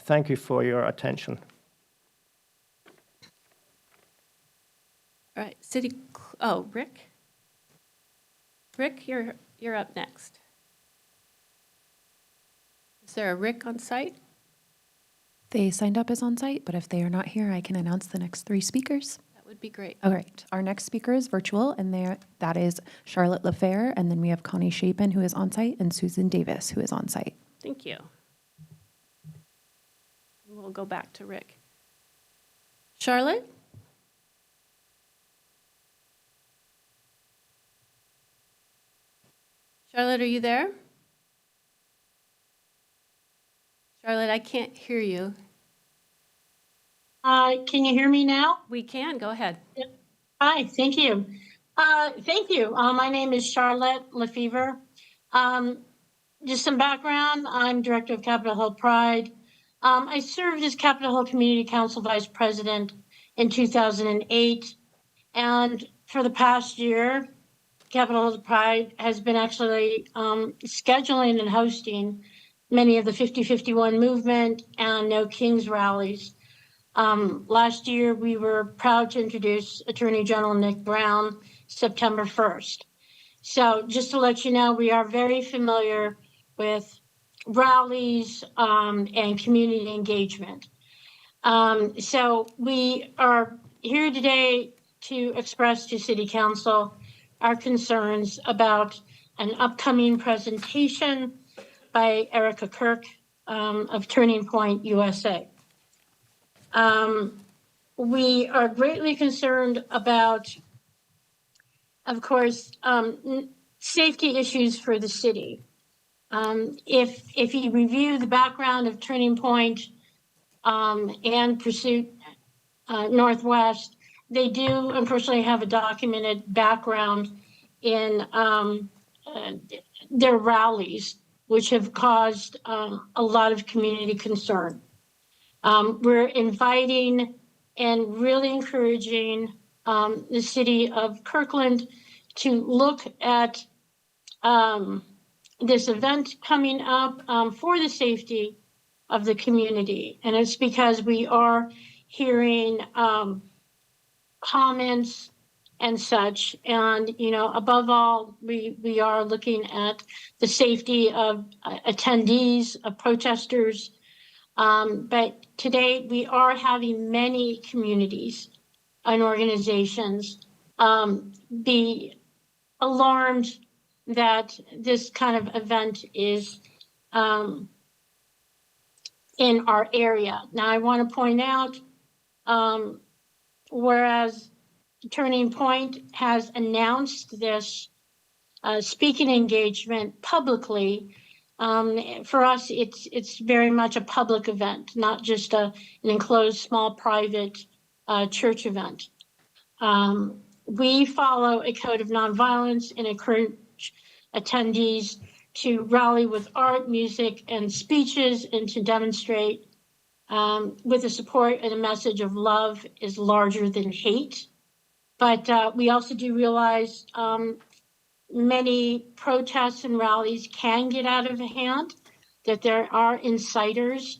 thank you for your attention. All right, Rick? Rick, you're up next. Is there a Rick on site? They signed up as on-site, but if they are not here, I can announce the next 3 speakers. That would be great. All right, our next speaker is virtual, and that is Charlotte LaFair, and then we have Connie Chapin, who is on-site, and Susan Davis, who is on-site. Thank you. We'll go back to Rick. Charlotte? Charlotte, are you there? Charlotte, I can't hear you. Can you hear me now? We can. Go ahead. Hi, thank you. Thank you. My name is Charlotte Lefevre. Just some background. I'm Director of Capitol Hill Pride. I served as Capitol Hill Community Council Vice President in 2008. And for the past year, Capitol Hill Pride has been actually scheduling and hosting many of the 50-51 movement and No Kings rallies. Last year, we were proud to introduce Attorney General Nick Brown September 1st. So just to let you know, we are very familiar with rallies and community engagement. So we are here today to express to City Council our concerns about an upcoming presentation by Erica Kirk of Turning Point USA. We are greatly concerned about, of course, safety issues for the city. If you review the background of Turning Point and Pursuit Northwest, they do unfortunately have a documented background in their rallies, which have caused a lot of community concern. We're inviting and really encouraging the city of Kirkland to look at this event coming up for the safety of the community. And it's because we are hearing comments and such. And, you know, above all, we are looking at the safety of attendees, of protesters. But today we are having many communities and organizations be alarmed that this kind of event is in our area. Now, I want to point out, whereas Turning Point has announced this speaking engagement publicly, for us, it's very much a public event, not just an enclosed, small, private church event. We follow a code of nonviolence and encourage attendees to rally with art, music, and speeches, and to demonstrate with the support and a message of love is larger than hate. But we also do realize many protests and rallies can get out of hand, that there are inciters.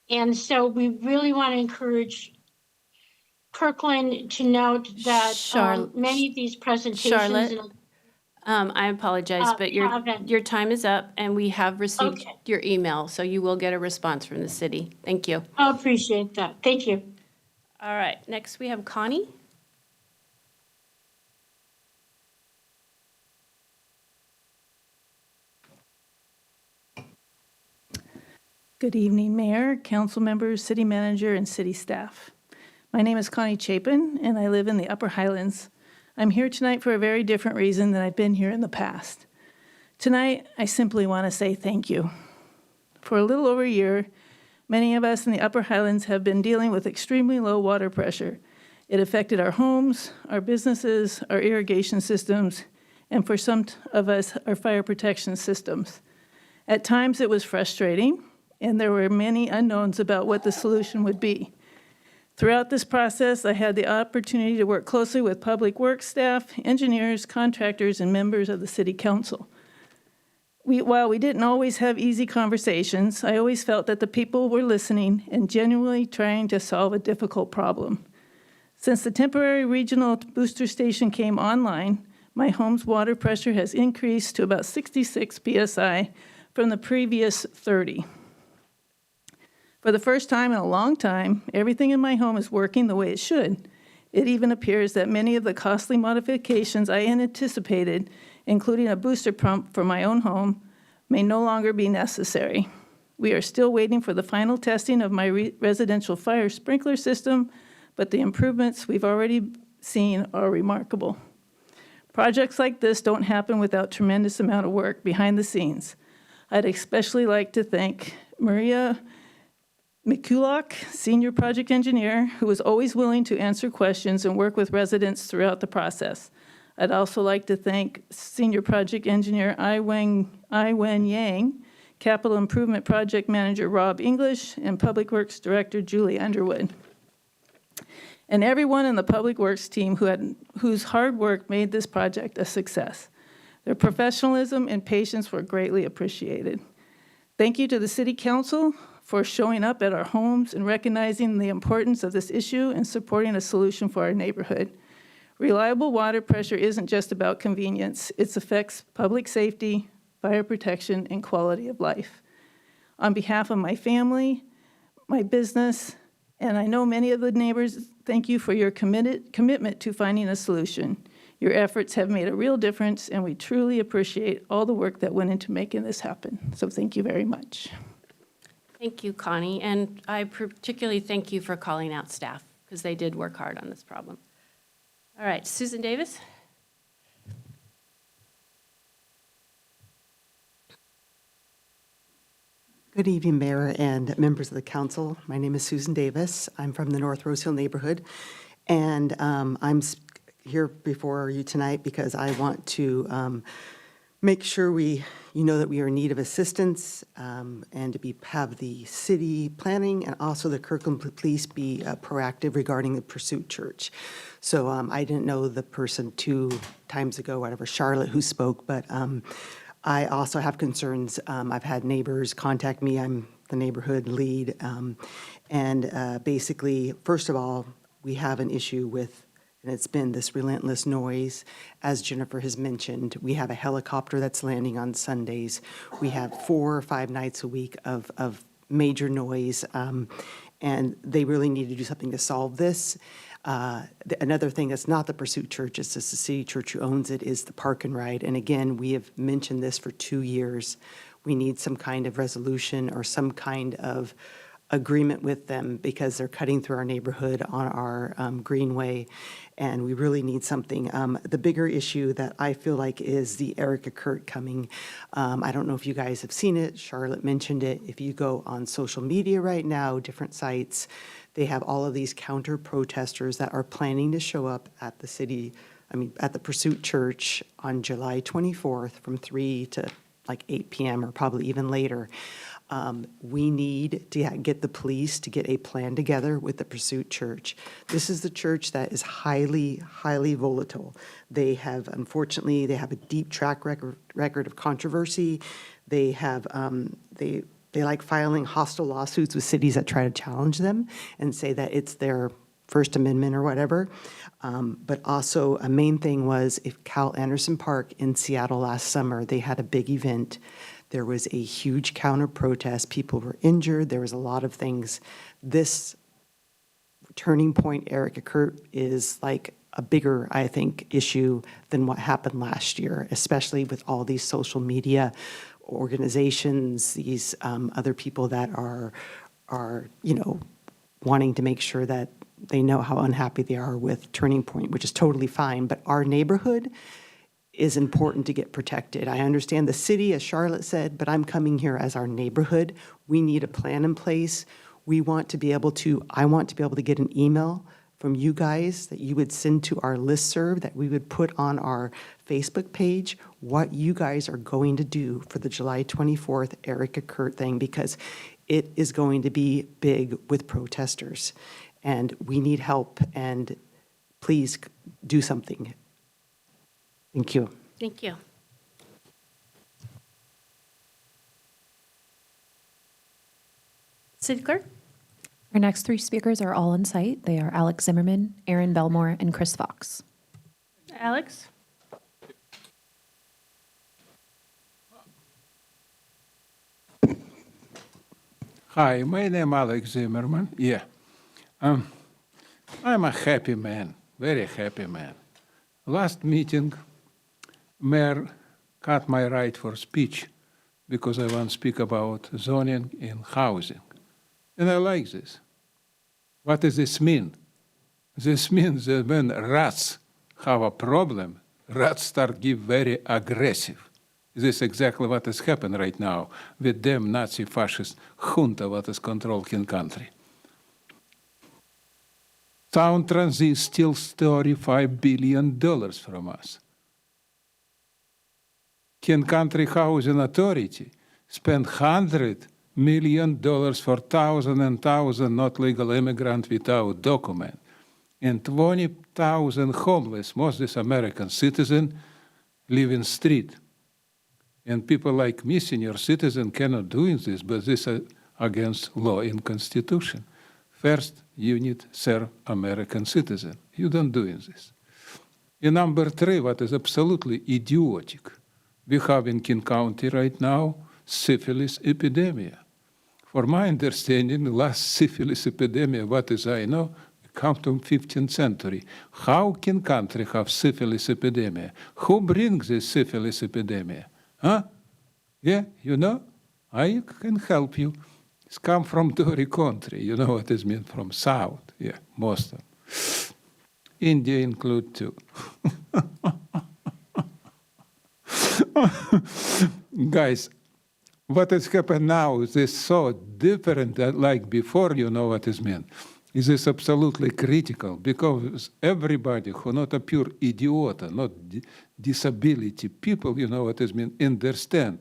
And so we really want to encourage Kirkland to note that many of these presentations. Charlotte, I apologize, but your time is up, and we have received your email, so you will get a response from the city. Thank you. I appreciate that. Thank you. All right, next we have Connie. Good evening, Mayor, council members, city manager, and city staff. My name is Connie Chapin, and I live in the Upper Highlands. I'm here tonight for a very different reason than I've been here in the past. Tonight, I simply want to say thank you. For a little over a year, many of us in the Upper Highlands have been dealing with extremely low water pressure. It affected our homes, our businesses, our irrigation systems, and for some of us, our fire protection systems. At times, it was frustrating, and there were many unknowns about what the solution would be. Throughout this process, I had the opportunity to work closely with public works staff, engineers, contractors, and members of the city council. While we didn't always have easy conversations, I always felt that the people were listening and genuinely trying to solve a difficult problem. Since the temporary regional booster station came online, my home's water pressure has increased to about 66 psi from the previous 30. For the first time in a long time, everything in my home is working the way it should. It even appears that many of the costly modifications I anticipated, including a booster pump for my own home, may no longer be necessary. We are still waiting for the final testing of my residential fire sprinkler system, but the improvements we've already seen are remarkable. Projects like this don't happen without tremendous amount of work behind the scenes. I'd especially like to thank Maria Mikulak, Senior Project Engineer, who was always willing to answer questions and work with residents throughout the process. I'd also like to thank Senior Project Engineer I Wen Yang, Capital Improvement Project Manager Rob English, and Public Works Director Julie Underwood. And everyone in the Public Works team whose hard work made this project a success. Their professionalism and patience were greatly appreciated. Thank you to the City Council for showing up at our homes and recognizing the importance of this issue and supporting a solution for our neighborhood. Reliable water pressure isn't just about convenience. It affects public safety, fire protection, and quality of life. On behalf of my family, my business, and I know many of the neighbors, thank you for your commitment to finding a solution. Your efforts have made a real difference, and we truly appreciate all the work that went into making this happen. So thank you very much. Thank you, Connie, and I particularly thank you for calling out staff, because they did work hard on this problem. All right, Susan Davis. Good evening, Mayor and members of the council. My name is Susan Davis. I'm from the North Rose Hill neighborhood, and I'm here before you tonight because I want to make sure you know that we are in need of assistance and to have the city planning and also the Kirkland Police be proactive regarding the Pursuit Church. So I didn't know the person 2 times ago, whatever, Charlotte, who spoke, but I also have concerns. I've had neighbors contact me. I'm the neighborhood lead. And basically, first of all, we have an issue with, and it's been this relentless noise. As Jennifer has mentioned, we have a helicopter that's landing on Sundays. We have 4 or 5 nights a week of major noise, and they really need to do something to solve this. Another thing that's not the Pursuit Church, it's just the city church who owns it, is the park and ride. And again, we have mentioned this for 2 years. We need some kind of resolution or some kind of agreement with them because they're cutting through our neighborhood on our greenway, and we really need something. The bigger issue that I feel like is the Erica Kurt coming. I don't know if you guys have seen it. Charlotte mentioned it. If you go on social media right now, different sites, they have all of these counter protesters that are planning to show up at at the Pursuit Church on July 24th from 3 to like 8 p.m. or probably even later. We need to get the police to get a plan together with the Pursuit Church. This is the church that is highly, highly volatile. They have, unfortunately, they have a deep track record of controversy. They have, they like filing hostile lawsuits with cities that try to challenge them and say that it's their First Amendment or whatever. But also a main thing was if Cal Anderson Park in Seattle last summer, they had a big event. There was a huge counter protest. People were injured. There was a lot of things. This Turning Point, Erica Kurt, is like a bigger, I think, issue than what happened last year, especially with all these social media organizations, these other people that are, wanting to make sure that they know how unhappy they are with Turning Point, which is totally fine. But our neighborhood is important to get protected. I understand the city, as Charlotte said, but I'm coming here as our neighborhood. We need a plan in place. I want to be able to get an email from you guys that you would send to our listserv that we would put on our Facebook page, what you guys are going to do for the July 24th Erica Kurt thing, because it is going to be big with protesters. And we need help, and please do something. Thank you. Thank you. City Clerk? Our next three speakers are all on site. They are Alex Zimmerman, Aaron Belmore, and Chris Fox. Alex? Hi, my name Alex Zimmerman. Yeah. I'm a happy man, very happy man. Last meeting, Mayor cut my right for speech because I want to speak about zoning in housing. And I like this. What does this mean? This means that when rats have a problem, rats start get very aggressive. This is exactly what has happened right now with them Nazi fascist junta what is controlling country. Sound Transit steals $35 billion from us. King Country Housing Authority spent $100 million for thousand and thousand not legal immigrants without document, and 20,000 homeless, most is American citizen, live in street. And people like me, senior citizen, cannot do this, but this is against law and constitution. First, you need to serve American citizen. You don't do this. And number three, what is absolutely idiotic, we have in King County right now syphilis epidemic. For my understanding, the last syphilis epidemic, what is I know, come from 15th century. How can country have syphilis epidemic? Who brings this syphilis epidemic? Huh? Yeah, you know? I can help you. It's come from Tory country. You know what it means from south. Yeah, most of them. India include too. Guys, what has happened now is this so different than like before, you know what it means. Is this absolutely critical because everybody who not a pure idiot, not disability people, you know what it means, understand.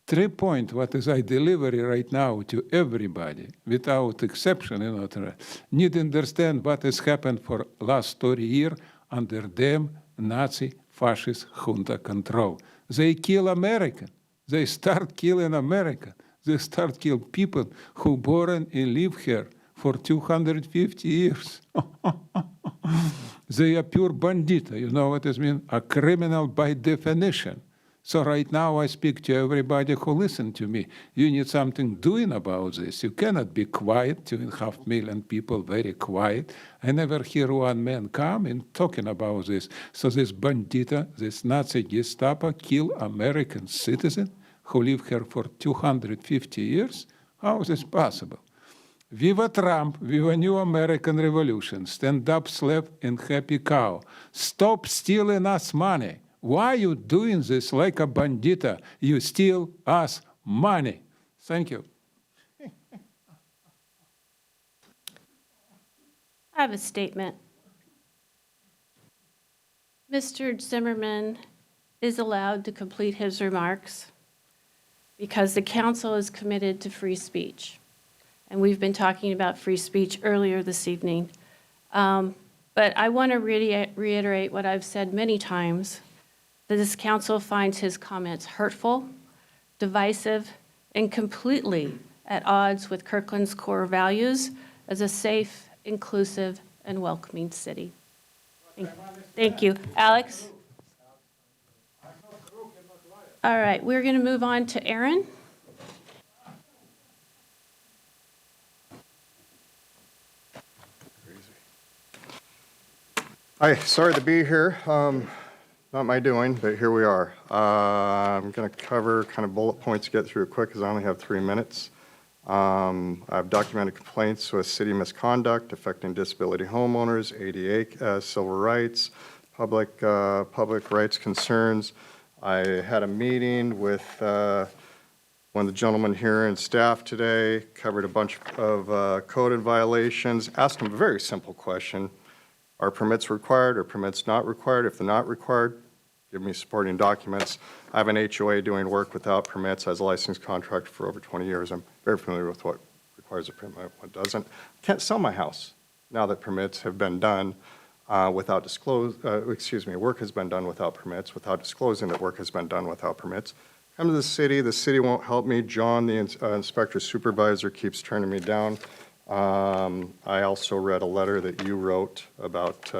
3 points, what is I delivery right now to everybody, without exception, you know, need to understand what has happened for last 30 years under them Nazi fascist junta control. They kill American. They start killing American. They start kill people who born and live here for 250 years. They are pure bandita, you know what it means? A criminal by definition. So right now I speak to everybody who listen to me. You need something doing about this. You cannot be quiet, 2.5 million people very quiet. I never hear one man come and talking about this. So this bandita, this Nazi Gestapo kill American citizen who live here for 250 years? How is this possible? Viva Trump, viva new American Revolution, stand up, slap, and happy cow. Stop stealing us money. Why are you doing this like a bandita? You steal us money. Thank you. I have a statement. Mr. Zimmerman is allowed to complete his remarks because the council is committed to free speech. And we've been talking about free speech earlier this evening. But I want to reiterate what I've said many times, that this council finds his comments hurtful, divisive, and completely at odds with Kirkland's core values as a safe, inclusive, and welcoming city. Thank you. Alex? All right, we're going to move on to Aaron. Hi, sorry to be here. Not my doing, but here we are. I'm going to cover kind of bullet points, get through it quick because I only have 3 minutes. I've documented complaints with city misconduct affecting disability homeowners, ADA civil rights, public rights concerns. I had a meeting with one of the gentlemen here and staff today, covered a bunch of code violations, asked them a very simple question. Are permits required? Are permits not required? If they're not required, give me supporting documents. I have an HOA doing work without permits as a licensed contractor for over 20 years. I'm very familiar with what requires a permit, what doesn't. I can't sell my house now that permits have been done work has been done without permits, without disclosing that work has been done without permits. Come to the city won't help me. John, the inspector supervisor, keeps turning me down. I also read a letter that you wrote about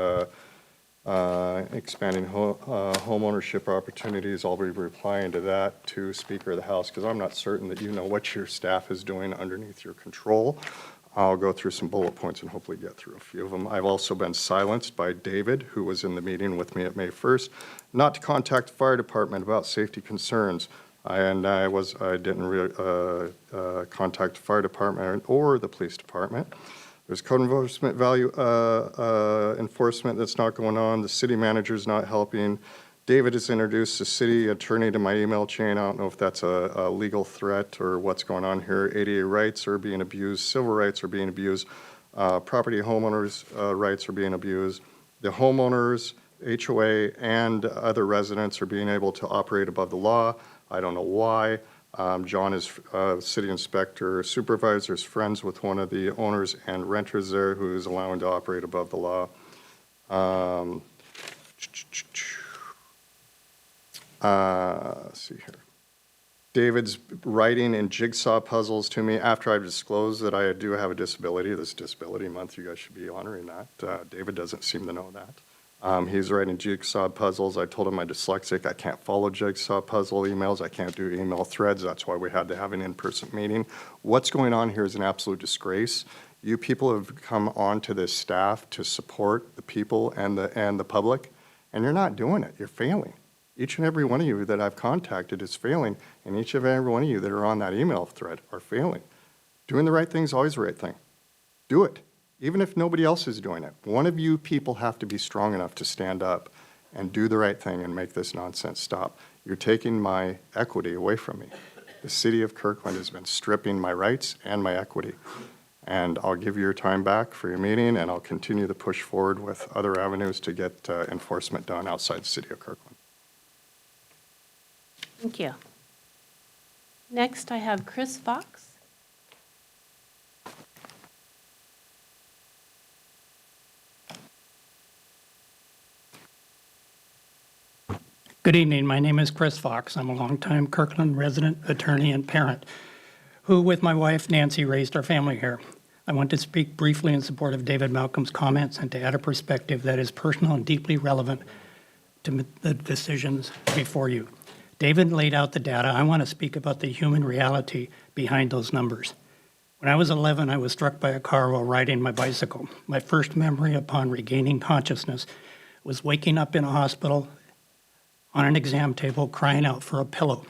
expanding home ownership opportunities. I'll be replying to that to Speaker of the House because I'm not certain that you know what your staff is doing underneath your control. I'll go through some bullet points and hopefully get through a few of them. I've also been silenced by David, who was in the meeting with me at May 1st, not to contact the fire department about safety concerns. I didn't contact the fire department or the police department. There's code enforcement enforcement that's not going on. The city manager's not helping. David has introduced the city attorney to my email chain. I don't know if that's a legal threat or what's going on here. ADA rights are being abused. Civil rights are being abused. Property homeowners' rights are being abused. The homeowners, HOA, and other residents are being able to operate above the law. I don't know why. John is city inspector, supervisor, is friends with one of the owners and renters there who is allowing to operate above the law. Let's see here. David's writing in jigsaw puzzles to me after I've disclosed that I do have a disability. This disability month, you guys should be honoring that. David doesn't seem to know that. He's writing jigsaw puzzles. I told him I'm dyslexic. I can't follow jigsaw puzzle emails. I can't do email threads. That's why we had to have an in-person meeting. What's going on here is an absolute disgrace. You people have come onto this staff to support the people and the public, and you're not doing it. You're failing. Each and every one of you that I've contacted is failing, and each and every one of you that are on that email thread are failing. Doing the right thing is always the right thing. Do it. Even if nobody else is doing it, one of you people have to be strong enough to stand up and do the right thing and make this nonsense stop. You're taking my equity away from me. The city of Kirkland has been stripping my rights and my equity. And I'll give you your time back for your meeting, and I'll continue to push forward with other avenues to get enforcement done outside the city of Kirkland. Thank you. Next, I have Chris Fox. Good evening. My name is Chris Fox. I'm a longtime Kirkland resident, attorney, and parent who, with my wife Nancy, raised our family here. I want to speak briefly in support of David Malcolm's comments and to add a perspective that is personal and deeply relevant to the decisions before you. David laid out the data. I want to speak about the human reality behind those numbers. When I was 11, I was struck by a car while riding my bicycle. My first memory upon regaining consciousness was waking up in a hospital on an exam table crying out for a pillow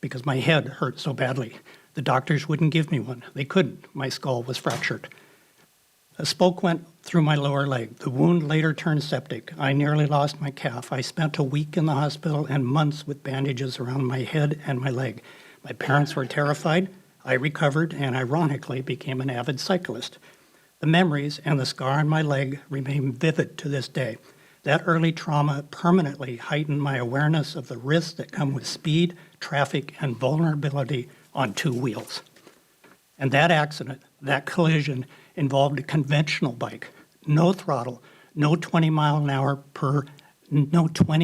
because my head hurt so badly. The doctors wouldn't give me one. They couldn't. My skull was fractured. A spoke went through my lower leg. The wound later turned septic. I nearly lost my calf. I spent a week in the hospital and months with bandages around my head and my leg. My parents were terrified. I recovered and ironically became an avid cyclist. The memories and the scar on my leg remain vivid to this day. That early trauma permanently heightened my awareness of the risks that come with speed, traffic, and vulnerability on two wheels. And that accident, that collision, involved a conventional bike, no throttle, no 20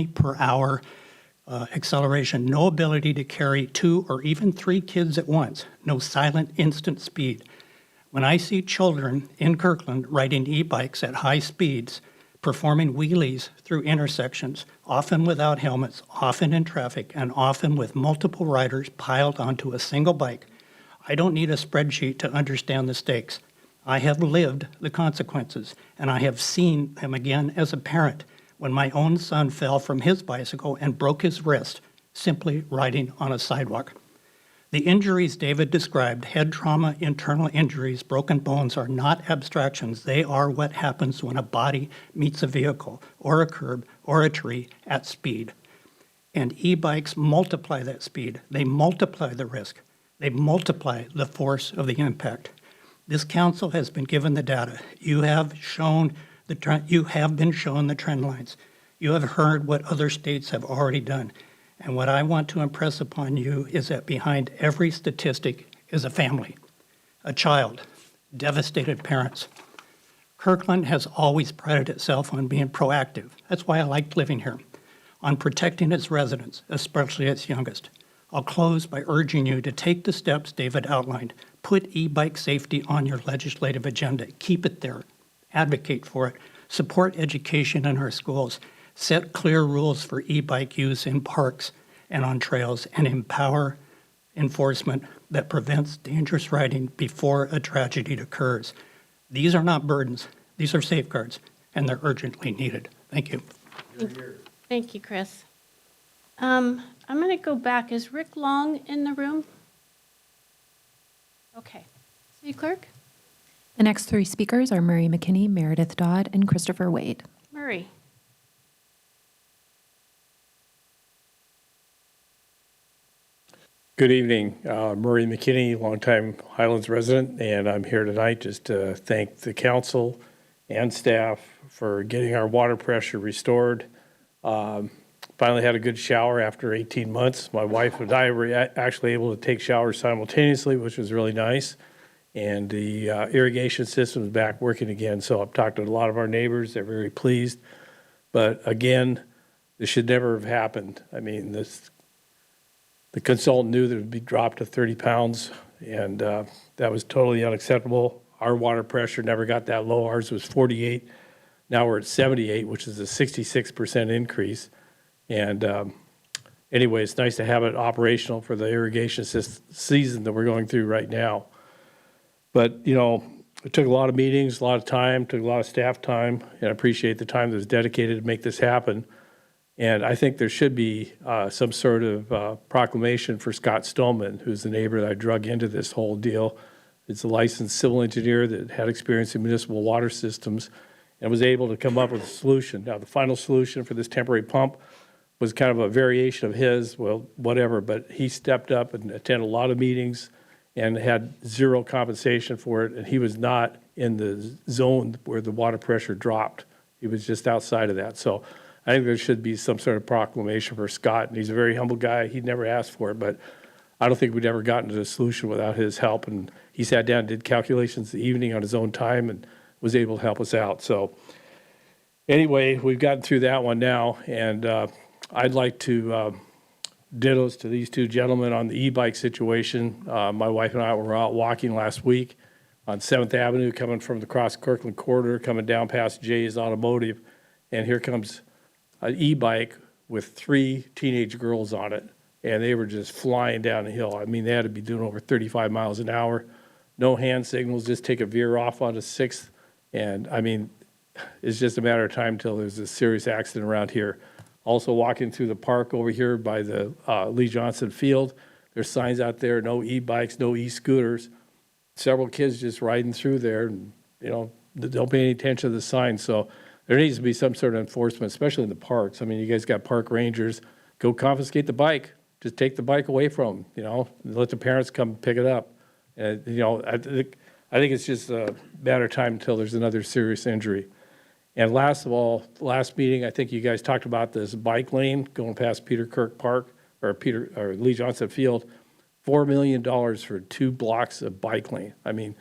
per hour acceleration, no ability to carry 2 or even 3 kids at once, no silent instant speed. When I see children in Kirkland riding e-bikes at high speeds, performing wheelies through intersections, often without helmets, often in traffic, and often with multiple riders piled onto a single bike, I don't need a spreadsheet to understand the stakes. I have lived the consequences, and I have seen them again as a parent when my own son fell from his bicycle and broke his wrist simply riding on a sidewalk. The injuries David described, head trauma, internal injuries, broken bones, are not abstractions. They are what happens when a body meets a vehicle or a curb or a tree at speed. And e-bikes multiply that speed. They multiply the risk. They multiply the force of the impact. This council has been given the data. You have shown you have been shown the trend lines. You have heard what other states have already done. And what I want to impress upon you is that behind every statistic is a family, a child, devastated parents. Kirkland has always prided itself on being proactive. That's why I liked living here, on protecting its residents, especially its youngest. I'll close by urging you to take the steps David outlined. Put e-bike safety on your legislative agenda. Keep it there. Advocate for it. Support education in our schools. Set clear rules for e-bike use in parks and on trails, and empower enforcement that prevents dangerous riding before a tragedy occurs. These are not burdens. These are safeguards, and they're urgently needed. Thank you. Thank you, Chris. I'm going to go back. Is Rick Long in the room? Okay. City Clerk? The next 3 speakers are Murray McKinney, Meredith Dodd, and Christopher Wade. Murray. Good evening. Murray McKinney, longtime Highlands resident, and I'm here tonight just to thank the council and staff for getting our water pressure restored. Finally had a good shower after 18 months. My wife and I were actually able to take showers simultaneously, which was really nice. And the irrigation system is back working again. So I've talked to a lot of our neighbors. They're very pleased. But again, this should never have happened. I mean, the consultant knew that it would be dropped to 30 pounds, and that was totally unacceptable. Our water pressure never got that low. Ours was 48. Now we're at 78, which is a 66% increase. And anyway, it's nice to have it operational for the irrigation season that we're going through right now. But, you know, it took a lot of meetings, a lot of time, took a lot of staff time, and I appreciate the time that was dedicated to make this happen. And I think there should be some sort of proclamation for Scott Stillman, who's the neighbor that I drug into this whole deal. It's a licensed civil engineer that had experience in municipal water systems and was able to come up with a solution. Now, the final solution for this temporary pump was kind of a variation of his, well, whatever, but he stepped up and attended a lot of meetings and had zero compensation for it, and he was not in the zone where the water pressure dropped. He was just outside of that. So I think there should be some sort of proclamation for Scott, and he's a very humble guy. He never asked for it, but I don't think we'd ever gotten to the solution without his help, and he sat down and did calculations the evening on his own time and was able to help us out. So anyway, we've gotten through that one now, and I'd like to dittos to these 2 gentlemen on the e-bike situation. My wife and I were out walking last week on 7th Avenue, coming from the Cross Kirkland corridor, coming down past Jay's Automotive, and here comes an e-bike with 3 teenage girls on it, and they were just flying down the hill. I mean, they had to be doing over 35 miles an hour. No hand signals, just take a veer off onto 6th, and I mean, it's just a matter of time until there's a serious accident around here. Also walking through the park over here by the Lee Johnson Field, there's signs out there, no e-bikes, no e-scooters. Several kids just riding through there and, you know, don't pay any attention to the signs. So there needs to be some sort of enforcement, especially in the parks. I mean, you guys got park rangers, go confiscate the bike. Just take the bike away from them, you know, and let the parents come pick it up. And, you know, I think it's just a matter of time until there's another serious injury. And last of all, last meeting, I think you guys talked about this bike lane going past Peter Kirk Park. or Lee Johnson Field, $4 million for 2 blocks of bike lane. I mean,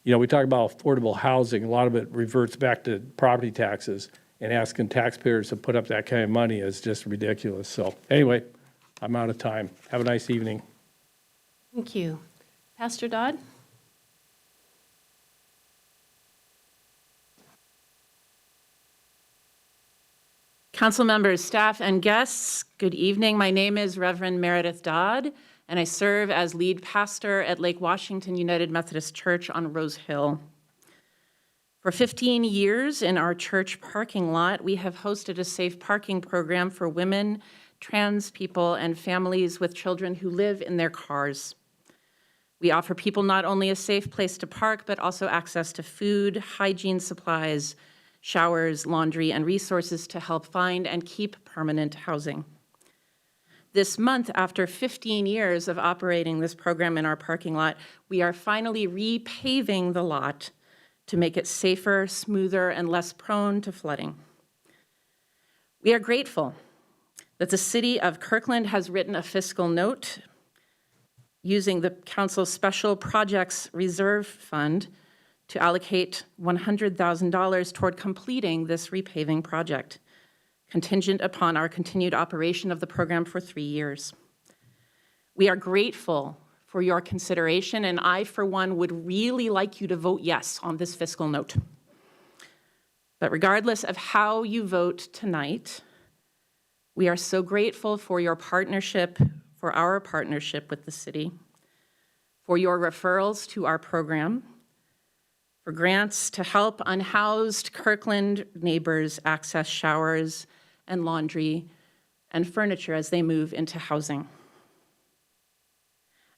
you know, we talk about affordable housing, a lot of it reverts back to property taxes, and asking taxpayers to put up that kind of money is just ridiculous. So anyway, I'm out of time. Have a nice evening. Thank you. Pastor Dodd? Council members, staff, and guests, good evening. My name is Reverend Meredith Dodd, and I serve as lead pastor at Lake Washington United Methodist Church on Rose Hill. For 15 years in our church parking lot, we have hosted a safe parking program for women, trans people, and families with children who live in their cars. We offer people not only a safe place to park, but also access to food, hygiene supplies, showers, laundry, and resources to help find and keep permanent housing. This month, after 15 years of operating this program in our parking lot, we are finally repaving the lot to make it safer, smoother, and less prone to flooding. We are grateful that the city of Kirkland has written a fiscal note using the council's special projects reserve fund to allocate $100,000 toward completing this repaving project, contingent upon our continued operation of the program for 3 years. We are grateful for your consideration, and I, for one, would really like you to vote yes on this fiscal note. But regardless of how you vote tonight, we are so grateful for your partnership, for our partnership with the city, for your referrals to our program, for grants to help unhoused Kirkland neighbors access showers and laundry and furniture as they move into housing.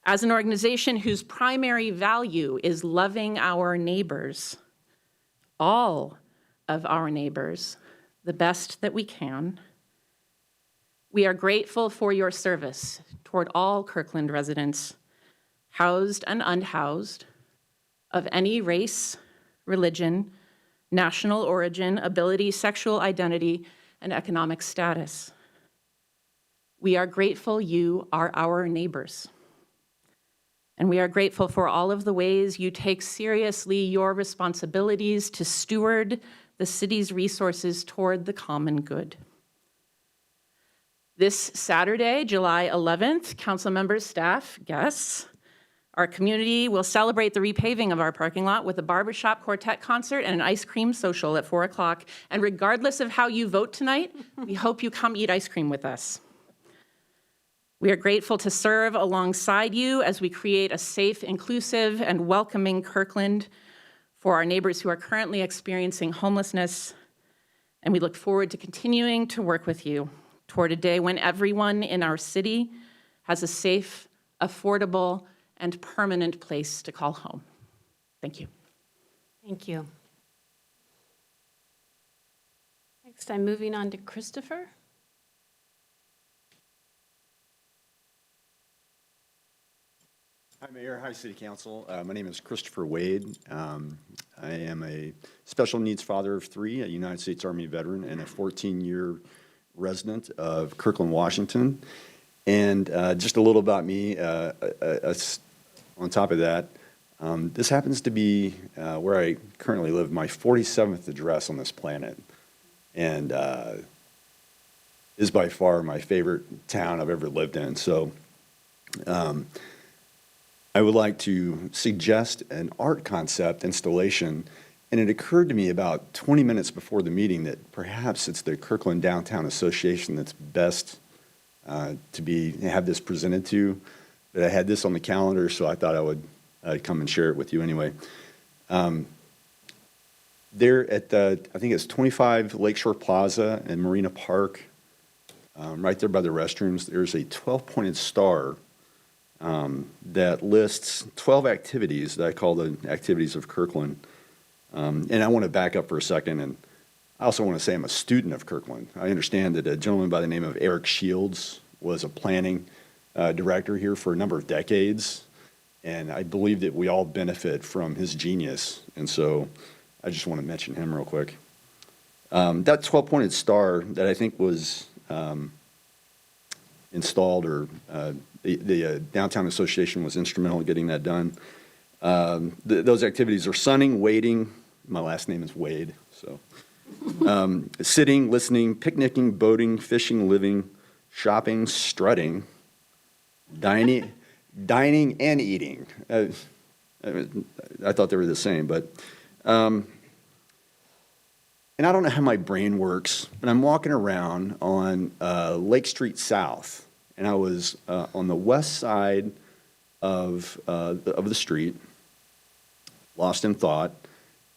As an organization whose primary value is loving our neighbors, all of our neighbors, the best that we can, we are grateful for your service toward all Kirkland residents, housed and unhoused, of any race, religion, national origin, ability, sexual identity, and economic status. We are grateful you are our neighbors. And we are grateful for all of the ways you take seriously your responsibilities to steward the city's resources toward the common good. This Saturday, July 11th, council members, staff, guests, our community will celebrate the repaving of our parking lot with a barbershop quartet concert and an ice cream social at 4 o'clock. And regardless of how you vote tonight, we hope you come eat ice cream with us. We are grateful to serve alongside you as we create a safe, inclusive, and welcoming Kirkland for our neighbors who are currently experiencing homelessness. And we look forward to continuing to work with you toward a day when everyone in our city has a safe, affordable, and permanent place to call home. Thank you. Thank you. Next, I'm moving on to Christopher. Hi, Mayor. Hi, City Council. My name is Christopher Wade. I am a special needs father of 3, a United States Army veteran, and a 14-year resident of Kirkland, Washington. And just a little about me. On top of that, this happens to be where I currently live, my 47th address on this planet, and is by far my favorite town I've ever lived in. So I would like to suggest an art concept installation, and it occurred to me about 20 minutes before the meeting that perhaps it's the Kirkland Downtown Association that's best to have this presented to. But I had this on the calendar, so I thought I'd come and share it with you anyway. There at I think it's 25 Lakeshore Plaza and Marina Park, right there by the restrooms, there's a 12-pointed star that lists 12 activities that I call the activities of Kirkland. And I want to back up for a second, and I also want to say I'm a student of Kirkland. I understand that a gentleman by the name of Eric Shields was a planning director here for a number of decades, and I believe that we all benefit from his genius, and so I just want to mention him real quick. That 12-pointed star that I think was installed, or the Downtown Association was instrumental in getting that done. Those activities are sunning, wading. My last name is Wade, so. Sitting, listening, picnicking, boating, fishing, living, shopping, strutting, dining and eating. I thought they were the same, but, and I don't know how my brain works, but I'm walking around on Lake Street South, and I was on the west side of the street, lost in thought.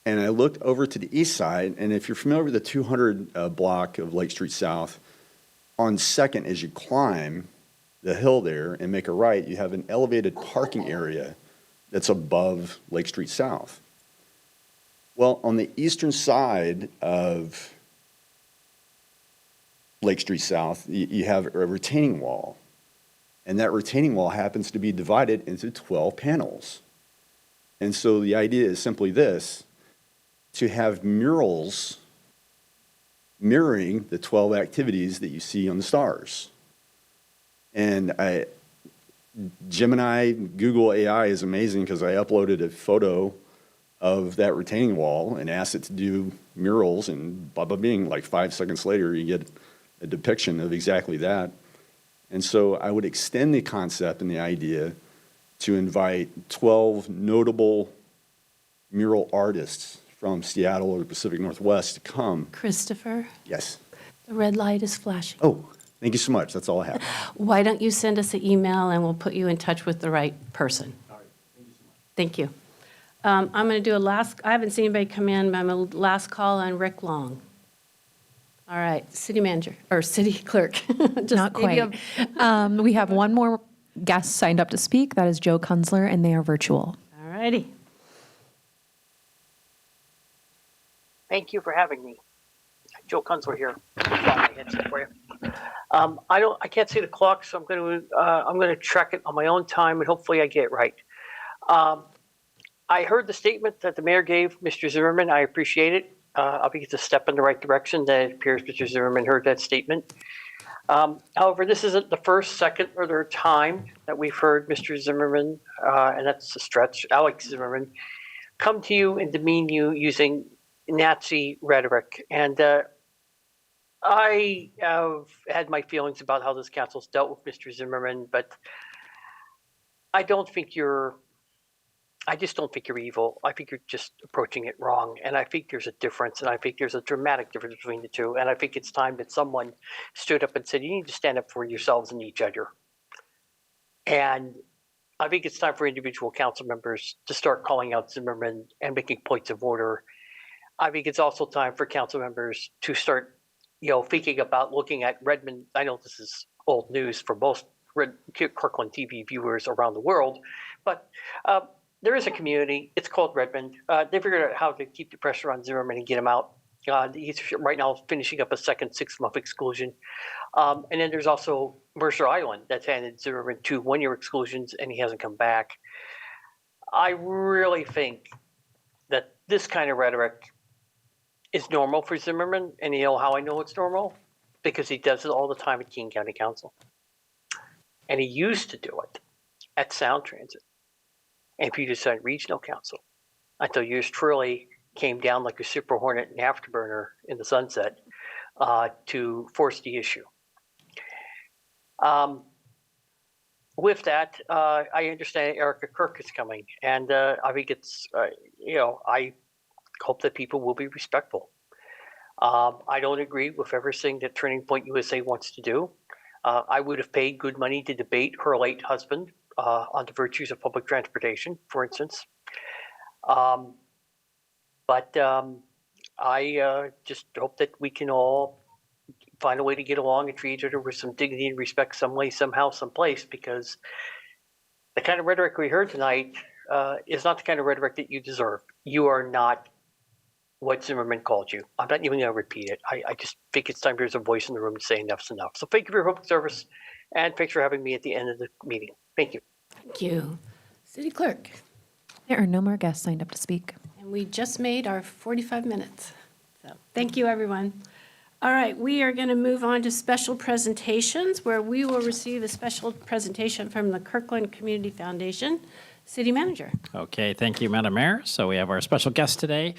And I looked over to the east side, and if you're familiar with the 200 block of Lake Street South, on 2nd, as you climb the hill there and make a right, you have an elevated parking area that's above Lake Street South. Well, on the eastern side of Lake Street South, you have a retaining wall, and that retaining wall happens to be divided into 12 panels. And so the idea is simply this: to have murals mirroring the 12 activities that you see on the stars. And Gemini, Google AI is amazing, because I uploaded a photo of that retaining wall and asked it to do murals, and blah, blah, bing, like 5 seconds later, you get a depiction of exactly that. And so I would extend the concept and the idea to invite 12 notable mural artists from Seattle or the Pacific Northwest to come. Christopher, Yes. the red light is flashing. Oh, thank you so much. That's all I have. Why don't you send us an email and we'll put you in touch with the right person? All right, thank you so much. Thank you. I'm going to do I haven't seen anybody come in, but I'm a last call on Rick Long. All right, city manager, or city clerk. Just Not maybe quite. We have one more guest signed up to speak. That is Joe Kunzler, and they are virtual. All righty. Thank you for having me. Joe Kunzler here. My headset for you. I can't see the clock, so I'm going to track it on my own time, and hopefully I get it right. I heard the statement that the mayor gave Mr. Zimmerman. I appreciate it. I think it's a step in the right direction that it appears Mr. Zimmerman heard that statement. However, this isn't the first, second, or third time that we've heard Mr. Zimmerman, and that's a stretch, Alex Zimmerman, come to you and demean you using Nazi rhetoric. And I have had my feelings about how this council's dealt with Mr. Zimmerman, but I just don't think you're evil. I think you're just approaching it wrong. And I think there's a difference, and I think there's a dramatic difference between the two. And I think it's time that someone stood up and said, you need to stand up for yourselves and each other. And I think it's time for individual council members to start calling out Zimmerman and making points of order. I think it's also time for council members to start, thinking about looking at Redmond. I know this is old news for most Kirkland TV viewers around the world, but there is a community. It's called Redmond. They figured out how to keep the pressure on Zimmerman and get him out. He's right now finishing up a second 6-month exclusion. And then there's also Mercer Island that's handed Zimmerman 2 one-year exclusions, and he hasn't come back. I really think that this kind of rhetoric is normal for Zimmerman. And you know how I know it's normal? Because he does it all the time at King County Council. And he used to do it at Sound Transit and Puget Sound Regional Council until yours truly came down like a Super Hornet and afterburner in the sunset to force the issue. With that, I understand Erica Kirk is coming, and I think it's, I hope that people will be respectful. I don't agree with everything that Turning Point USA wants to do. I would have paid good money to debate her late husband on the virtues of public transportation, for instance. But I just hope that we can all find a way to get along and treat each other with some dignity and respect some way, somehow, someplace, because the kind of rhetoric we heard tonight is not the kind of rhetoric that you deserve. You are not what Zimmerman called you. I'm not even going to repeat it. I just think it's time there's a voice in the room to say enough's enough. So thank you for your public service, and thanks for having me at the end of the meeting. Thank you. Thank you. City Clerk. There are no more guests signed up to speak. And we just made our 45 minutes. So thank you, everyone. All right, we are going to move on to special presentations, where we will receive a special presentation from the Kirkland Community Foundation. City Manager. Okay, thank you, Madam Mayor. So we have our special guest today,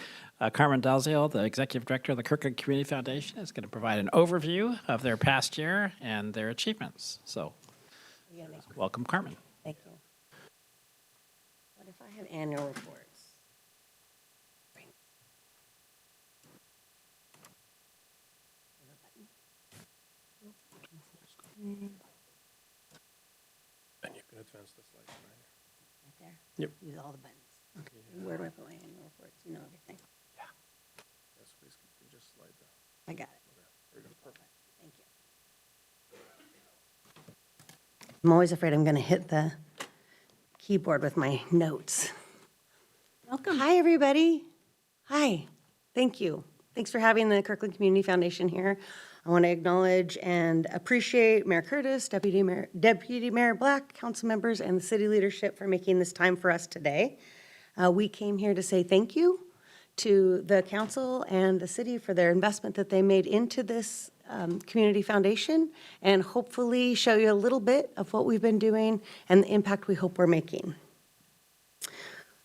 Carmen Dalziel, the Executive Director of the Kirkland Community Foundation, is going to provide an overview of their past year and their achievements. So welcome, Carmen. Thank you. What if I have annual reports? And you can advance the slides right here. Right there? Yep. Use all the buttons. Okay. Where do I put my annual reports? You know everything. Yes, please, you can just slide down. I got it. Okay, very good. Perfect. Thank you. I'm always afraid I'm going to hit the keyboard with my notes. Welcome. Hi, everybody. Hi. Thank you. Thanks for having the Kirkland Community Foundation here. I want to acknowledge and appreciate Mayor Curtis, Deputy Mayor Black, council members, and the city leadership for making this time for us today. We came here to say thank you to the council and the city for their investment that they made into this community foundation, and hopefully show you a little bit of what we've been doing and the impact we hope we're making.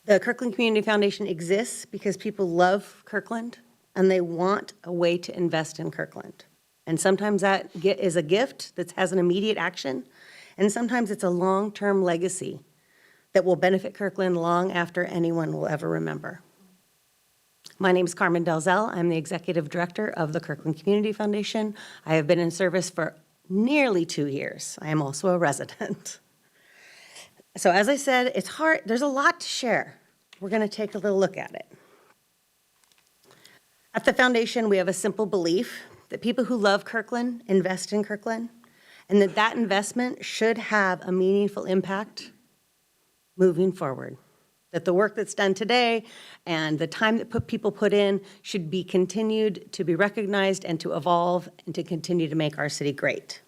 The Kirkland Community Foundation exists because people love Kirkland and they want a way to invest in Kirkland. And sometimes that is a gift that has an immediate action, and sometimes it's a long-term legacy that will benefit Kirkland long after anyone will ever remember. My name is Carmen Dalziel. I'm the Executive Director of the Kirkland Community Foundation. I have been in service for nearly 2 years. I am also a resident. So as I said, it's hard, there's a lot to share. We're going to take a little look at it. At the foundation, we have a simple belief that people who love Kirkland invest in Kirkland, and that that investment should have a meaningful impact moving forward. That the work that's done today and the time that people put in should be continued to be recognized and to evolve and to continue to make our city great.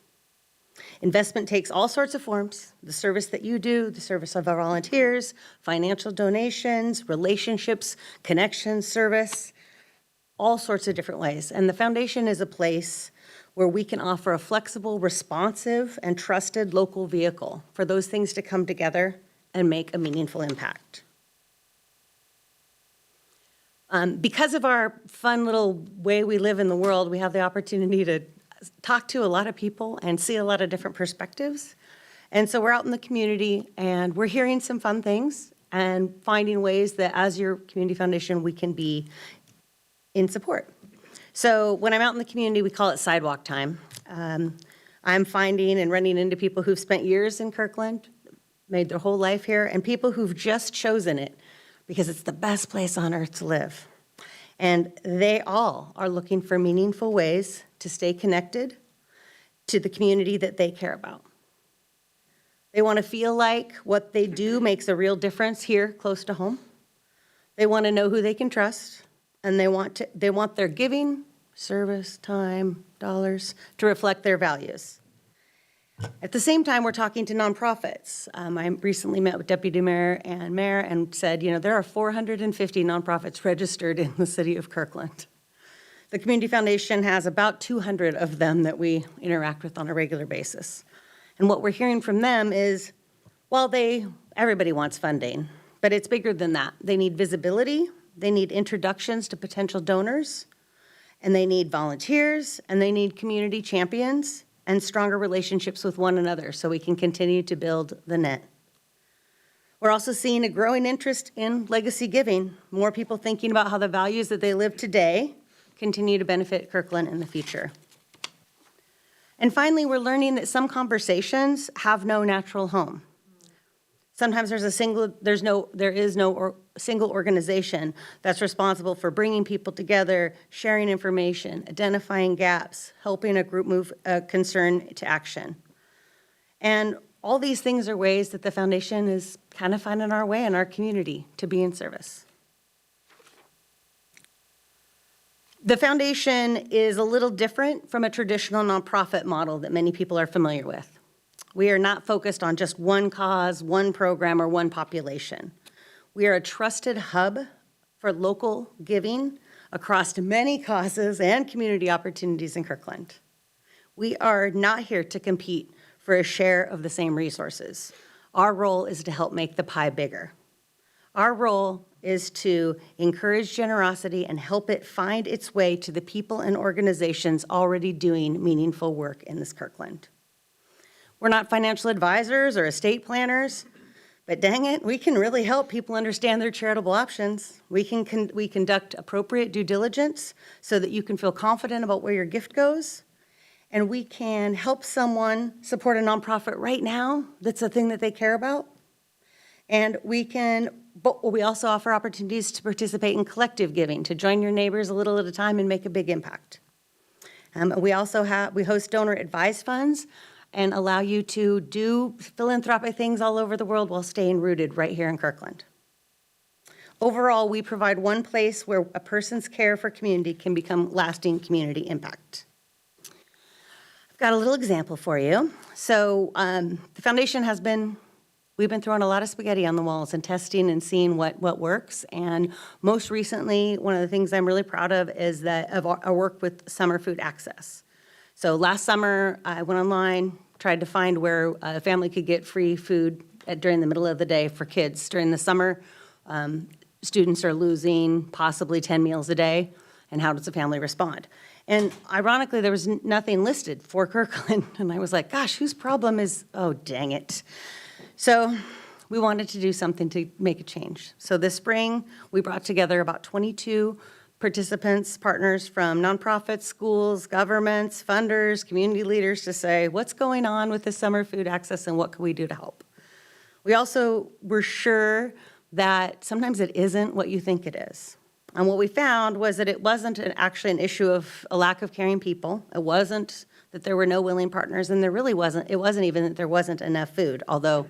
Investment takes all sorts of forms: the service that you do, the service of our volunteers, financial donations, relationships, connections, service, all sorts of different ways. And the foundation is a place where we can offer a flexible, responsive, and trusted local vehicle for those things to come together and make a meaningful impact. Because of our fun little way we live in the world, we have the opportunity to talk to a lot of people and see a lot of different perspectives. And so we're out in the community and we're hearing some fun things and finding ways that as your community foundation, we can be in support. So when I'm out in the community, we call it sidewalk time. I'm finding and running into people who've spent years in Kirkland, made their whole life here, and people who've just chosen it because it's the best place on earth to live. And they all are looking for meaningful ways to stay connected to the community that they care about. They want to feel like what they do makes a real difference here close to home. They want to know who they can trust, and they want their giving, service, time, dollars to reflect their values. At the same time, we're talking to nonprofits. I recently met with Deputy Mayor and said, you know, there are 450 nonprofits registered in the city of Kirkland. The Community Foundation has about 200 of them that we interact with on a regular basis. And what we're hearing from them is, well, everybody wants funding, but it's bigger than that. They need visibility, they need introductions to potential donors, and they need volunteers, and they need community champions and stronger relationships with one another so we can continue to build the net. We're also seeing a growing interest in legacy giving, more people thinking about how the values that they live today continue to benefit Kirkland in the future. And finally, we're learning that some conversations have no natural home. Sometimes there is no single organization that's responsible for bringing people together, sharing information, identifying gaps, helping a group move a concern to action. And all these things are ways that the foundation is kind of finding our way in our community to be in service. The foundation is a little different from a traditional nonprofit model that many people are familiar with. We are not focused on just one cause, one program, or one population. We are a trusted hub for local giving across many causes and community opportunities in Kirkland. We are not here to compete for a share of the same resources. Our role is to help make the pie bigger. Our role is to encourage generosity and help it find its way to the people and organizations already doing meaningful work in this Kirkland. We're not financial advisors or estate planners, but dang it, we can really help people understand their charitable options. We conduct appropriate due diligence so that you can feel confident about where your gift goes. And we can help someone support a nonprofit right now that's a thing that they care about. And but we also offer opportunities to participate in collective giving, to join your neighbors a little at a time and make a big impact. We host donor advised funds and allow you to do philanthropic things all over the world while staying rooted right here in Kirkland. Overall, we provide one place where a person's care for community can become lasting community impact. I've got a little example for you. So the foundation we've been throwing a lot of spaghetti on the walls and testing and seeing what works. And most recently, one of the things I'm really proud of is that our work with summer food access. So last summer, I went online, tried to find where a family could get free food during the middle of the day for kids. During the summer, students are losing possibly 10 meals a day, and how does the family respond? And ironically, there was nothing listed for Kirkland, and I was like, gosh, whose problem is, oh, dang it. So we wanted to do something to make a change. So this spring, we brought together about 22 participants, partners from nonprofits, schools, governments, funders, community leaders to say, what's going on with the summer food access and what can we do to help? We also were sure that sometimes it isn't what you think it is. And what we found was that it wasn't actually an issue of a lack of caring people. It wasn't that there were no willing partners, and it wasn't even that there wasn't enough food, although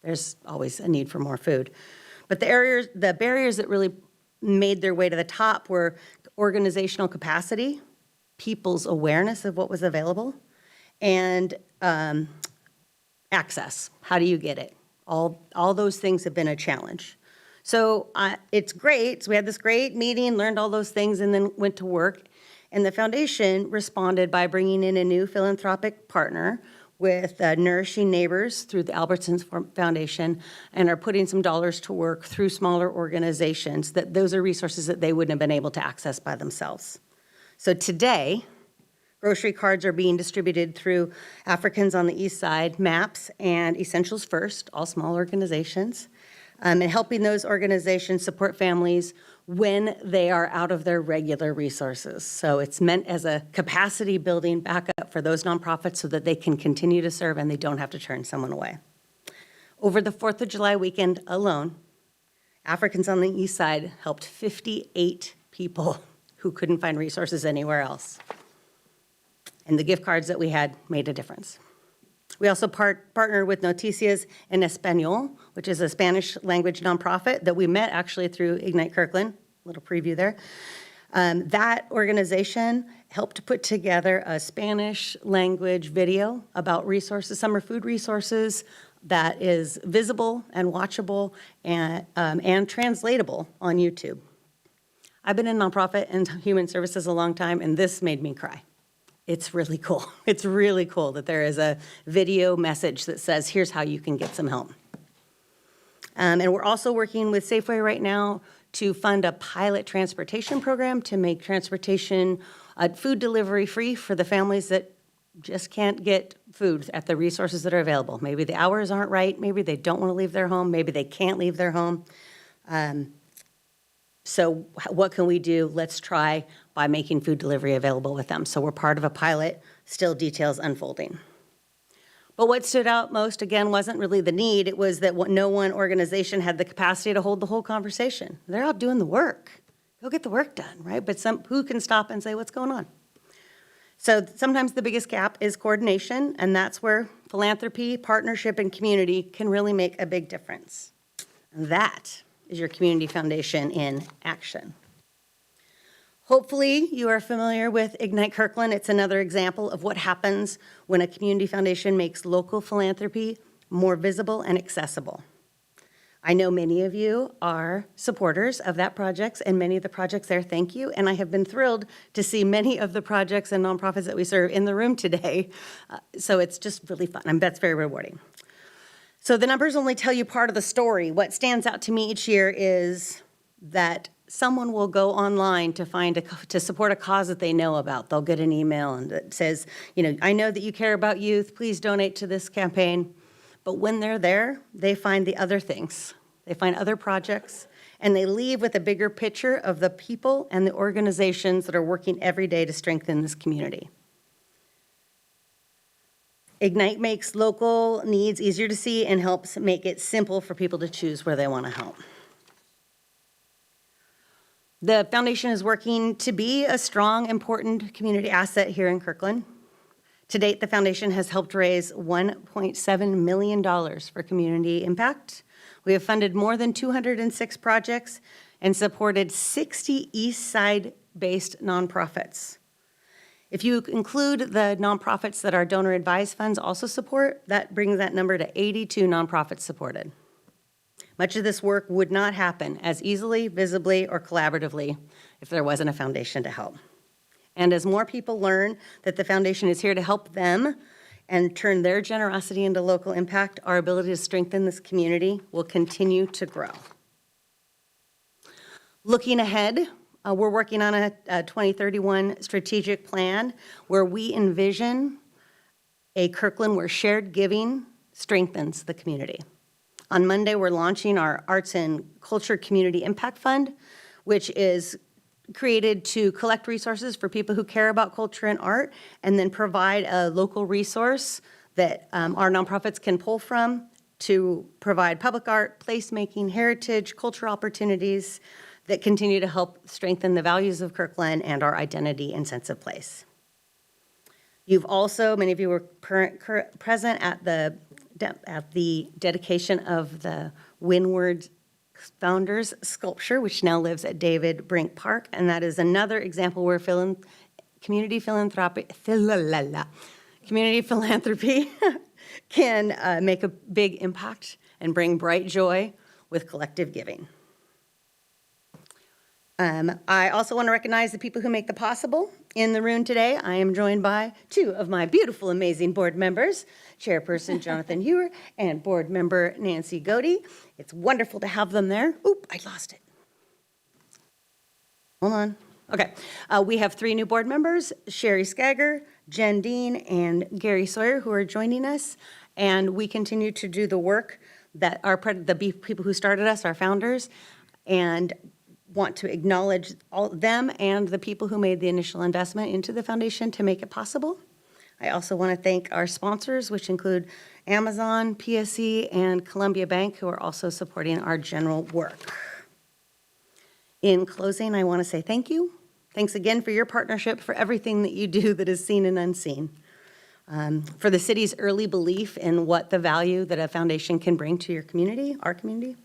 there's always a need for more food. But the barriers that really made their way to the top were organizational capacity, people's awareness of what was available, and access. How do you get it? All those things have been a challenge. So it's great. So we had this great meeting, learned all those things, and then went to work. And the foundation responded by bringing in a new philanthropic partner with Nourishing Neighbors through the Albertsons Foundation, and are putting some dollars to work through smaller organizations. Those are resources that they wouldn't have been able to access by themselves. So today, grocery cards are being distributed through Africans on the East Side, MAPS, and Essentials First, all small organizations, and helping those organizations support families when they are out of their regular resources. So it's meant as a capacity building backup for those nonprofits so that they can continue to serve and they don't have to turn someone away. Over the 4th of July weekend alone, Africans on the East Side helped 58 people who couldn't find resources anywhere else. And the gift cards that we had made a difference. We also partnered with Noticias en Español, which is a Spanish language nonprofit that we met actually through Ignite Kirkland, little preview there. That organization helped put together a Spanish language video about resources, summer food resources, that is visible and watchable and translatable on YouTube. I've been in nonprofit and human services a long time, and this made me cry. It's really cool. It's really cool that there is a video message that says, here's how you can get some help. And we're also working with Safeway right now to fund a pilot transportation program to make transportation, food delivery free for the families that just can't get food at the resources that are available. Maybe the hours aren't right. Maybe they don't want to leave their home. Maybe they can't leave their home. So what can we do? Let's try by making food delivery available with them. So we're part of a pilot, still details unfolding. But what stood out most, again, wasn't really the need. It was that no one organization had the capacity to hold the whole conversation. They're out doing the work. Go get the work done, right? But who can stop and say, what's going on? So sometimes the biggest gap is coordination, and that's where philanthropy, partnership, and community can really make a big difference. And that is your community foundation in action. Hopefully, you are familiar with Ignite Kirkland. It's another example of what happens when a community foundation makes local philanthropy more visible and accessible. I know many of you are supporters of that project and many of the projects there. Thank you. And I have been thrilled to see many of the projects and nonprofits that we serve in the room today. So it's just really fun, and that's very rewarding. So the numbers only tell you part of the story. What stands out to me each year is that someone will go online to support a cause that they know about. They'll get an email and it says, I know that you care about youth. Please donate to this campaign. But when they're there, they find the other things. They find other projects, and they leave with a bigger picture of the people and the organizations that are working every day to strengthen this community. Ignite makes local needs easier to see and helps make it simple for people to choose where they want to help. The foundation is working to be a strong, important community asset here in Kirkland. To date, the foundation has helped raise $1.7 million for community impact. We have funded more than 206 projects and supported 60 East Side-based nonprofits. If you include the nonprofits that our donor advised funds also support, that brings that number to 82 nonprofits supported. Much of this work would not happen as easily, visibly, or collaboratively if there wasn't a foundation to help. And as more people learn that the foundation is here to help them and turn their generosity into local impact, our ability to strengthen this community will continue to grow. Looking ahead, we're working on a 2031 strategic plan where we envision a Kirkland where shared giving strengthens the community. On Monday, we're launching our Arts and Culture Community Impact Fund, which is created to collect resources for people who care about culture and art, and then provide a local resource that our nonprofits can pull from to provide public art, placemaking, heritage, cultural opportunities that continue to help strengthen the values of Kirkland and our identity and sense of place. You've also, many of you were present at the dedication of the Windward Founders Sculpture, which now lives at David Brink Park, and that is another example where community philanthropy can make a big impact and bring bright joy with collective giving. I also want to recognize the people who make the possible. In the room today, I am joined by two of my beautiful, amazing board members, Chairperson Jonathan Hewer and Board Member Nancy Godey. It's wonderful to have them there. Oop, I lost it. Hold on. Okay. We have three new board members, Sherry Skagger, Jen Dean, and Gary Sawyer, who are joining us. And we continue to do the work that the people who started us, our founders, and want to acknowledge all them and the people who made the initial investment into the foundation to make it possible. I also want to thank our sponsors, which include Amazon, PSE, and Columbia Bank, who are also supporting our general work. In closing, I want to say thank you. Thanks again for your partnership, for everything that you do that is seen and unseen. For the city's early belief in what the value that a foundation can bring to your community, our community.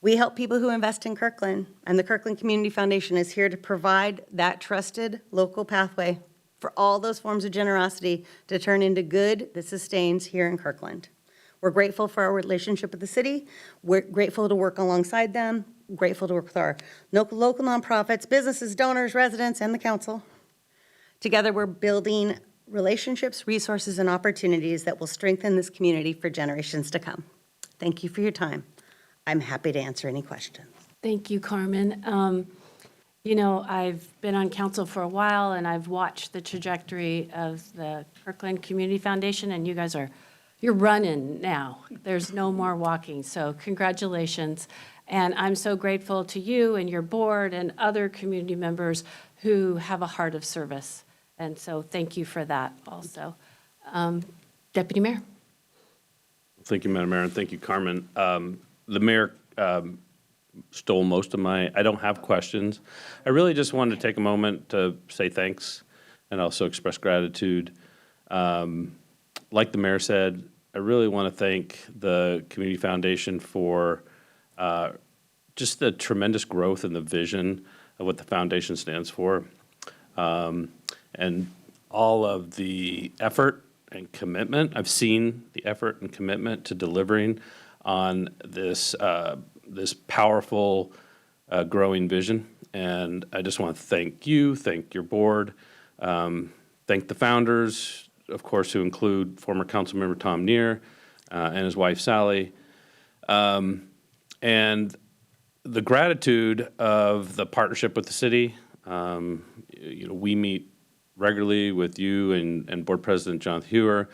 We help people who invest in Kirkland, and the Kirkland Community Foundation is here to provide that trusted local pathway for all those forms of generosity to turn into good that sustains here in Kirkland. We're grateful for our relationship with the city. We're grateful to work alongside them, grateful to work with our local nonprofits, businesses, donors, residents, and the council. Together, we're building relationships, resources, and opportunities that will strengthen this community for generations to come. Thank you for your time. I'm happy to answer any questions. Thank you, Carmen. I've been on council for a while, and I've watched the trajectory of the Kirkland Community Foundation, and you guys you're running now. There's no more walking, so congratulations. And I'm so grateful to you and your board and other community members who have a heart of service. And so thank you for that also. Deputy Mayor. Thank you, Madam Mayor, and thank you, Carmen. The mayor stole most of I don't have questions. I really just wanted to take a moment to say thanks and also express gratitude. Like the mayor said, I really want to thank the Community Foundation for just the tremendous growth and the vision of what the foundation stands for, and all of the effort and commitment. I've seen the effort and commitment to delivering on this this powerful, growing vision. And I just want to thank you, thank your board, thank the founders, of course, who include former Councilmember Tom Neer and his wife Sally, and the gratitude of the partnership with the city. We meet regularly with you and Board President John Hewer,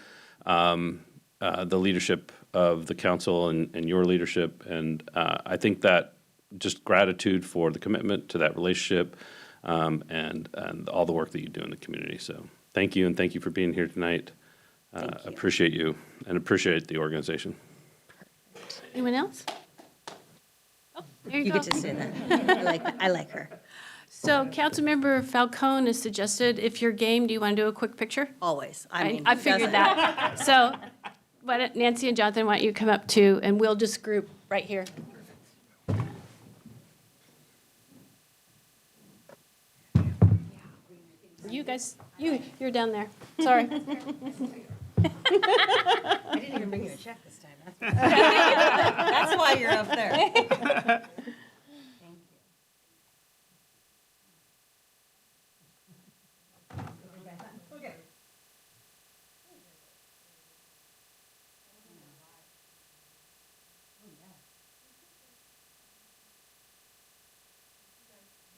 the leadership of the council and your leadership. And I think that just gratitude for the commitment to that relationship and all the work that you do in the community. So thank you, and thank you for being here tonight. Appreciate you and appreciate the organization. Anyone else? Oh, there you go. get to say that. I like her. So Councilmember Falcone has suggested, if you're game, do you want to do a quick picture? Always. I figured that. So why don't Nancy and Jonathan, why don't you come up too, and we'll just group right here. You guys, you're down there. Sorry. I didn't even bring you a check this time. That's why you're up there.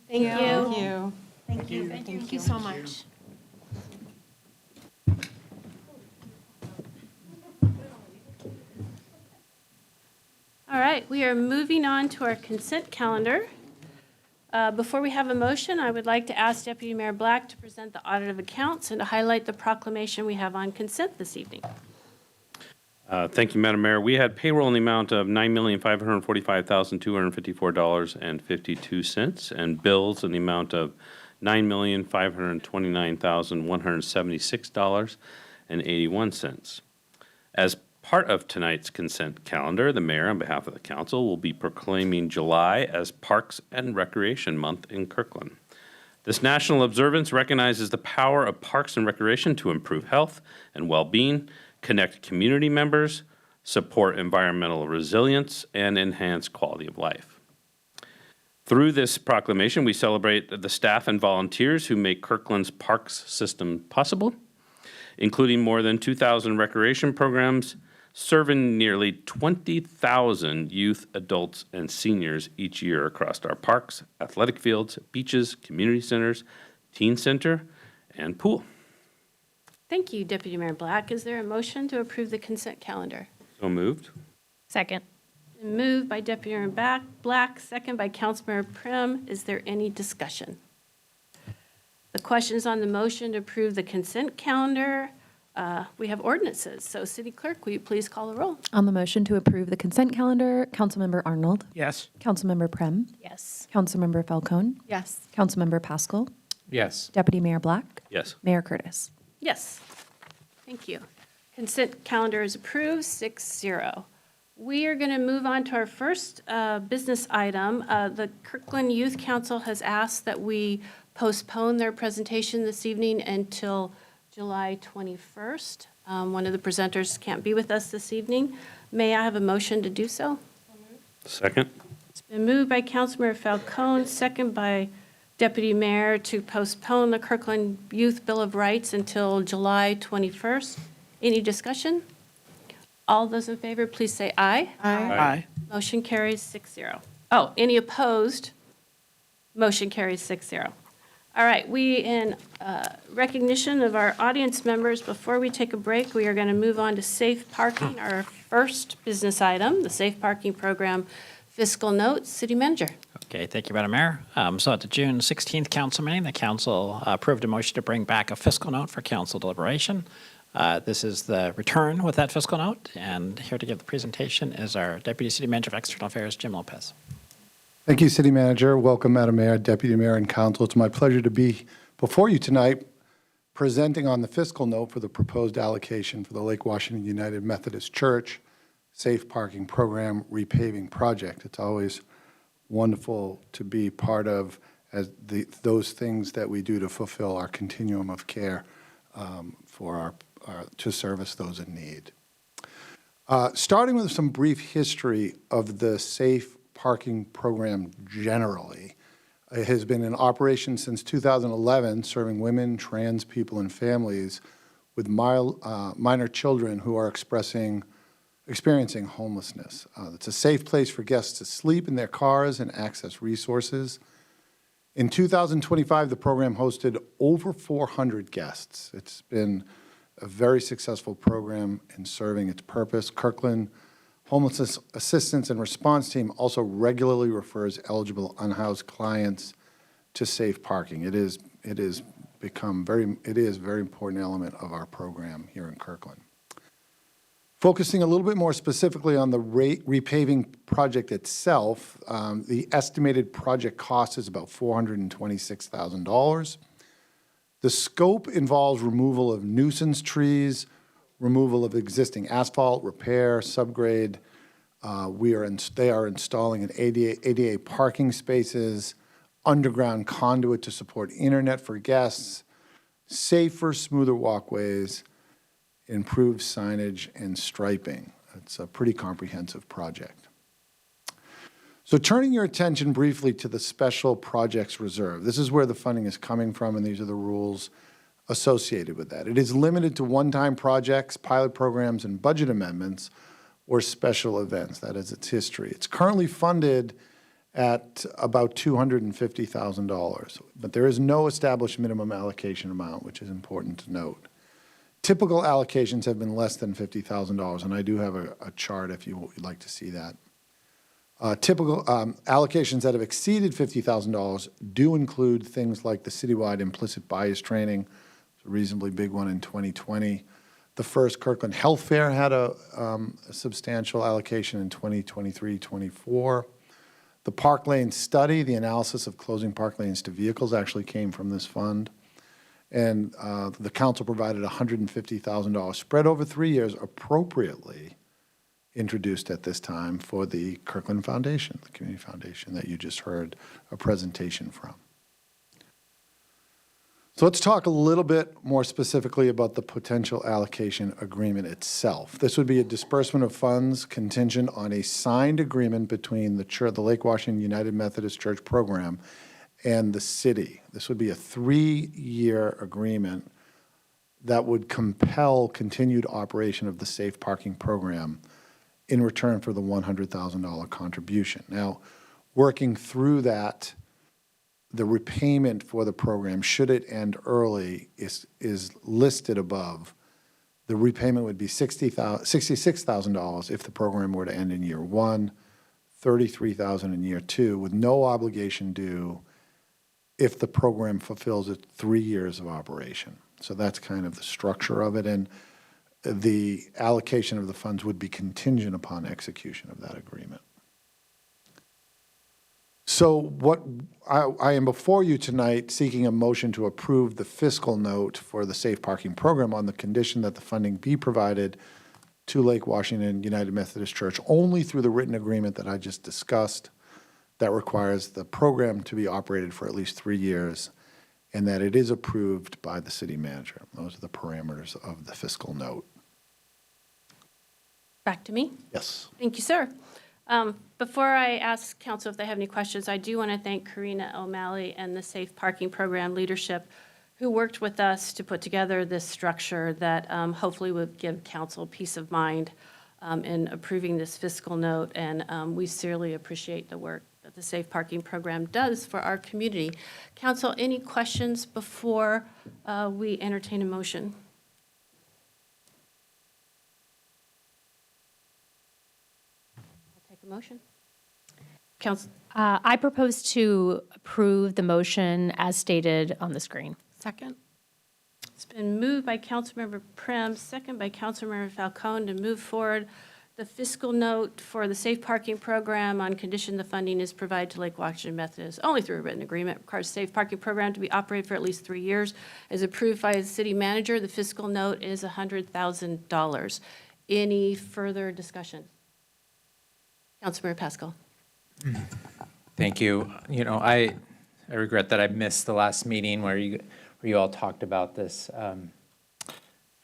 Thank you. Thank you. Thank you. Thank you so much. All right, we are moving on to our consent calendar. Before we have a motion, I would like to ask Deputy Mayor Black to present the audit of accounts and to highlight the proclamation we have on consent this evening. Thank you, Madam Mayor. We had payroll in the amount of $9,545,254.52 and bills in the amount of $9,529,176.81. As part of tonight's consent calendar, the mayor, on behalf of the council, will be proclaiming July as Parks and Recreation Month in Kirkland. This national observance recognizes the power of parks and recreation to improve health and well-being, connect community members, support environmental resilience, and enhance quality of life. Through this proclamation, we celebrate the staff and volunteers who make Kirkland's parks system possible, including more than 2,000 recreation programs, serving nearly 20,000 youth, adults, and seniors each year across our parks, athletic fields, beaches, community centers, teen center, and pool. Thank you, Deputy Mayor Black. Is there a motion to approve the consent calendar? So moved. Second. Moved by Deputy Mayor Black, second by Councilmember Prim. Is there any discussion? The questions on the motion to approve the consent calendar, we have ordinances. So City Clerk, will you please call the roll? On the motion to approve the consent calendar, Councilmember Arnold. Yes. Councilmember Prem. Yes. Councilmember Falcone. Yes. Councilmember Pascal. Yes. Deputy Mayor Black. Yes. Mayor Curtis. Yes. Thank you. Consent calendar is approved, 6-0. We are going to move on to our first business item. The Kirkland Youth Council has asked that we postpone their presentation this evening until July 21st. One of the presenters can't be with us this evening. May I have a motion to do so? Second. It's been moved by Councilmember Falcone, second by Deputy Mayor to postpone the Kirkland Youth Bill of Rights until July 21st. Any discussion? All those in favor, please say aye. Aye. Motion carries 6-0. Oh, any opposed? Motion carries 6-0. All right, we, in recognition of our audience members, before we take a break, we are going to move on to safe parking, our first business item, the safe parking program fiscal note. City Manager. Okay, thank you, Madam Mayor. So at the June 16th council meeting, the council approved a motion to bring back a fiscal note for council deliberation. This is the return with that fiscal note, and here to give the presentation is our Deputy City Manager of External Affairs, Jim Lopez. Thank you, City Manager. Welcome, Madam Mayor, Deputy Mayor, and Council. It's my pleasure to be before you tonight presenting on the fiscal note for the proposed allocation for the Lake Washington United Methodist Church Safe Parking Program Repaving Project. It's always wonderful to be part of those things that we do to fulfill our continuum of care for to service those in need. Starting with some brief history of the safe parking program generally. It has been in operation since 2011, serving women, trans people, and families with minor children who are experiencing homelessness. It's a safe place for guests to sleep in their cars and access resources. In 2025, the program hosted over 400 guests. It's been a very successful program in serving its purpose. Kirkland Homelessness Assistance and Response Team also regularly refers eligible unhoused clients to safe parking. It is a very important element of our program here in Kirkland. Focusing a little bit more specifically on the repaving project itself, the estimated project cost is about $426,000. The scope involves removal of nuisance trees, removal of existing asphalt, repair, subgrade. They are installing an ADA parking spaces, underground conduit to support internet for guests, safer, smoother walkways, improved signage and striping. It's a pretty comprehensive project. So turning your attention briefly to the Special Projects Reserve, this is where the funding is coming from, and these are the rules associated with that. It is limited to one-time projects, pilot programs, and budget amendments, or special events. That is its history. It's currently funded at about $250,000, but there is no established minimum allocation amount, which is important to note. Typical allocations have been less than $50,000, and I do have a chart if you would like to see that. Typical allocations that have exceeded $50,000 do include things like the citywide implicit bias training, a reasonably big one in 2020. The first Kirkland Health Fair had a substantial allocation in 2023-24. The Park Lane study, the analysis of closing park lanes to vehicles, actually came from this fund. And the council provided $150,000 spread over 3 years, appropriately introduced at this time for the Kirkland Foundation, the community foundation that you just heard a presentation from. So let's talk a little bit more specifically about the potential allocation agreement itself. This would be a disbursement of funds contingent on a signed agreement between the Lake Washington United Methodist Church program and the city. This would be a 3-year agreement that would compel continued operation of the safe parking program in return for the $100,000 contribution. Now, working through that, the repayment for the program, should it end early, is listed above. The repayment would be $66,000 if the program were to end in year 1, $33,000 in year 2, with no obligation due if the program fulfills its 3 years of operation. So that's kind of the structure of it, and the allocation of the funds would be contingent upon execution of that agreement. So what I am before you tonight seeking a motion to approve the fiscal note for the safe parking program on the condition that the funding be provided to Lake Washington United Methodist Church only through the written agreement that I just discussed that requires the program to be operated for at least 3 years and that it is approved by the city manager. Those are the parameters of the fiscal note. Back to me. Yes. Thank you, sir. Before I ask council if they have any questions, I do want to thank Karina O'Malley and the Safe Parking Program leadership who worked with us to put together this structure that hopefully would give council peace of mind in approving this fiscal note. And we sincerely appreciate the work that the Safe Parking Program does for our community. Council, any questions before we entertain a motion? A motion? Council. I propose to approve the motion as stated on the screen. Second. It's been moved by Councilmember Prim, second by Councilmember Falcone to move forward the fiscal note for the safe parking program on condition the funding is provided to Lake Washington Methodist only through a written agreement. Requires safe parking program to be operated for at least 3 years. As approved by the city manager, the fiscal note is $100,000. Any further discussion? Councilmember Pascal. Thank you. You know, I regret that I missed the last meeting where you all talked about this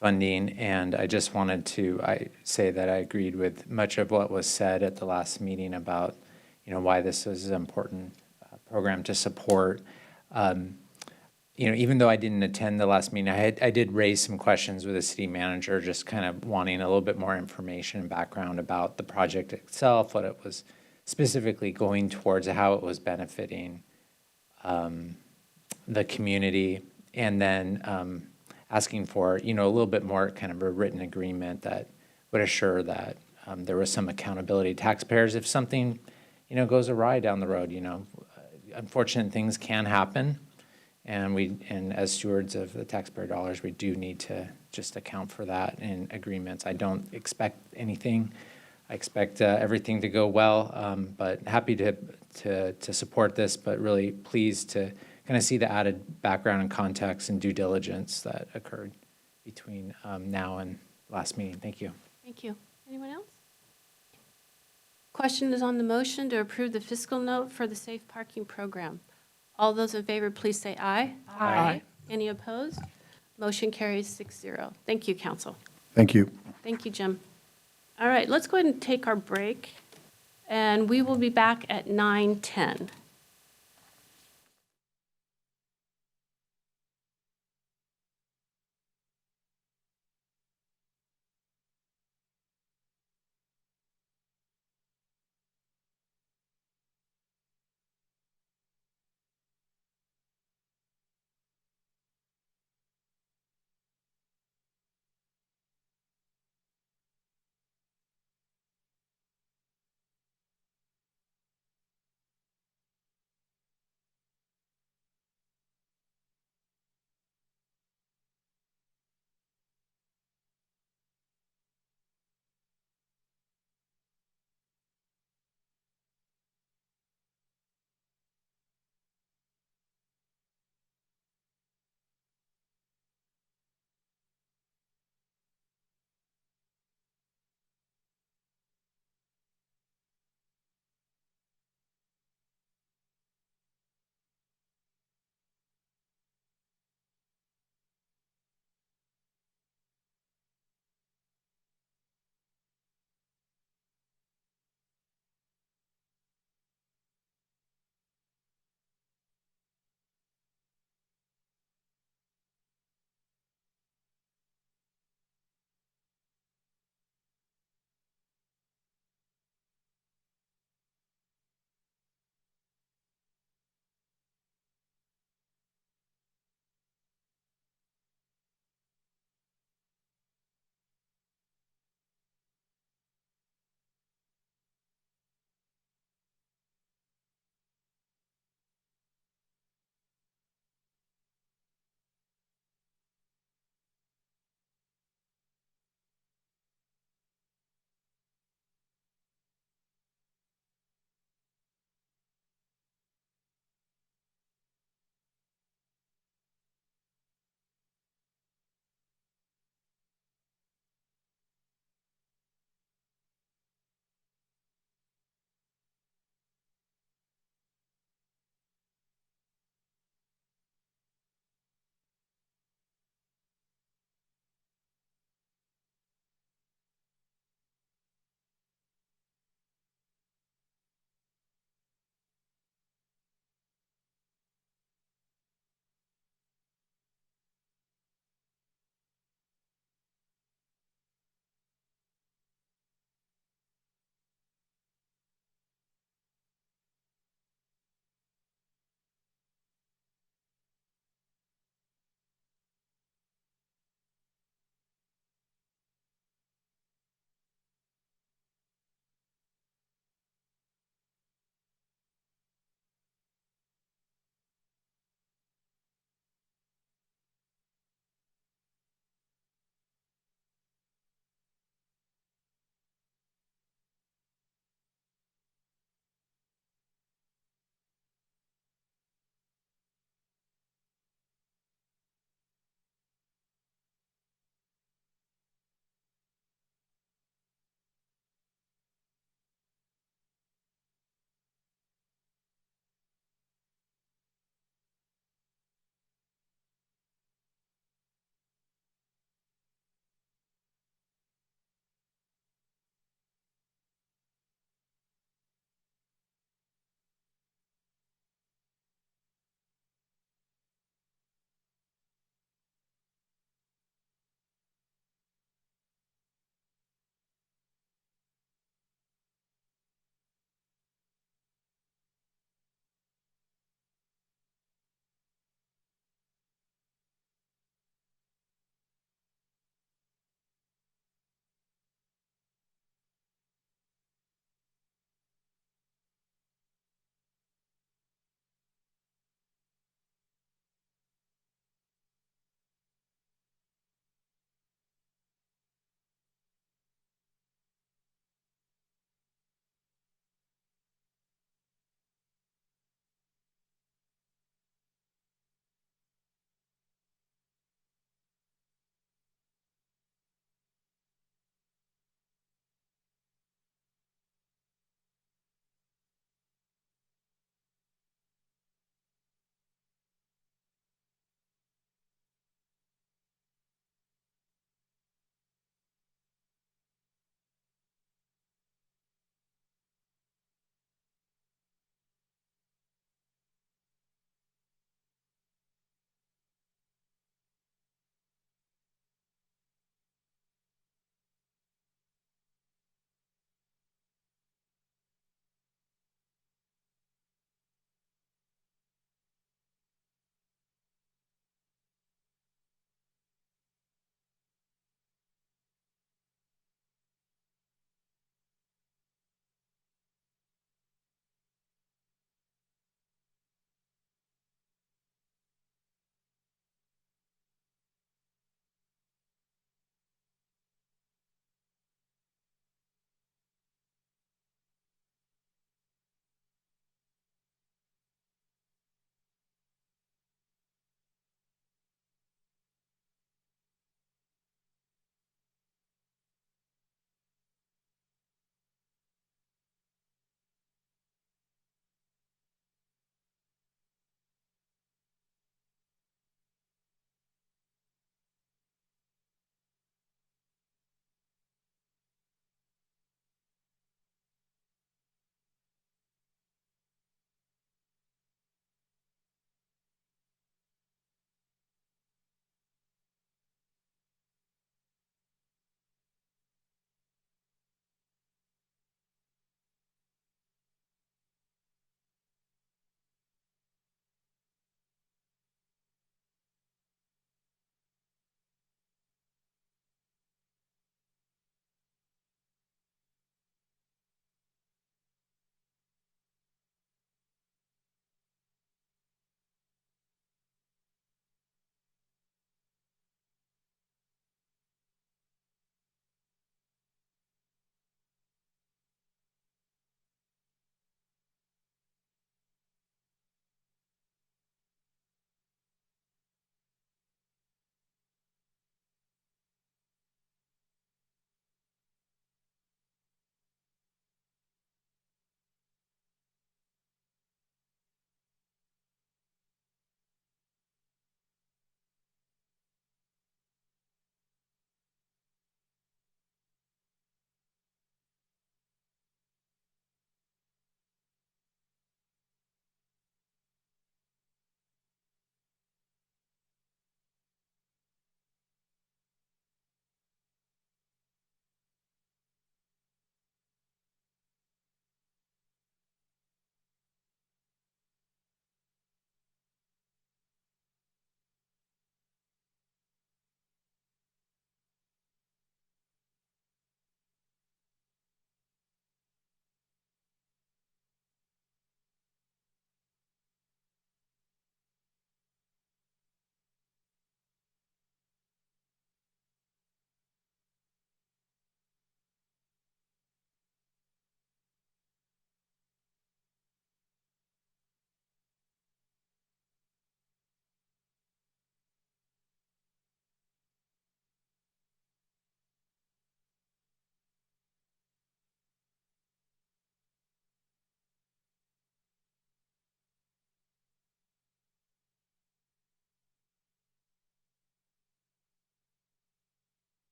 funding. And I just wanted to say that I agreed with much of what was said at the last meeting about, why this is an important program to support. Even though I didn't attend the last meeting, I did raise some questions with the city manager, just kind of wanting a little bit more information and background about the project itself, what it was specifically going towards, how it was benefiting the community, and then asking for, a little bit more kind of a written agreement that would assure that there was some accountability to taxpayers if something, goes awry down the road. Unfortunate things can happen. And as stewards of the taxpayer dollars, we do need to just account for that in agreements. I don't expect anything. I expect everything to go well, but happy to support this, but really pleased to kind of see the added background and context and due diligence that occurred between now and last meeting. Thank you. Thank you. Anyone else? Question is on the motion to approve the fiscal note for the safe parking program. All those in favor, please say aye. Aye. Any opposed? Motion carries 6-0. Thank you, council. Thank you. Thank you, Jim. All right, let's go ahead and take our break, and we will be back at 9:10.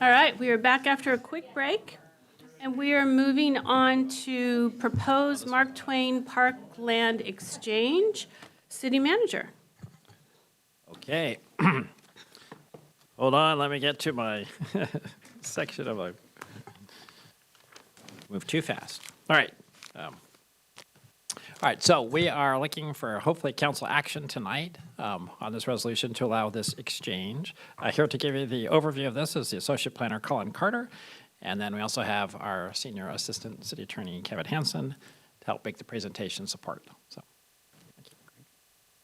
All right, we are back after a quick break, and we are moving on to proposed Mark Twain Park land exchange. City Manager. Okay. Hold on, let me get to my section of my, move too fast. All right. All right, so we are looking for hopefully council action tonight on this resolution to allow this exchange. Here to give you the overview of this is the Associate Planner Colin Carter, and then we also have our Senior Assistant City Attorney Kevin Hansen to help make the presentation support. So,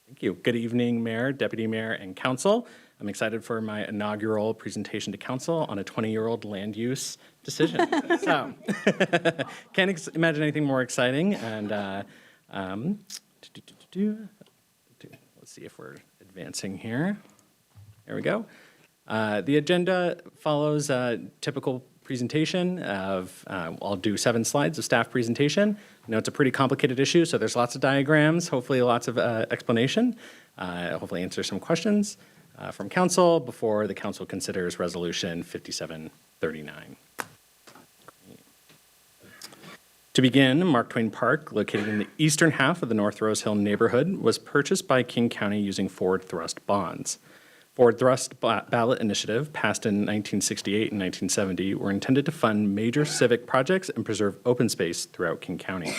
thank you. Good evening, Mayor, Deputy Mayor, and Council. I'm excited for my inaugural presentation to Council on a 20-year-old land use decision. So, can't imagine anything more exciting. And let's see if we're advancing here. There we go. The agenda follows a typical presentation of, I'll do 7 slides of staff presentation. I know it's a pretty complicated issue, so there's lots of diagrams, hopefully lots of explanation, hopefully answer some questions from council before the council considers resolution 5739. To begin, Mark Twain Park, located in the eastern half of the North Rose Hill neighborhood, was purchased by King County using forward thrust bonds. Forward thrust ballot initiative, passed in 1968 and 1970, were intended to fund major civic projects and preserve open space throughout King County.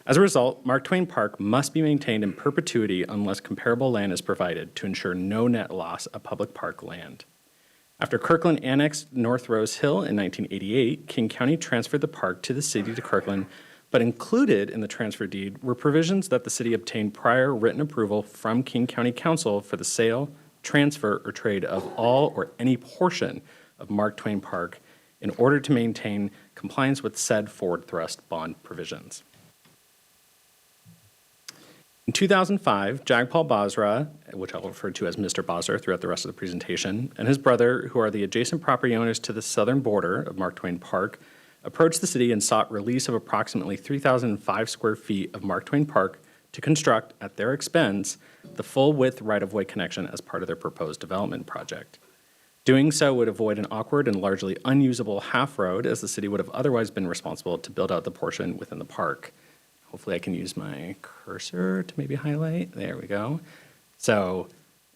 As a result, Mark Twain Park must be maintained in perpetuity unless comparable land is provided to ensure no net loss of public park land. After Kirkland annexed North Rose Hill in 1988, King County transferred the park to the city to Kirkland, but included in the transfer deed were provisions that the city obtained prior written approval from King County Council for the sale, transfer, or trade of all or any portion of Mark Twain Park in order to maintain compliance with said forward thrust bond provisions. In 2005, Jagpal Basra, which I'll refer to as Mr. Basra throughout the rest of the presentation, and his brother, who are the adjacent property owners to the southern border of Mark Twain Park, approached the city and sought release of approximately 3,005 square feet of Mark Twain Park to construct, at their expense, the full-width right-of-way connection as part of their proposed development project. Doing so would avoid an awkward and largely unusable half-road, as the city would have otherwise been responsible to build out the portion within the park. Hopefully I can use my cursor to maybe highlight. There we go. So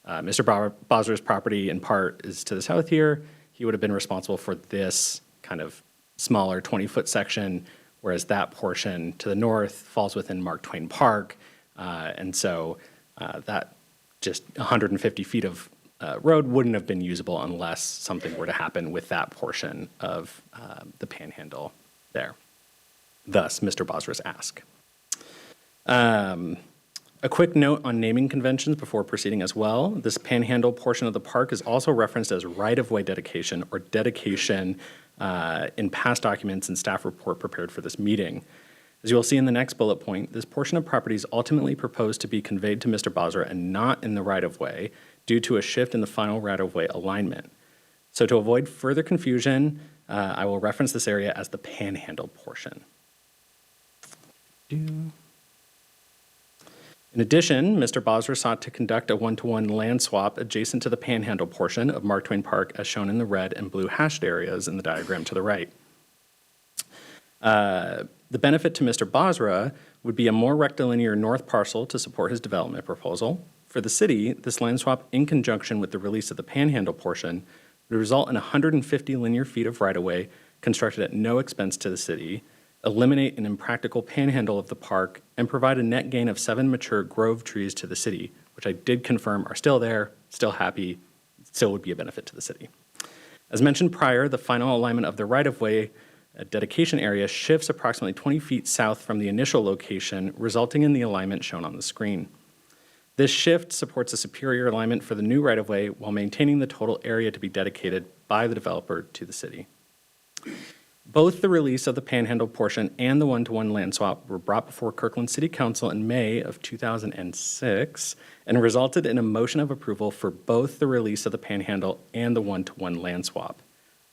Mr. Basra's property in part is to the south here. He would have been responsible for this kind of smaller 20-foot section, whereas that portion to the north falls within Mark Twain Park. And so that just 150 feet of road wouldn't have been usable unless something were to happen with that portion of the panhandle there. Thus, Mr. Basra's ask. A quick note on naming conventions before proceeding as well. This panhandle portion of the park is also referenced as right-of-way dedication or dedication in past documents and staff report prepared for this meeting. As you will see in the next bullet point, this portion of property is ultimately proposed to be conveyed to Mr. Basra and not in the right-of-way due to a shift in the final right-of-way alignment. So to avoid further confusion, I will reference this area as the panhandle portion. In addition, Mr. Basra sought to conduct a one-to-one land swap adjacent to the panhandle portion of Mark Twain Park as shown in the red and blue hashed areas in the diagram to the right. The benefit to Mr. Basra would be a more rectilinear north parcel to support his development proposal. For the city, this land swap in conjunction with the release of the panhandle portion would result in 150 linear feet of right-of-way constructed at no expense to the city, eliminate an impractical panhandle of the park, and provide a net gain of 7 mature grove trees to the city, which I did confirm are still there, still happy, still would be a benefit to the city. As mentioned prior, the final alignment of the right-of-way dedication area shifts approximately 20 feet south from the initial location, resulting in the alignment shown on the screen. This shift supports a superior alignment for the new right-of-way while maintaining the total area to be dedicated by the developer to the city. Both the release of the panhandle portion and the one-to-one land swap were brought before Kirkland City Council in May of 2006 and resulted in a motion of approval for both the release of the panhandle and the one-to-one land swap,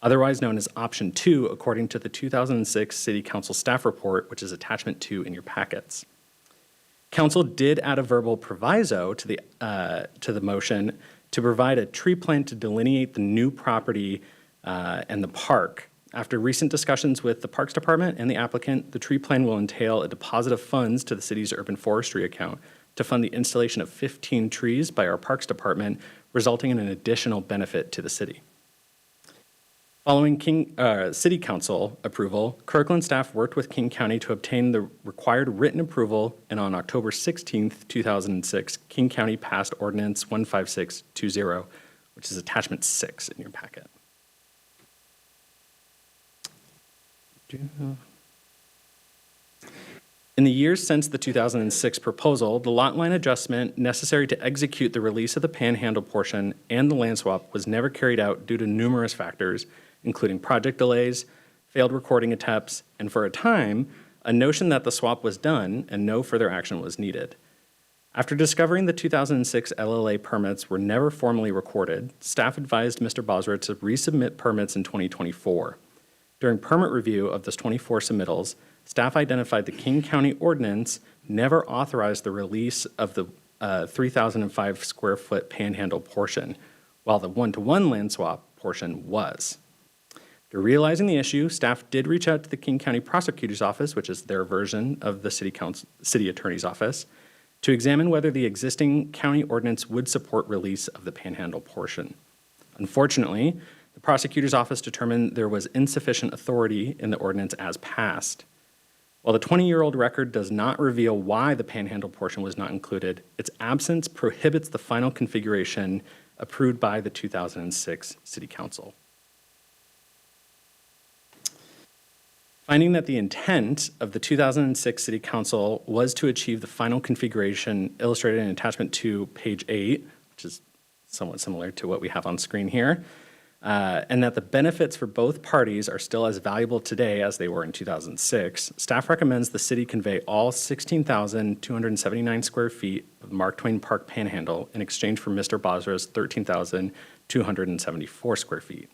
otherwise known as Option 2 according to the 2006 City Council staff report, which is attachment 2 in your packets. Council did add a verbal proviso to the motion to provide a tree plan to delineate the new property and the park. After recent discussions with the Parks Department and the applicant, the tree plan will entail a deposit of funds to the city's urban forestry account to fund the installation of 15 trees by our Parks Department, resulting in an additional benefit to the city. Following City Council approval, Kirkland staff worked with King County to obtain the required written approval, and on October 16th, 2006, King County passed Ordinance 15620, which is Attachment 6 in your packet. In the years since the 2006 proposal, the lot line adjustment necessary to execute the release of the panhandle portion and the land swap was never carried out due to numerous factors, including project delays, failed recording attempts, and for a time, a notion that the swap was done and no further action was needed. After discovering the 2006 LLA permits were never formally recorded, staff advised Mr. Bosra to resubmit permits in 2024. During permit review of those 24 submittals, staff identified the King County ordinance never authorized the release of the 3,005 square foot panhandle portion, while the one-to-one land swap portion was. After realizing the issue, staff did reach out to the King County Prosecutor's Office, which is their version of the City Attorney's Office, to examine whether the existing county ordinance would support release of the panhandle portion. Unfortunately, the prosecutor's office determined there was insufficient authority in the ordinance as passed. While the 20-year-old record does not reveal why the panhandle portion was not included, its absence prohibits the final configuration approved by the 2006 City Council. Finding that the intent of the 2006 City Council was to achieve the final configuration illustrated in attachment 2, page 8, which is somewhat similar to what we have on screen here, and that the benefits for both parties are still as valuable today as they were in 2006, staff recommends the city convey all 16,279 square feet of Mark Twain Park Panhandle in exchange for Mr. Bosra's 13,274 square feet.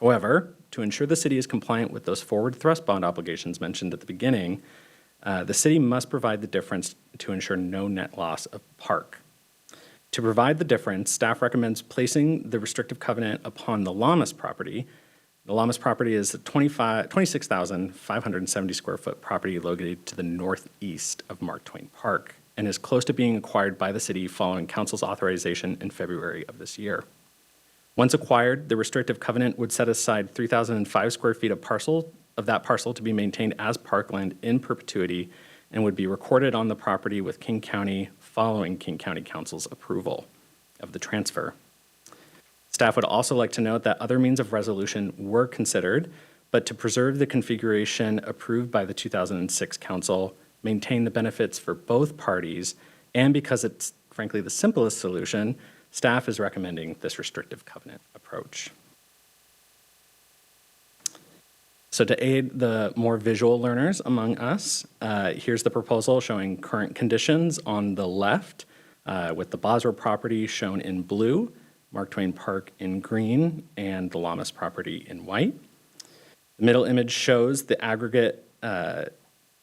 However, to ensure the city is compliant with those forward thrust bond obligations mentioned at the beginning, the city must provide the difference to ensure no net loss of park. To provide the difference, staff recommends placing the restrictive covenant upon the Lamas property. The Lamas property is a 26,570 square foot property located to the northeast of Mark Twain Park and is close to being acquired by the city following council's authorization in February of this year. Once acquired, the restrictive covenant would set aside 3,005 square feet of that parcel to be maintained as parkland in perpetuity and would be recorded on the property with King County following King County Council's approval of the transfer. Staff would also like to note that other means of resolution were considered, but to preserve the configuration approved by the 2006 Council, maintain the benefits for both parties, and because it's frankly the simplest solution, staff is recommending this restrictive covenant approach. So to aid the more visual learners among us, here's the proposal showing current conditions on the left, with the Bosra property shown in blue, Mark Twain Park in green, and the Lamas property in white. The middle image shows the aggregate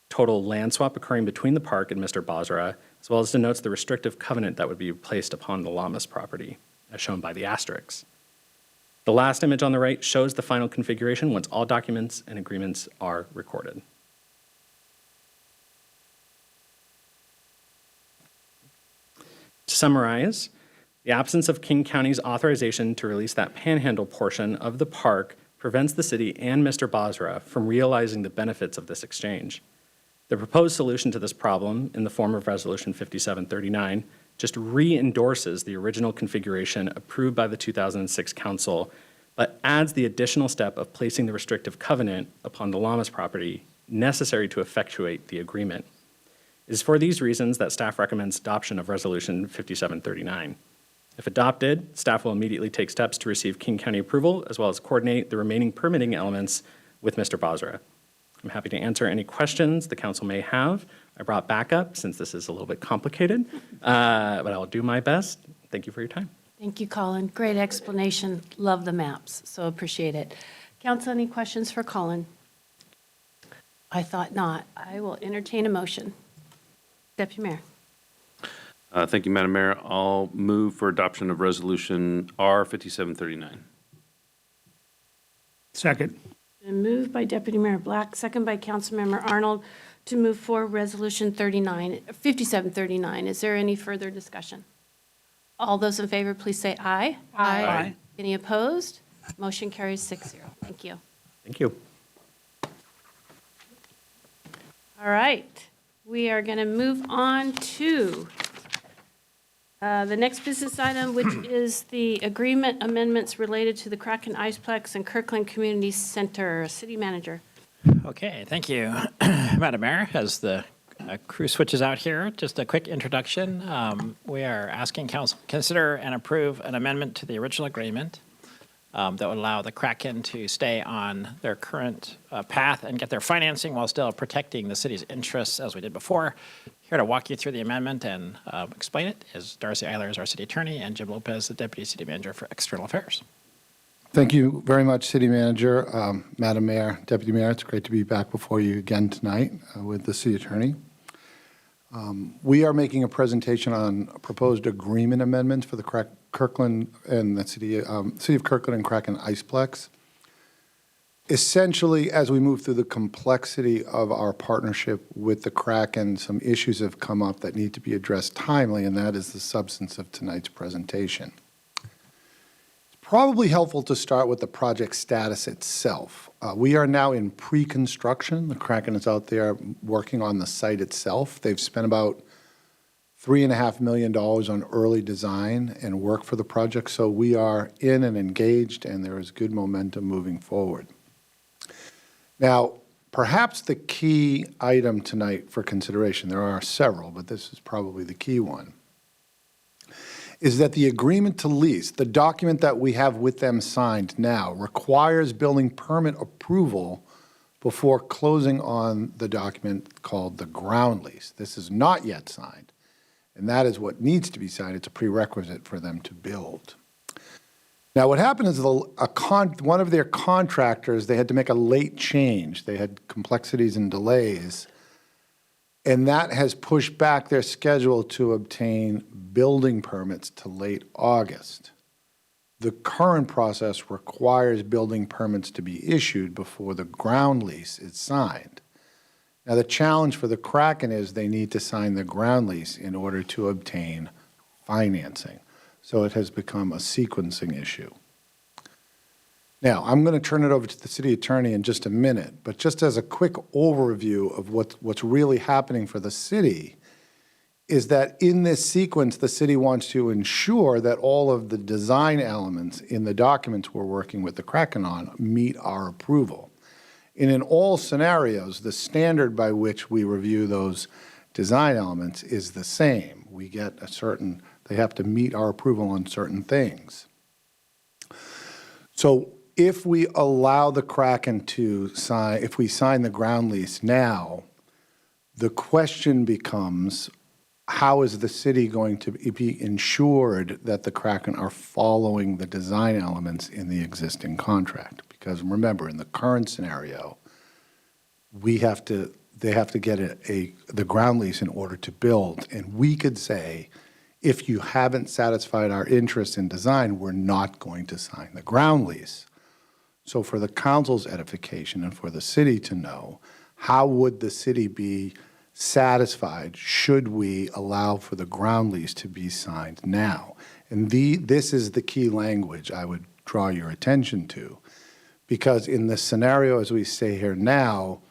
total land swap occurring between the park and Mr. Bosra, as well as denotes the restrictive covenant that would be placed upon the Lamas property, as shown by the asterisks. The last image on the right shows the final configuration once all documents and agreements are recorded. To summarize, the absence of King County's authorization to release that panhandle portion of the park prevents the city and Mr. Bosra from realizing the benefits of this exchange. The proposed solution to this problem, in the form of Resolution 5739, just re-endorses the original configuration approved by the 2006 Council, but adds the additional step of placing the restrictive covenant upon the Lamas property necessary to effectuate the agreement. It is for these reasons that staff recommends adoption of Resolution 5739. If adopted, staff will immediately take steps to receive King County approval, as well as coordinate the remaining permitting elements with Mr. Bosra. I'm happy to answer any questions the council may have. I brought backup since this is a little bit complicated, but I'll do my best. Thank you for your time. Thank you, Colin. Great explanation. Love the maps, so appreciate it. Council, any questions for Colin? I thought not. I will entertain a motion. Deputy Mayor. Thank you, Madam Mayor. I'll move for adoption of Resolution R 5739. Second. Been moved by Deputy Mayor Black, second by Councilmember Arnold, to move forward Resolution 5739. Is there any further discussion? All those in favor, please say aye. Aye. Any opposed? Motion carries 6-0. Thank you. Thank you. All right, we are going to move on to the next business item, which is the agreement amendments related to the Kraken Iceplex and Kirkland Community Center. City Manager. Okay, thank you, Madam Mayor. As the crew switches out here, just a quick introduction. We are asking council to consider and approve an amendment to the original agreement that would allow the Kraken to stay on their current path and get their financing while still protecting the city's interests as we did before. Here to walk you through the amendment and explain it is Darcy Eilers, our city attorney, and Jim Lopez, the deputy city manager for external affairs. Thank you very much, City Manager, Madam Mayor, Deputy Mayor. It's great to be back before you again tonight with the City Attorney. We are making a presentation on proposed agreement amendments for the Kirkland and the City of Kirkland and Kraken Iceplex. Essentially, as we move through the complexity of our partnership with the Kraken, some issues have come up that need to be addressed timely, and that is the substance of tonight's presentation. Probably helpful to start with the project status itself. We are now in pre-construction. The Kraken is out there working on the site itself. They've spent about $3.5 million on early design and work for the project, so we are in and engaged, and there is good momentum moving forward. Now, perhaps the key item tonight for consideration, there are several, but this is probably the key one, is that the agreement to lease, the document that we have with them signed now, requires building permit approval before closing on the document called the ground lease. This is not yet signed, and that is what needs to be signed. It's a prerequisite for them to build. Now, what happened is one of their contractors, they had to make a late change. They had complexities and delays, and that has pushed back their schedule to obtain building permits to late August. The current process requires building permits to be issued before the ground lease is signed. Now, the challenge for the Kraken is they need to sign the ground lease in order to obtain financing. So it has become a sequencing issue. Now, I'm going to turn it over to the city attorney in just a minute, but just as a quick overview of what's really happening for the city is that in this sequence, the city wants to ensure that all of the design elements in the documents we're working with the Kraken on meet our approval. And in all scenarios, the standard by which we review those design elements is the same. We get they have to meet our approval on certain things. So if we allow the Kraken to sign, if we sign the ground lease now, the question becomes, how is the city going to be ensured that the Kraken are following the design elements in the existing contract? Because remember, in the current scenario, they have to get the ground lease in order to build. And we could say, if you haven't satisfied our interest in design, we're not going to sign the ground lease. So for the council's edification and for the city to know, how would the city be satisfied should we allow for the ground lease to be signed now? And this is the key language I would draw your attention to, because in the scenario as we say here now,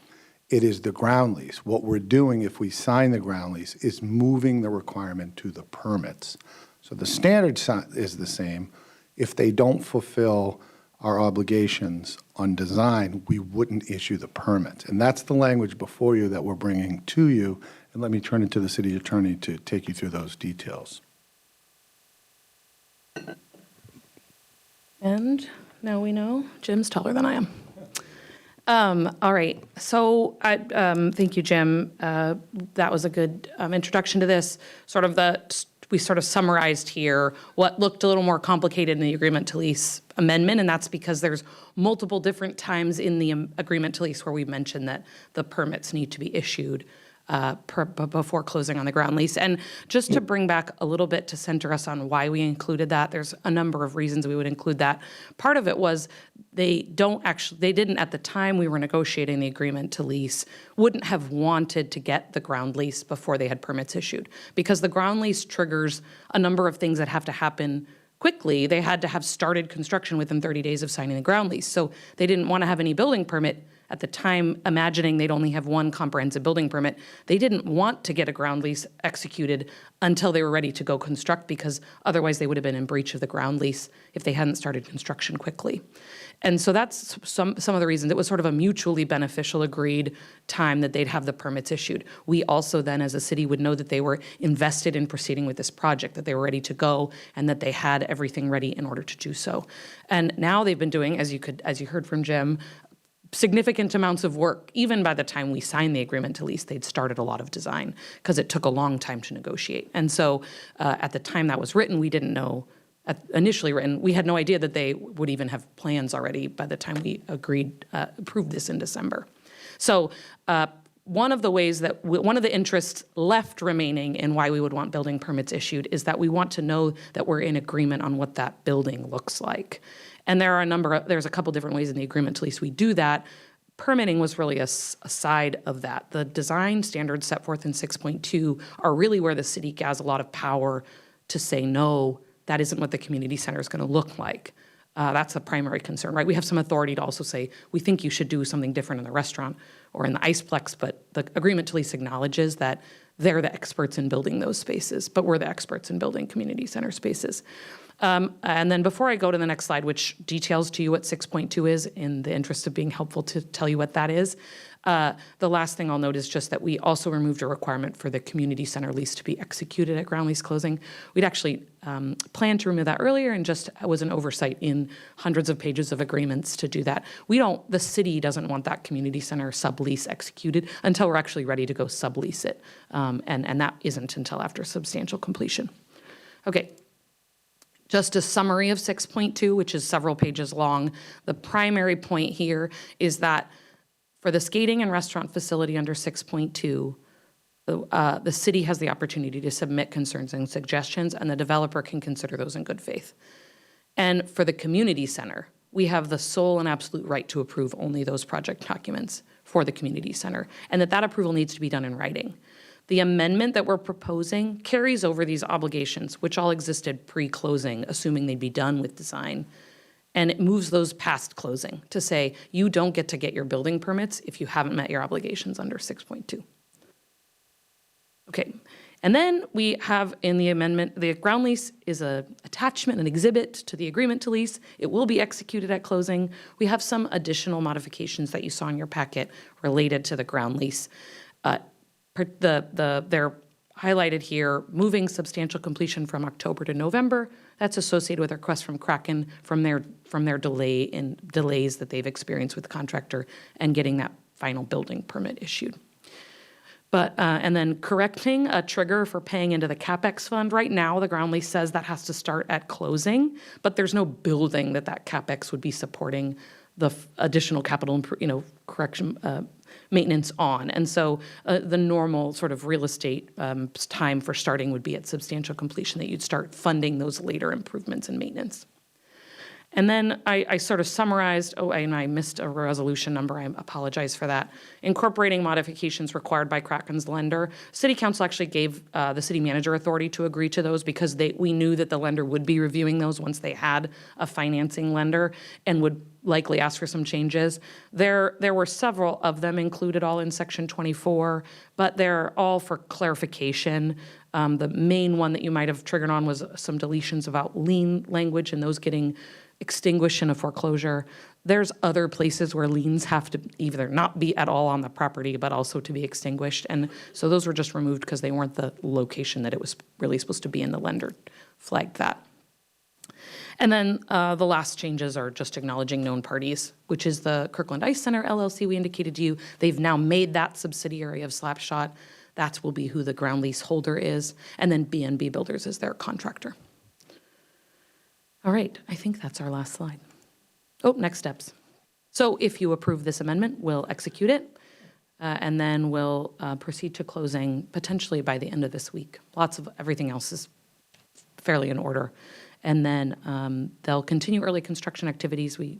it is the ground lease. What we're doing if we sign the ground lease is moving the requirement to the permits. So the standard is the same. If they don't fulfill our obligations on design, we wouldn't issue the permit. And that's the language before you that we're bringing to you. And let me turn it to the city attorney to take you through those details. And now we know Jim's taller than I am. All right, so thank you, Jim. That was a good introduction to this. We sort of summarized here what looked a little more complicated in the agreement to lease amendment, and that's because there's multiple different times in the agreement to lease where we mentioned that the permits need to be issued before closing on the ground lease. And just to bring back a little bit to center us on why we included that, there's a number of reasons we would include that. Part of it was they didn't at the time we were negotiating the agreement to lease, wouldn't have wanted to get the ground lease before they had permits issued, because the ground lease triggers a number of things that have to happen quickly. They had to have started construction within 30 days of signing the ground lease. So they didn't want to have any building permit at the time, imagining they'd only have one comprehensive building permit. They didn't want to get a ground lease executed until they were ready to go construct, because otherwise they would have been in breach of the ground lease if they hadn't started construction quickly. And so that's some of the reasons. It was sort of a mutually beneficial agreed time that they'd have the permits issued. We also then, as a city, would know that they were invested in proceeding with this project, that they were ready to go, and that they had everything ready in order to do so. And now they've been doing, as you heard from Jim, significant amounts of work. Even by the time we signed the agreement to lease, they'd started a lot of design, because it took a long time to negotiate. And so at the time that was written, we didn't know, initially written, we had no idea that they would even have plans already by the time we approved this in December. So one of the interests left remaining in why we would want building permits issued is that we want to know that we're in agreement on what that building looks like. And there's a couple different ways in the agreement to lease we do that. Permitting was really a side of that. The design standards set forth in 6.2 are really where the city has a lot of power to say, no, that isn't what the community center is going to look like. That's a primary concern, right? We have some authority to also say, we think you should do something different in the restaurant or in the Iceplex, but the agreement to lease acknowledges that they're the experts in building those spaces, but we're the experts in building community center spaces. And then before I go to the next slide, which details to you what 6.2 is, in the interest of being helpful to tell you what that is, the last thing I'll note is just that we also removed a requirement for the community center lease to be executed at ground lease closing. We'd actually planned to remove that earlier, and just was an oversight in hundreds of pages of agreements to do that. The city doesn't want that community center sublease executed until we're actually ready to go sublease it. And that isn't until after substantial completion. Okay. Just a summary of 6.2, which is several pages long. The primary point here is that for the skating and restaurant facility under 6.2, the city has the opportunity to submit concerns and suggestions, and the developer can consider those in good faith. And for the community center, we have the sole and absolute right to approve only those project documents for the community center, and that approval needs to be done in writing. The amendment that we're proposing carries over these obligations, which all existed pre-closing, assuming they'd be done with design. And it moves those past closing to say, you don't get to get your building permits if you haven't met your obligations under 6.2. Okay, and then we have in the amendment, the ground lease is an attachment, an exhibit to the agreement to lease. It will be executed at closing. We have some additional modifications that you saw in your packet related to the ground lease. They're highlighted here, moving substantial completion from October to November. That's associated with a request from Kraken from their delays that they've experienced with the contractor and getting that final building permit issued. And then correcting a trigger for paying into the CapEx fund. Right now, the ground lease says that has to start at closing, but there's no building that CapEx would be supporting the additional capital, maintenance on. And so the normal sort of real estate time for starting would be at substantial completion, that you'd start funding those later improvements and maintenance. And then I sort of summarized, and I missed a resolution number, I apologize for that. Incorporating modifications required by Kraken's lender. City Council actually gave the city manager authority to agree to those, because we knew that the lender would be reviewing those once they had a financing lender and would likely ask for some changes. There were several of them included all in section 24, but they're all for clarification. The main one that you might have triggered on was some deletions about lien language and those getting extinguished in a foreclosure. There's other places where liens have to either not be at all on the property, but also to be extinguished. And so those were just removed because they weren't the location that it was really supposed to be, and the lender flagged that. And then the last changes are just acknowledging known parties, which is the Kirkland Ice Center LLC we indicated to you. They've now made that subsidiary of Slapshot. That will be who the ground lease holder is. And then B&B Builders is their contractor. All right, I think that's our last slide. Oh, next steps. So if you approve this amendment, we'll execute it. and then we'll proceed to closing potentially by the end of this week. Lots of everything else is fairly in order. And then they'll continue early construction activities. We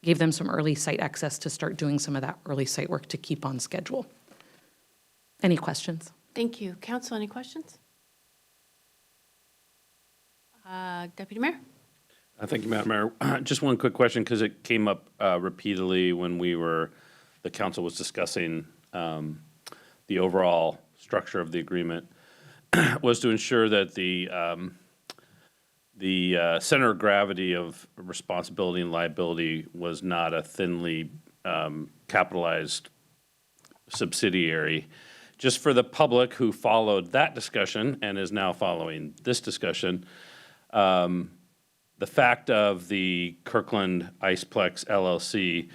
gave them some early site access to start doing some of that early site work to keep on schedule. Any questions? Thank you. Council, any questions? Deputy Mayor? Thank you, Madam Mayor. Just one quick question, because it came up repeatedly when the council was discussing the overall structure of the agreement, was to ensure that the center of gravity of responsibility and liability was not a thinly capitalized subsidiary. Just for the public who followed that discussion and is now following this discussion, the fact of the Kirkland Iceplex LLC,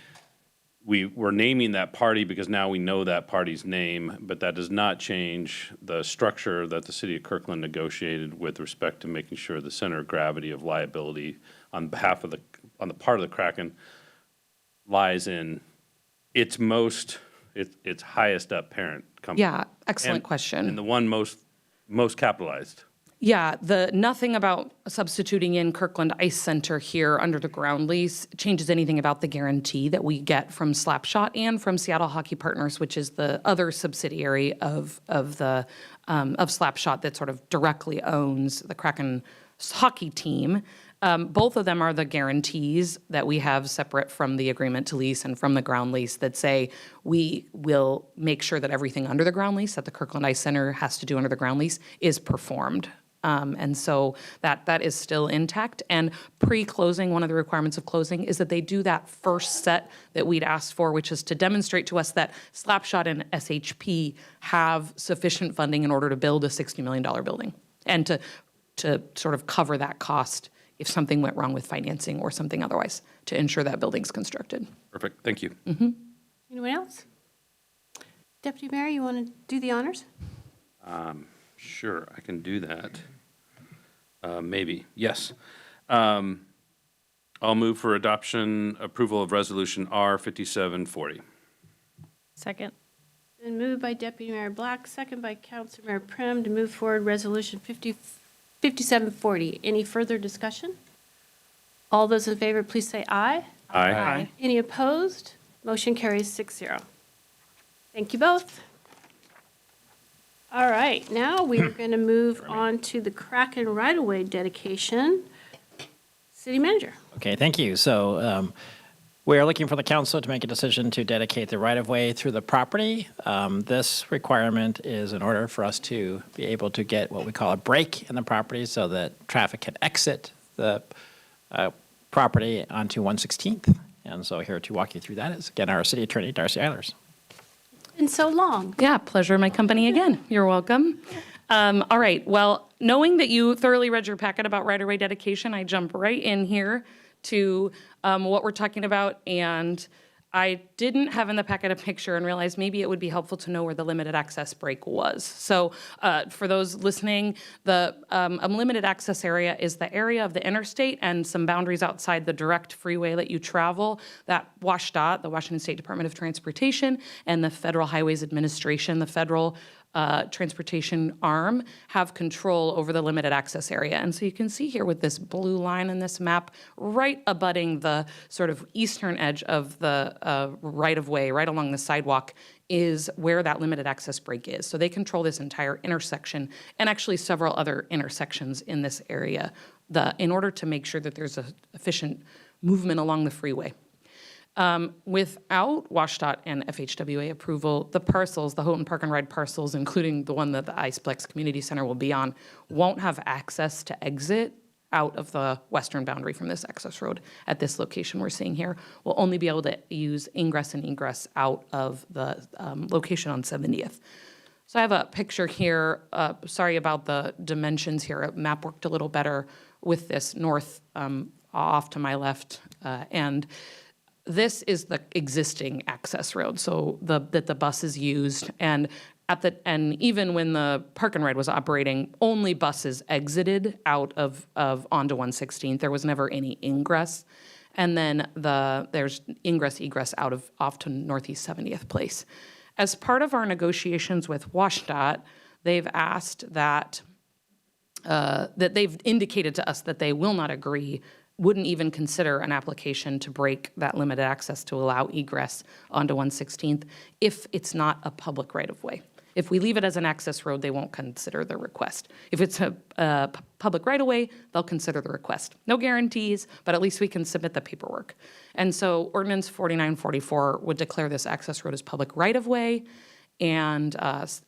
we're naming that party because now we know that party's name, but that does not change the structure that the city of Kirkland negotiated with respect to making sure the center of gravity of liability on the part of the Kraken lies in its highest up parent company. Yeah, excellent question. And the one most capitalized. Yeah, nothing about substituting in Kirkland Ice Center here under the ground lease changes anything about the guarantee that we get from Slapshot and from Seattle Hockey Partners, which is the other subsidiary of Slapshot that sort of directly owns the Kraken hockey team. Both of them are the guarantees that we have separate from the agreement to lease and from the ground lease that say we will make sure that everything under the ground lease that the Kirkland Ice Center has to do under the ground lease is performed. And so that is still intact. And pre-closing, one of the requirements of closing is that they do that first set that we'd asked for, which is to demonstrate to us that Slapshot and SHP have sufficient funding in order to build a $60 million building and to sort of cover that cost if something went wrong with financing or something otherwise, to ensure that building's constructed. Perfect, thank you. Mm-hmm. Anyone else? Deputy Mayor, you want to do the honors? Sure, I can do that. Maybe, yes. I'll move for approval of Resolution R 5740. Second. Been moved by Deputy Mayor Black, second by Councilor Mayor Prim to move forward Resolution 5740. Any further discussion? All those in favor, please say aye. Aye. Aye. Any opposed? Motion carries 6-0. Thank you both. All right, now we are going to move on to the Kraken right-of-way dedication. City Manager. Okay, thank you. So we are looking for the council to make a decision to dedicate the right-of-way through the property. This requirement is in order for us to be able to get what we call a break in the property so that traffic can exit the property onto 116th. And so here to walk you through that is, again, our city attorney, Darcy Eilers. Been so long. Yeah, pleasure my company again. You're welcome. All right, well, knowing that you thoroughly read your packet about right-of-way dedication, I jump right in here to what we're talking about, and I didn't have in the packet a picture and realized maybe it would be helpful to know where the limited access break was. So for those listening, the limited access area is the area of the interstate and some boundaries outside the direct freeway that you travel that WSDOT, the Washington State Department of Transportation, and the Federal Highways Administration, the federal transportation arm, have control over the limited access area. And so you can see here with this blue line in this map, right abutting the sort of eastern edge of the right-of-way, right along the sidewalk, is where that limited access break is. So they control this entire intersection and actually several other intersections in this area in order to make sure that there's a efficient movement along the freeway. Without WSDOT and FHWA approval, the parcels, the Houghton Park and Ride parcels, including the one that the Iceplex Community Center will be on, won't have access to exit out of the western boundary from this access road at this location we're seeing here. We'll only be able to use ingress and egress out of the location on 70th. So I have a picture here. Sorry about the dimensions here. A map worked a little better with this north off to my left, and this is the existing access road, so that the buses used, and even when the Park and Ride was operating, only buses exited out of onto 116th. There was never any ingress, and then there's ingress egress off to Northeast 70th Place. As part of our negotiations with WashDOT, they've asked that they've indicated to us that they will not agree, wouldn't even consider an application to break that limited access to allow egress onto 116th if it's not a public right-of-way. If we leave it as an access road, they won't consider the request. If it's a public right-of-way, they'll consider the request. No guarantees, but at least we can submit the paperwork. And so Ordinance 4944 would declare this access road as public right-of-way, and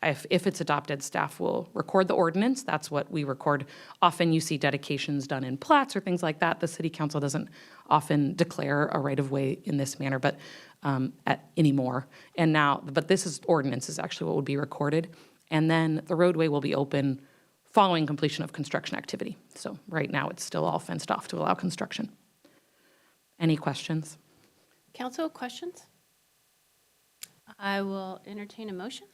if it's adopted, staff will record the ordinance. That's what we record. Often you see dedications done in plats or things like that. The city council doesn't often declare a right-of-way in this manner, but anymore. But this ordinance is actually what would be recorded. And then the roadway will be open following completion of construction activity. So right now it's still all fenced off to allow construction. Any questions? Council, questions? I will entertain a motion.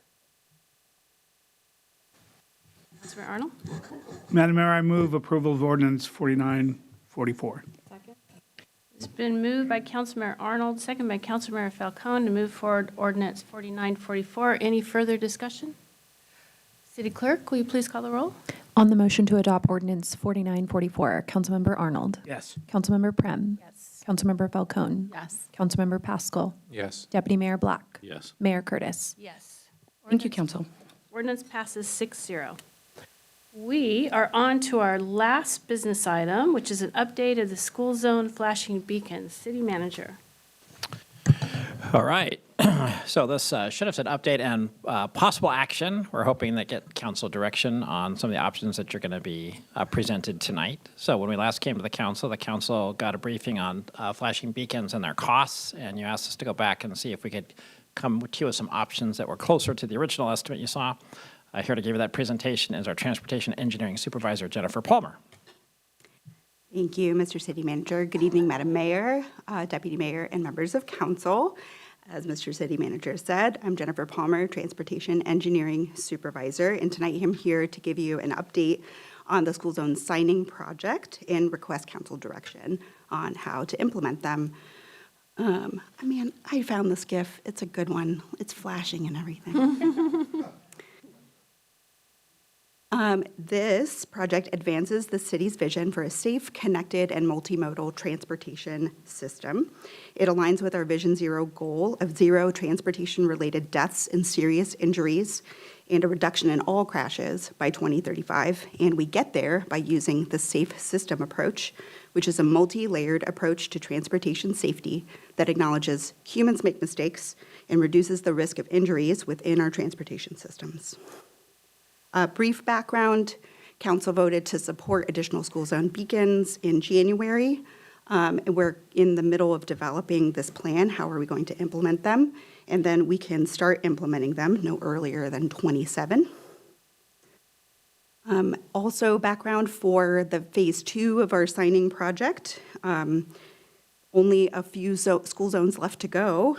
Councilor Arnold? Madam Mayor, I move approval of ordinance 4944. It's been moved by Councilmember Arnold, second by Councilmember Falcone to move forward ordinance 4944. Any further discussion? City Clerk, will you please call the roll? On the motion to adopt ordinance 4944, Councilmember Arnold. Yes. Councilmember Prem. Yes. Councilmember Falcone. Yes. Councilmember Pascal. Yes. Deputy Mayor Black. Yes. Mayor Curtis. Yes. Thank you, Council. Ordinance passes 6-0. We are on to our last business item, which is an update of the school zone flashing beacons. City Manager. All right. So this should have said update and possible action. We're hoping that get council direction on some of the options that you're going to be presented tonight. So when we last came to the council got a briefing on flashing beacons and their costs, and you asked us to go back and see if we could come to you with some options that were closer to the original estimate you saw. Here to give you that presentation is our Transportation Engineering Supervisor, Jennifer Palmer. Thank you, Mr. City Manager. Good evening, Madam Mayor, Deputy Mayor, and members of council. As Mr. City Manager said, I'm Jennifer Palmer, Transportation Engineering Supervisor, and tonight I'm here to give you an update on the school zone signing project and request council direction on how to implement them. I found this GIF. It's a good one. It's flashing and everything. This project advances the city's vision for a safe, connected, and multimodal transportation system. It aligns with our Vision Zero goal of zero transportation-related deaths and serious injuries and a reduction in all crashes by 2035. And we get there by using the safe system approach, which is a multi-layered approach to transportation safety that acknowledges humans make mistakes and reduces the risk of injuries within our transportation systems. Brief background, council voted to support additional school zone beacons in January. We're in the middle of developing this plan. How are we going to implement them? And then we can start implementing them no earlier than 27. Also background for the phase 2 of our signing project. Only a few school zones left to go.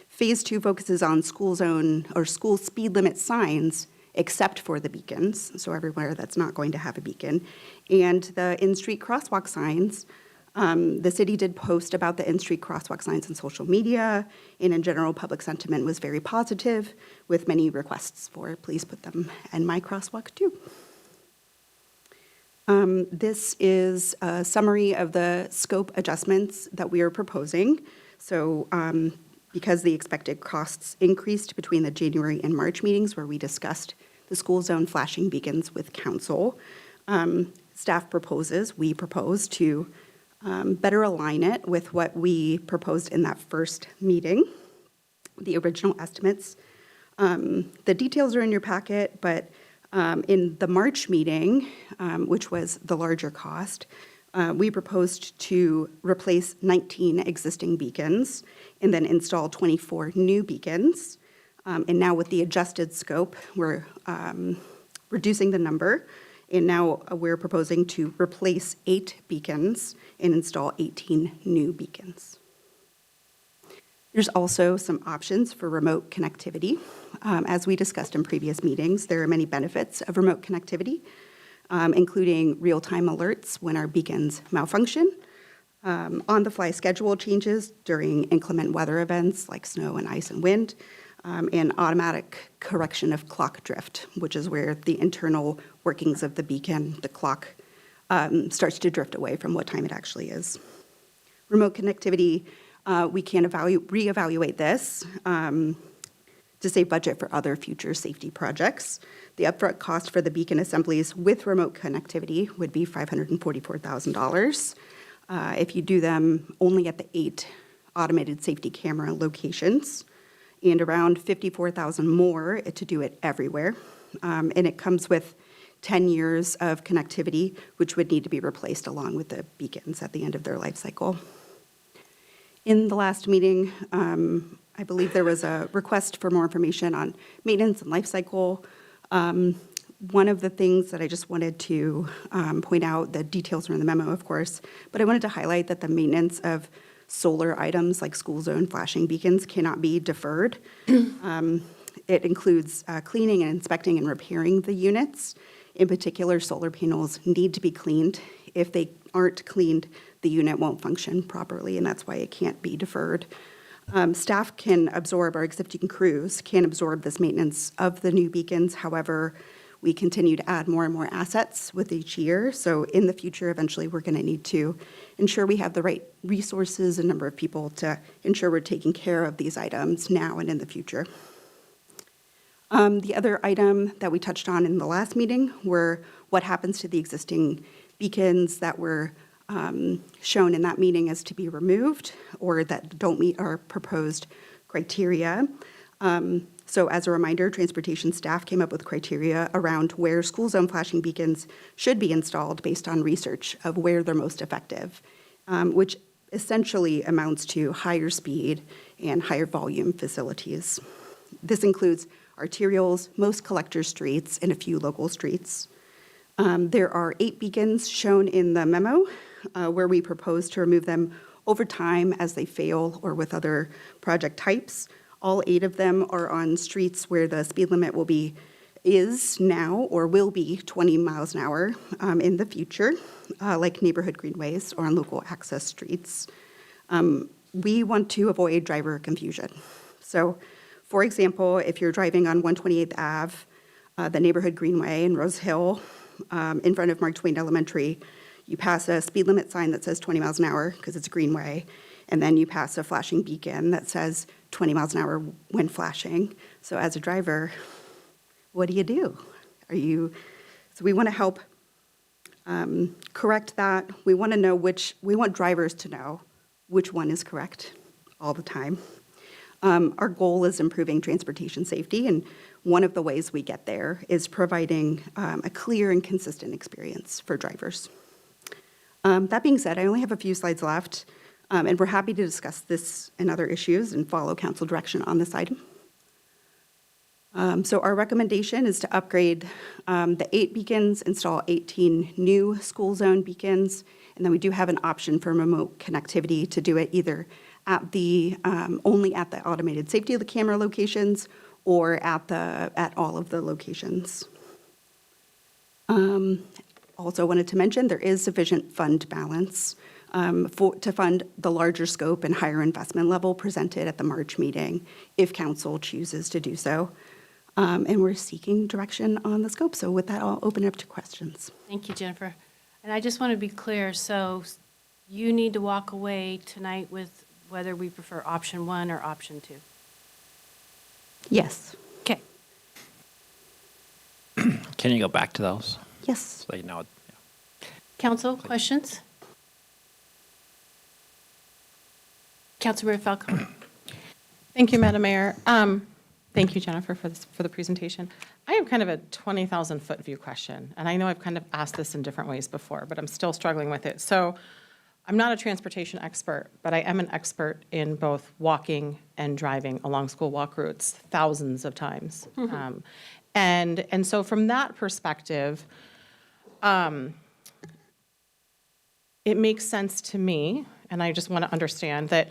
Phase 2 focuses on school zone or school speed limit signs except for the beacons, so everywhere that's not going to have a beacon. And the in-street crosswalk signs, the city did post about the in-street crosswalk signs on social media, and in general, public sentiment was very positive, with many requests for please put them in my crosswalk too. This is a summary of the scope adjustments that we are proposing. So because the expected costs increased between the January and March meetings where we discussed the school zone flashing beacons with council, we propose to better align it with what we proposed in that first meeting, the original estimates. The details are in your packet, but in the March meeting, which was the larger cost, we proposed to replace 19 existing beacons and then install 24 new beacons. And now with the adjusted scope, we're reducing the number. And now we're proposing to replace 8 beacons and install 18 new beacons. There's also some options for remote connectivity. As we discussed in previous meetings, there are many benefits of remote connectivity, including real-time alerts when our beacons malfunction, on-the-fly schedule changes during inclement weather events like snow and ice and wind, and automatic correction of clock drift, which is where the internal workings of the beacon, the clock, starts to drift away from what time it actually is. Remote connectivity, we can reevaluate this to save budget for other future safety projects. The upfront cost for the beacon assemblies with remote connectivity would be $544,000. If you do them only at the 8 automated safety camera locations, and around $54,000 more to do it everywhere. And it comes with 10 years of connectivity, which would need to be replaced along with the beacons at the end of their life cycle. In the last meeting, I believe there was a request for more information on maintenance and life cycle. One of the things that I just wanted to point out, the details are in the memo, of course, but I wanted to highlight that the maintenance of solar items like school zone flashing beacons cannot be deferred. It includes cleaning and inspecting and repairing the units. In particular, solar panels need to be cleaned. If they aren't cleaned, the unit won't function properly, and that's why it can't be deferred. Staff can absorb, our existing crews can absorb this maintenance of the new beacons. However, we continue to add more and more assets with each year. So in the future, eventually, we're going to need to ensure we have the right resources and number of people to ensure we're taking care of these items now and in the future. The other item that we touched on in the last meeting were what happens to the existing beacons that were shown in that meeting as to be removed or that don't meet our proposed criteria. So as a reminder, transportation staff came up with criteria around where school zone flashing beacons should be installed based on research of where they're most effective, which essentially amounts to higher speed and higher volume facilities. This includes arterials, most collector streets, and a few local streets. There are 8 beacons shown in the memo where we propose to remove them over time as they fail or with other project types. All 8 of them are on streets where the speed limit is now or will be 20 miles an hour in the future, like neighborhood greenways or on local access streets. We want to avoid driver confusion. So, for example, if you're driving on 128th Ave, the neighborhood greenway in Rose Hill, in front of Mark Twain Elementary, you pass a speed limit sign that says 20 miles an hour because it's a greenway, and then you pass a flashing beacon that says 20 miles an hour when flashing. So as a driver, what do? So we want to help correct that. We want drivers to know which one is correct all the time. Our goal is improving transportation safety, and one of the ways we get there is providing a clear and consistent experience for drivers. That being said, I only have a few slides left, and we're happy to discuss this and other issues and follow council direction on this item. So our recommendation is to upgrade the 8 beacons, install 18 new school zone beacons, and then we do have an option for remote connectivity to do it either at only at the automated safety of the camera locations or at all of the locations. Also wanted to mention there is sufficient fund balance to fund the larger scope and higher investment level presented at the March meeting if council chooses to do so. And we're seeking direction on the scope. So with that, I'll open it up to questions. Thank you, Jennifer. And I just want to be clear, so you need to walk away tonight with whether we prefer option 1 or option 2. Yes. Okay. Can you go back to those? Yes. So you know. Council, questions? Councilmember Falcone. Thank you, Madam Mayor. Thank you, Jennifer, for the presentation. I have kind of a 20,000-foot view question, and I know I've kind of asked this in different ways before, but I'm still struggling with it. So I'm not a transportation expert, but I am an expert in both walking and driving along school walk routes thousands of times. And so from that perspective, it makes sense to me, and I just want to understand that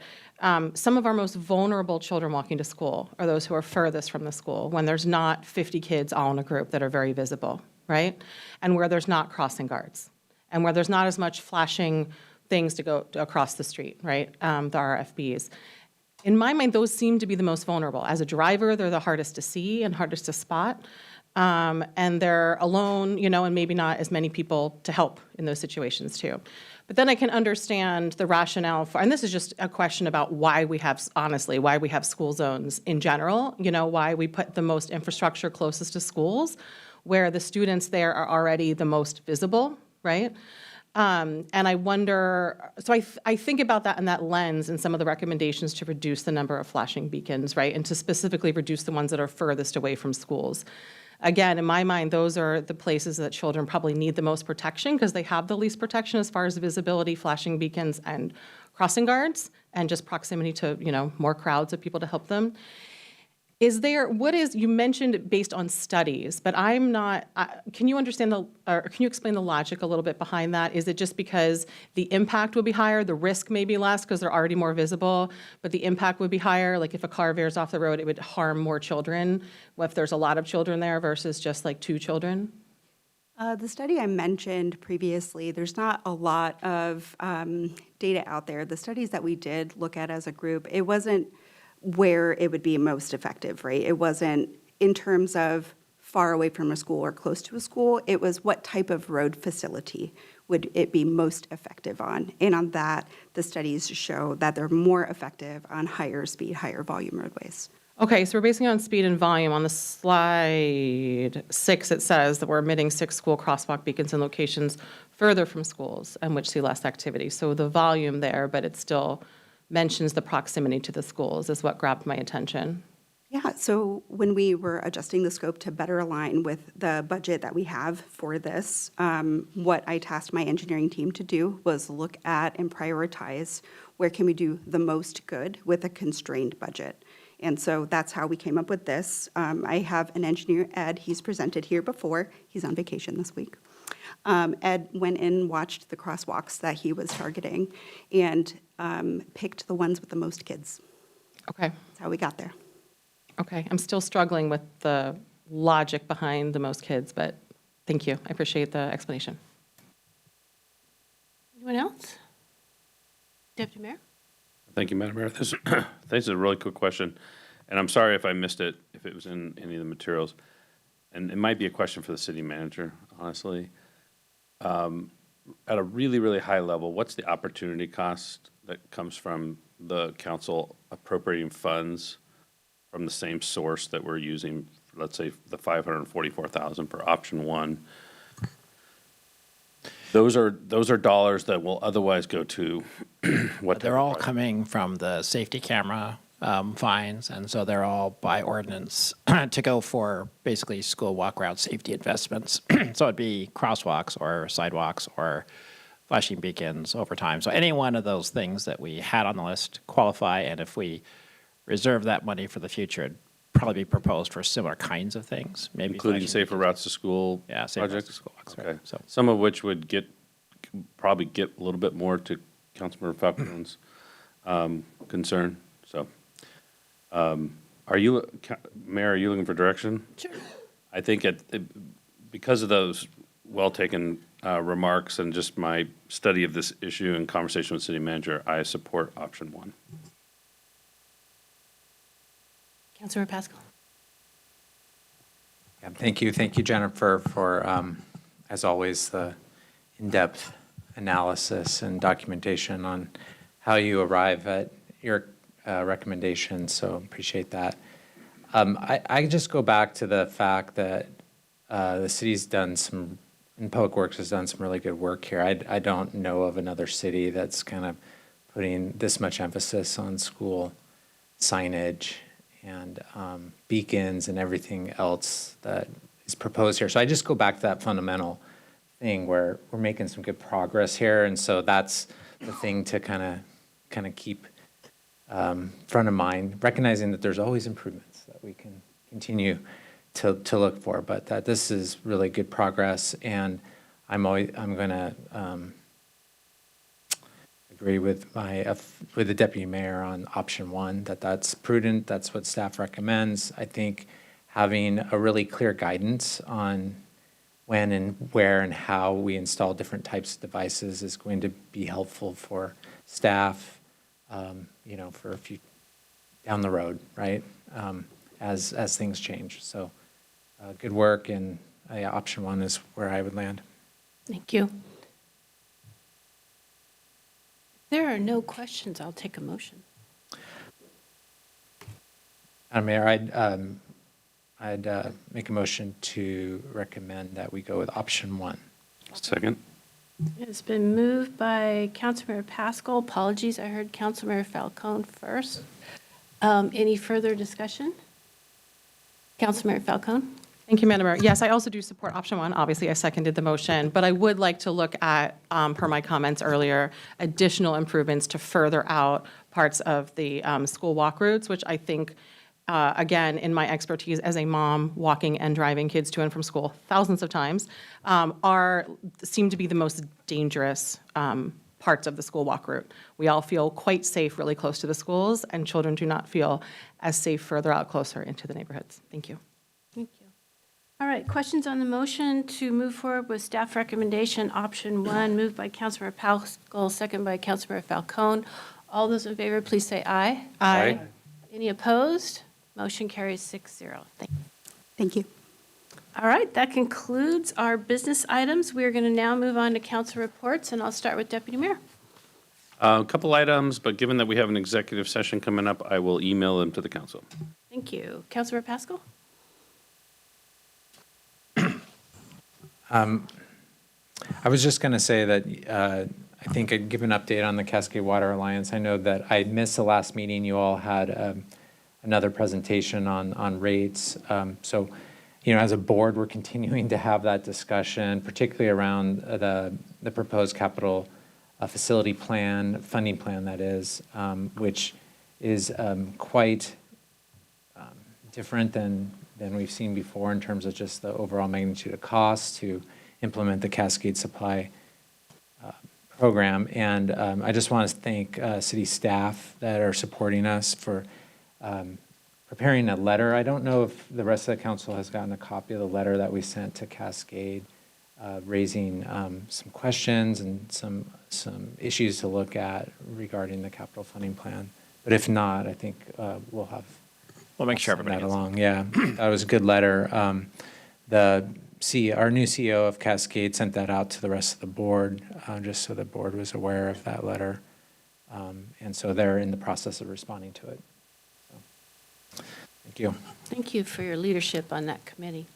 some of our most vulnerable children walking to school are those who are furthest from the school, when there's not 50 kids all in a group that are very visible, right? And where there's not crossing guards, and where there's not as much flashing things to go across the street, right? The RFBs. In my mind, those seem to be the most vulnerable. As a driver, they're the hardest to see and hardest to spot. And they're alone, and maybe not as many people to help in those situations too. But then I can understand the rationale for, and this is just a question about why we have, honestly, why we have school zones in general, why we put the most infrastructure closest to schools, where the students there are already the most visible, right? And I wonder, so I think about that in that lens and some of the recommendations to reduce the number of flashing beacons, right? And to specifically reduce the ones that are furthest away from schools. Again, in my mind, those are the places that children probably need the most protection because they have the least protection as far as visibility, flashing beacons, and crossing guards, and just proximity to, more crowds of people to help them. You mentioned based on studies, but I'm not, can you explain the logic a little bit behind that? Is it just because the impact would be higher, the risk may be less because they're already more visible, but the impact would be higher? Like if a car veers off the road, it would harm more children if there's a lot of children there versus just like 2 children? The study I mentioned previously, there's not a lot of data out there. The studies that we did look at as a group, it wasn't where it would be most effective, right? It wasn't in terms of far away from a school or close to a school. It was what type of road facility would it be most effective on. And on that, the studies show that they're more effective on higher speed, higher volume roadways. Okay, so we're basing it on speed and volume. On the slide 6, it says that we're emitting 6 school crosswalk beacons in locations further from schools and which see less activity. So the volume there, but it still mentions the proximity to the schools is what grabbed my attention. Yeah, so when we were adjusting the scope to better align with the budget that we have for this, what I tasked my engineering team to do was look at and prioritize where can we do the most good with a constrained budget. And so that's how we came up with this. I have an engineer, Ed, he's presented here before. He's on vacation this week. Ed went and watched the crosswalks that he was targeting and picked the ones with the most kids. Okay. That's how we got there. Okay, I'm still struggling with the logic behind the most kids, but thank you. I appreciate the explanation. Anyone else? Deputy Mayor? Thank you, Madam Mayor. This is a really quick question, and I'm sorry if I missed it, if it was in any of the materials. And it might be a question for the city manager, honestly. At a really, really high level, what's the opportunity cost that comes from the council appropriating funds from the same source that we're using, let's say the $544,000 for option 1? Those are dollars that will otherwise go to what? They're all coming from the safety camera fines, and so they're all by ordinance to go for basically school walk route safety investments. So it'd be crosswalks or sidewalks or flashing beacons over time. So any one of those things that we had on the list qualify, and if we reserve that money for the future, it'd probably be proposed for similar kinds of things, maybe Including safer routes to school safer routes projects? to school. Okay. So Some of which would probably get a little bit more to Councilmember Falcon's concern. So, Mayor, are you looking for direction? Sure. I think because of those well-taken remarks and just my study of this issue and conversation with city manager, I support option 1. Councilor Pascal? Yeah, thank you, Jennifer, for, as always, the in-depth analysis and documentation on how you arrive at your recommendations, so appreciate that. I just go back to the fact that the city's done some, and Public Works has done some really good work here. I don't know of another city that's kind of putting this much emphasis on school signage and beacons and everything else that is proposed here. So I just go back to that fundamental thing where we're making some good progress here, and so that's the thing to kind of keep front of mind, recognizing that there's always improvements that we can continue to look for, but that this is really good progress, and I'm going to agree with the deputy mayor on option 1, that's prudent. That's what staff recommends. I think having a really clear guidance on when and where and how we install different types of devices is going to be helpful for staff, for down the road, right? As things change. So good work, and yeah, option one is where I would land. Thank you. If there are no questions, I'll take a motion. Madam Mayor, I'd make a motion to recommend that we go with option one. Second. It's been moved by Councilmember Pascal. Apologies, I heard Councilmember Falcone first. Any further discussion? Councilmember Falcone? Thank you, Madam Mayor. Yes, I also do support option one. Obviously, I seconded the motion, but I would like to look at, per my comments earlier, additional improvements to further out parts of the school walk routes, which I think, again, in my expertise as a mom walking and driving kids to and from school thousands of times, seem to be the most dangerous parts of the school walk route. We all feel quite safe really close to the schools, and children do not feel as safe further out closer into the neighborhoods. Thank you. Thank you. All right, questions on the motion to move forward with staff recommendation, option one, moved by Councilmember Pascal, second by Councilmember Falcone. All those in favor, please say aye. Aye. Any opposed? Motion carries 6-0. Thank you. All right, that concludes our business items. We are going to now move on to council reports, and I'll start with Deputy Mayor. A couple items, but given that we have an executive session coming up, I will email them to the council. Thank you. Councilmember Pascal? I was just going to say that I think I'd give an update on the Cascade Water Alliance. I know that I missed the last meeting. You all had another presentation on rates. So, as a board, we're continuing to have that discussion, particularly around the proposed capital facility plan, funding plan that is, which is quite different than we've seen before in terms of just the overall magnitude of costs to implement the Cascade Supply program. And I just want to thank city staff that are supporting us for preparing a letter. I don't know if the rest of the council has gotten a copy of the letter that we sent to Cascade, raising some questions and some issues to look at regarding the capital funding plan. But if not, I think We'll make sure everybody that gets it. along. Yeah, that was a good letter. Our new CEO of Cascade sent that out to the rest of the board, just so the board was aware of that letter. And so they're in the process of responding to it. So, thank you. Thank you for your leadership on that committee.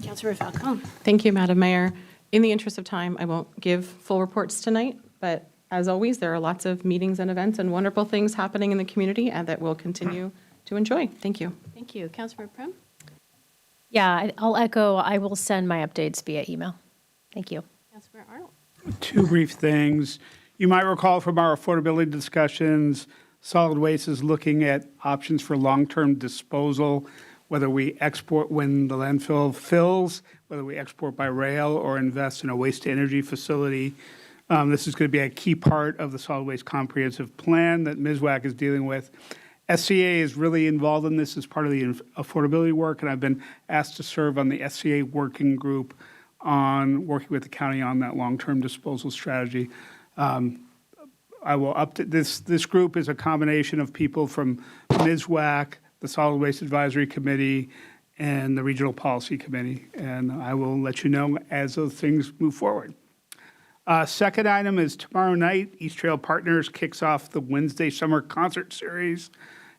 Councilmember Falcone? Thank you, Madam Mayor. In the interest of time, I won't give full reports tonight, but as always, there are lots of meetings and events and wonderful things happening in the community and that we'll continue to enjoy. Thank you. Thank you. Councilmember Prim? Yeah, I'll echo, I will send my updates via email. Thank you. Councilmember Arnold? Two brief things. You might recall from our affordability discussions, solid waste is looking at options for long-term disposal, whether we export when the landfill fills, whether we export by rail or invest in a waste-to-energy facility. This is going to be a key part of the solid waste comprehensive plan that MSWAC is dealing with. SCA is really involved in this as part of the affordability work, and I've been asked to serve on the SCA working group on working with the county on that long-term disposal strategy. I will update this. This group is a combination of people from MSWAC, the Solid Waste Advisory Committee, and the Regional Policy Committee, and I will let you know as those things move forward. Second item is tomorrow night, East Trail Partners kicks off the Wednesday Summer Concert Series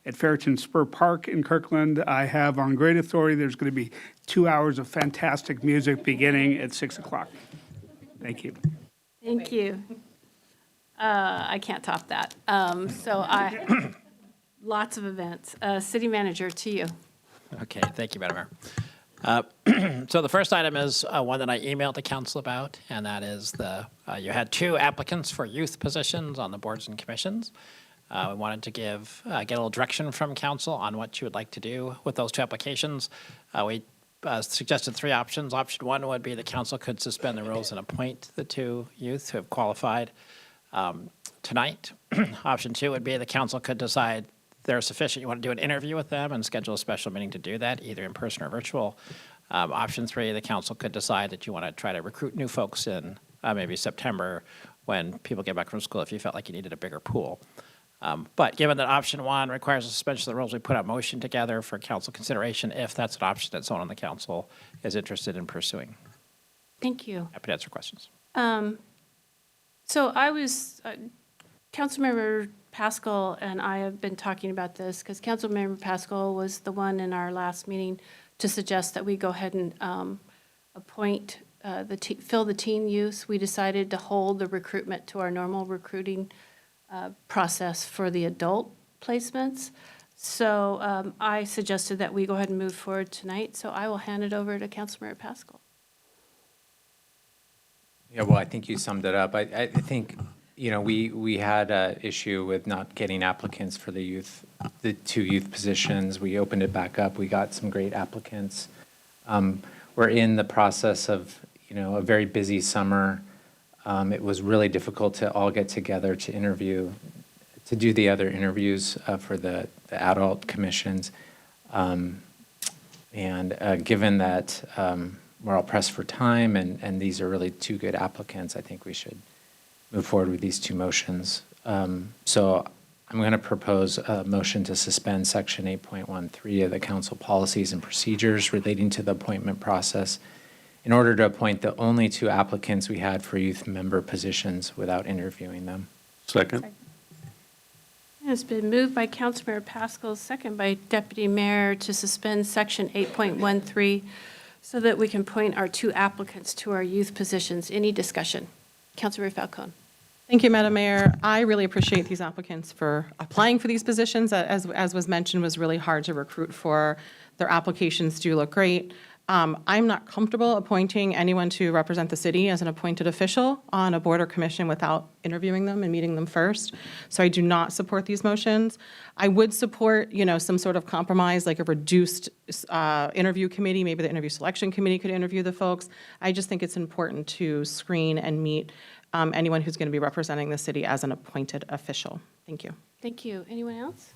at Ferreton Spur Park in Kirkland. I have on great authority there's going to be 2 hours of fantastic music beginning at 6 o'clock. Thank you. Thank you. I can't top that. Lots of events. City Manager, to you. Okay, thank you, Madam Mayor. So the first item is one that I emailed the council about, and that is you had 2 applicants for youth positions on the boards and commissions. We wanted to get a little direction from council on what you would like to do with those 2 applications. We suggested 3 options. Option 1 would be the council could suspend the rules and appoint the 2 youth who have qualified tonight. Option 2 would be the council could decide they're sufficient. You want to do an interview with them and schedule a special meeting to do that, either in person or virtual. Option 3, the council could decide that you want to try to recruit new folks in maybe September when people get back from school if you felt like you needed a bigger pool. But given that option one requires a suspension of the rules, we put a motion together for council consideration if that's an option that someone on the council is interested in pursuing. Thank you. Happy to answer questions. So I was, Councilmember Pascal and I have been talking about this because Councilmember Pascal was the one in our last meeting to suggest that we go ahead and appoint, fill the teen use. We decided to hold the recruitment to our normal recruiting process for the adult placements. So I suggested that we go ahead and move forward tonight. So I will hand it over to Councilmember Pascal. Yeah, well, I think you summed it up. I think, we had an issue with not getting applicants for the 2 youth positions. We opened it back up. We got some great applicants. We're in the process of, a very busy summer. It was really difficult to all get together to do the other interviews for the adult commissions. And given that we're all pressed for time and these are really 2 good applicants, I think we should move forward with these 2 motions. So I'm going to propose a motion to suspend Section 8.13 of the council policies and procedures relating to the appointment process in order to appoint the only 2 applicants we had for youth member positions without interviewing them. Second. It's been moved by Councilmember Pascal, second by Deputy Mayor to suspend Section 8.13 so that we can appoint our 2 applicants to our youth positions. Any discussion? Councilmember Falcone. Thank you, Madam Mayor. I really appreciate these applicants for applying for these positions. As was mentioned, was really hard to recruit for. Their applications do look great. I'm not comfortable appointing anyone to represent the city as an appointed official on a board or commission without interviewing them and meeting them first. So I do not support these motions. I would support, some sort of compromise, like a reduced interview committee. Maybe the interview selection committee could interview the folks. I just think it's important to screen and meet anyone who's going to be representing the city as an appointed official. Thank you. Thank you. Anyone else?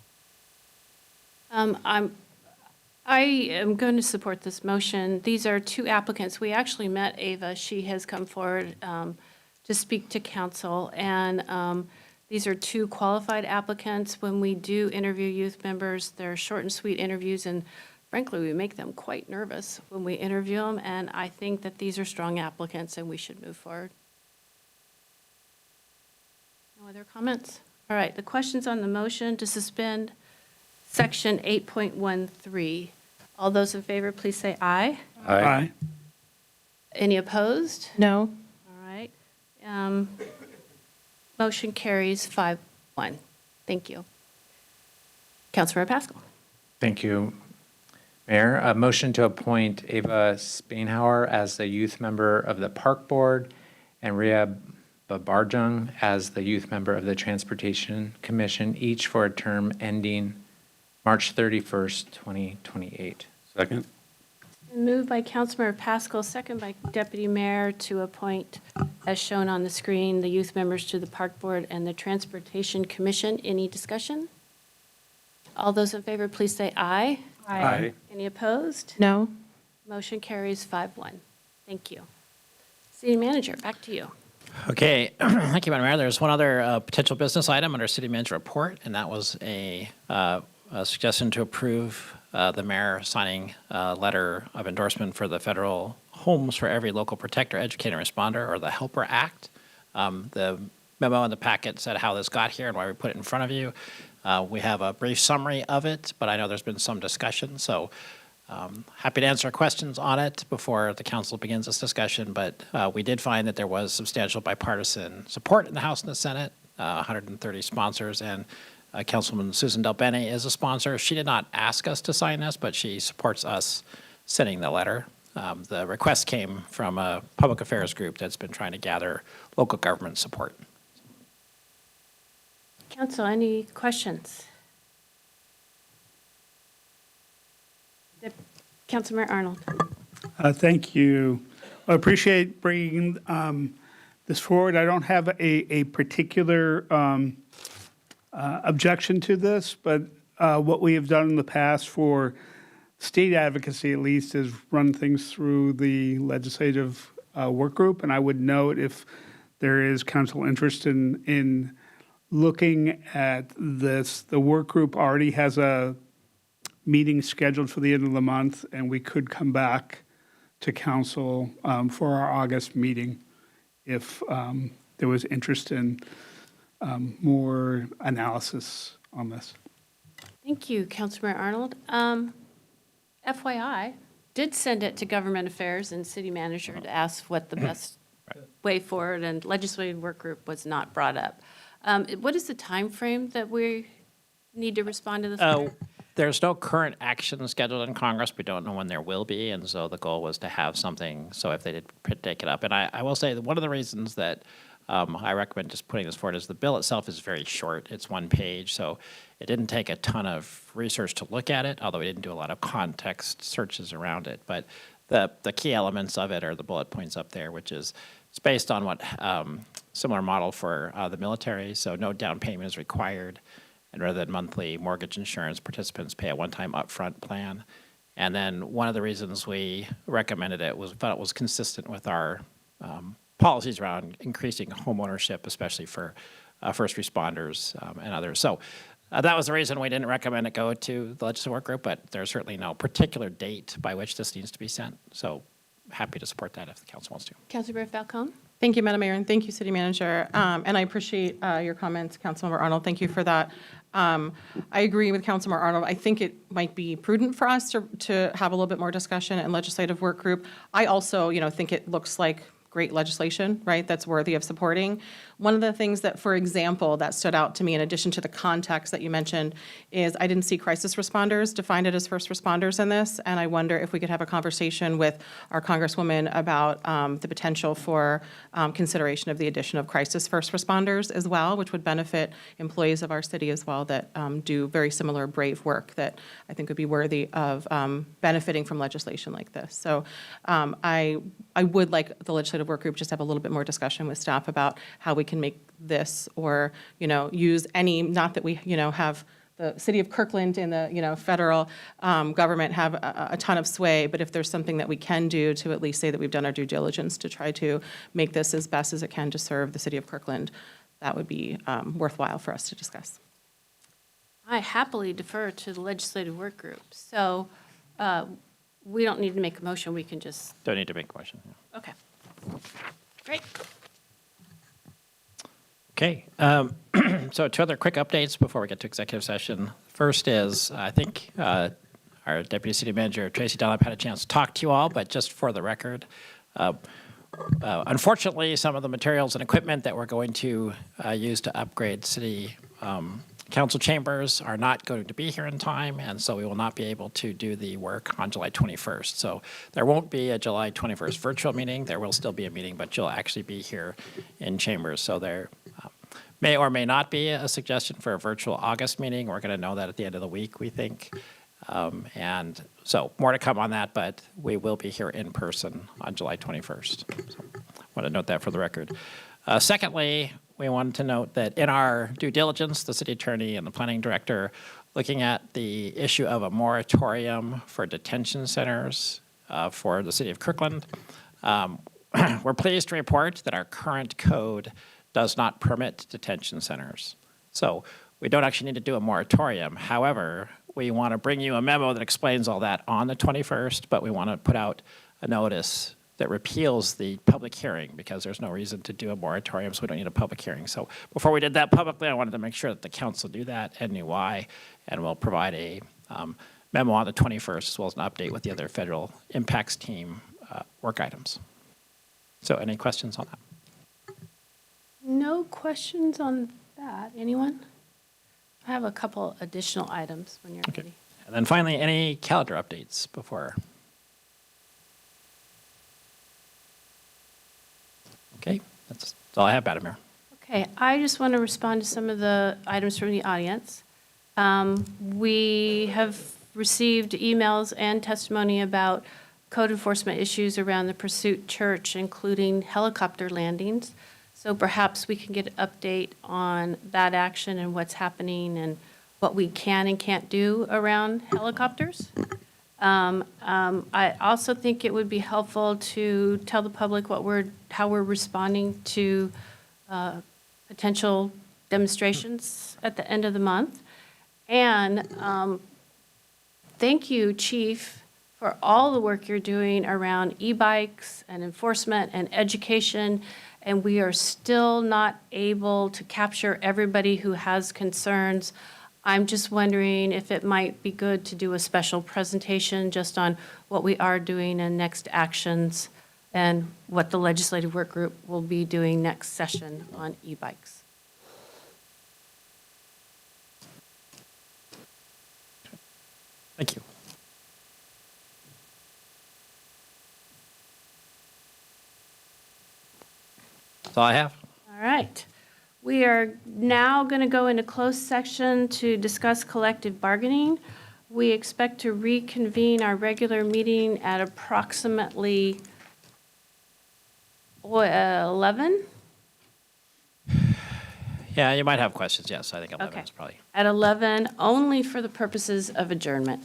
I am going to support this motion. These are 2 applicants. We actually met Ava. She has come forward to speak to council. And these are 2 qualified applicants. When we do interview youth members, they're short and sweet interviews. And frankly, we make them quite nervous when we interview them. And I think that these are strong applicants and we should move forward. No other comments? All right, the questions on the motion to suspend Section 8.13. All those in favor, please say aye. Aye. Any opposed? No. All right. Motion carries 5-1. Thank you. Councilmember Pascal. Thank you, Mayor. A motion to appoint Ava Spainhauer as the youth member of the Park Board and Ria Babarjung as the youth member of the Transportation Commission, each for a term ending March 31st, 2028. Second. Moved by Councilmember Pascal, second by Deputy Mayor to appoint, as shown on the screen, the youth members to the Park Board and the Transportation Commission. Any discussion? All those in favor, please say aye. Aye. Any opposed? No. Motion carries 5-1. Thank you. City Manager, back to you. Okay, thank you, Madam Mayor. There's one other potential business item under City Manager Report, and that was a suggestion to approve the mayor signing a letter of endorsement for the federal Homes for Every Local Protector, Educator, and Responder, or the HELPER Act. The memo in the packet said how this got here and why we put it in front of you. We have a brief summary of it, but I know there's been some discussion, so happy to answer questions on it before the council begins this discussion, but we did find that there was substantial bipartisan support in the House and the Senate, 130 sponsors, and Councilwoman Susan Del Bene is a sponsor. She did not ask us to sign this, but she supports us sending the letter. The request came from a public affairs group that's been trying to gather local government support. Council, any questions? Councilmember Arnold. Thank you. I appreciate bringing this forward. I don't have a particular objection to this, but what we have done in the past for state advocacy, at least, is run things through the legislative work group. And I would note if there is council interest in looking at this, the work group already has a meeting scheduled for the end of the month, and we could come back to council for our August meeting if there was interest in more analysis on this. Thank you, Councilmember Arnold. FYI, did send it to Government Affairs and City Manager to ask what the best way forward, and Legislative Work Group was not brought up. What is the time frame that we need to respond to this? There's no current action scheduled in Congress. We don't know when there will be, and so the goal was to have something, so if they did take it up. And I will say that one of the reasons that I recommend just putting this forward is the bill itself is very short. It's one page, so it didn't take a ton of research to look at it, although we didn't do a lot of context searches around it. But the key elements of it are the bullet points up there, which is it's based on what similar model for the military, so no down payment is required. And rather than monthly mortgage insurance, participants pay a one-time upfront plan. And then one of the reasons we recommended it was thought it was consistent with our policies around increasing home ownership, especially for first responders and others. So that was the reason we didn't recommend it go to the legislative work group, but there's certainly no particular date by which this needs to be sent. So happy to support that if the council wants to. Councilmember Falcone? Thank you, Madam Mayor, and thank you, City Manager. And I appreciate your comments, Councilmember Arnold. Thank you for that. I agree with Councilmember Arnold. I think it might be prudent for us to have a little bit more discussion in legislative work group. I also, think it looks like great legislation, right, that's worthy of supporting. One of the things that, for example, that stood out to me in addition to the context that you mentioned is I didn't see crisis responders defined as first responders in this, and I wonder if we could have a conversation with our Congresswoman about the potential for consideration of the addition of crisis first responders as well, which would benefit employees of our city as well that do very similar brave work that I think would be worthy of benefiting from legislation like this. So I would like the legislative work group just have a little bit more discussion with staff about how we can make this or, use any, not that we, have the city of Kirkland and the, federal government have a ton of sway, but if there's something that we can do to at least say that we've done our due diligence to try to make this as best as it can to serve the city of Kirkland, that would be worthwhile for us to discuss. I happily defer to the legislative work group. So we don't need to make a motion. We can just. Don't need to make a motion. Yeah. Okay. Great. Okay. So two other quick updates before we get to executive session. First is, I think our Deputy City Manager, Tracy Dunlap, had a chance to talk to you all, but just for the record, unfortunately, some of the materials and equipment that we're going to use to upgrade city council chambers are not going to be here in time, and so we will not be able to do the work on July 21st. So there won't be a July 21st virtual meeting. There will still be a meeting, but you'll actually be here in chambers. So there may or may not be a suggestion for a virtual August meeting. We're going to know that at the end of the week, we think. And so more to come on that, but we will be here in person on July 21st. So I want to note that for the record. Secondly, we wanted to note that in our due diligence, the city attorney and the planning director looking at the issue of a moratorium for detention centers for the city of Kirkland, we're pleased to report that our current code does not permit detention centers. So we don't actually need to do a moratorium. However, we want to bring you a memo that explains all that on the 21st, but we want to put out a notice that repeals the public hearing because there's no reason to do a moratorium, so we don't need a public hearing. So before we did that publicly, I wanted to make sure that the council knew that and knew why, and we'll provide a memo on the 21st as well as an update with the other federal impacts team work items. So any questions on that? No questions on that. Anyone? I have a couple additional items when you're ready. And then finally, any calendar updates before? Okay, that's all I have, Madam Mayor. Okay, I just want to respond to some of the items from the audience. We have received emails and testimony about code enforcement issues around the Pursuit Church, including helicopter landings. So perhaps we can get an update on that action and what's happening and what we can and can't do around helicopters. I also think it would be helpful to tell the public how we're responding to potential demonstrations at the end of the month. And thank you, Chief, for all the work you're doing around e-bikes and enforcement and education. And we are still not able to capture everybody who has concerns. I'm just wondering if it might be good to do a special presentation just on what we are doing and next actions and what the legislative work group will be doing next session on e-bikes. Thank you. That's all I have. All right. We are now going to go into closed section to discuss collective bargaining. We expect to reconvene our regular meeting at approximately 11? Yeah, you might have questions. Yes, I think 11 Okay. is probably. At 11, only for the purposes of adjournment.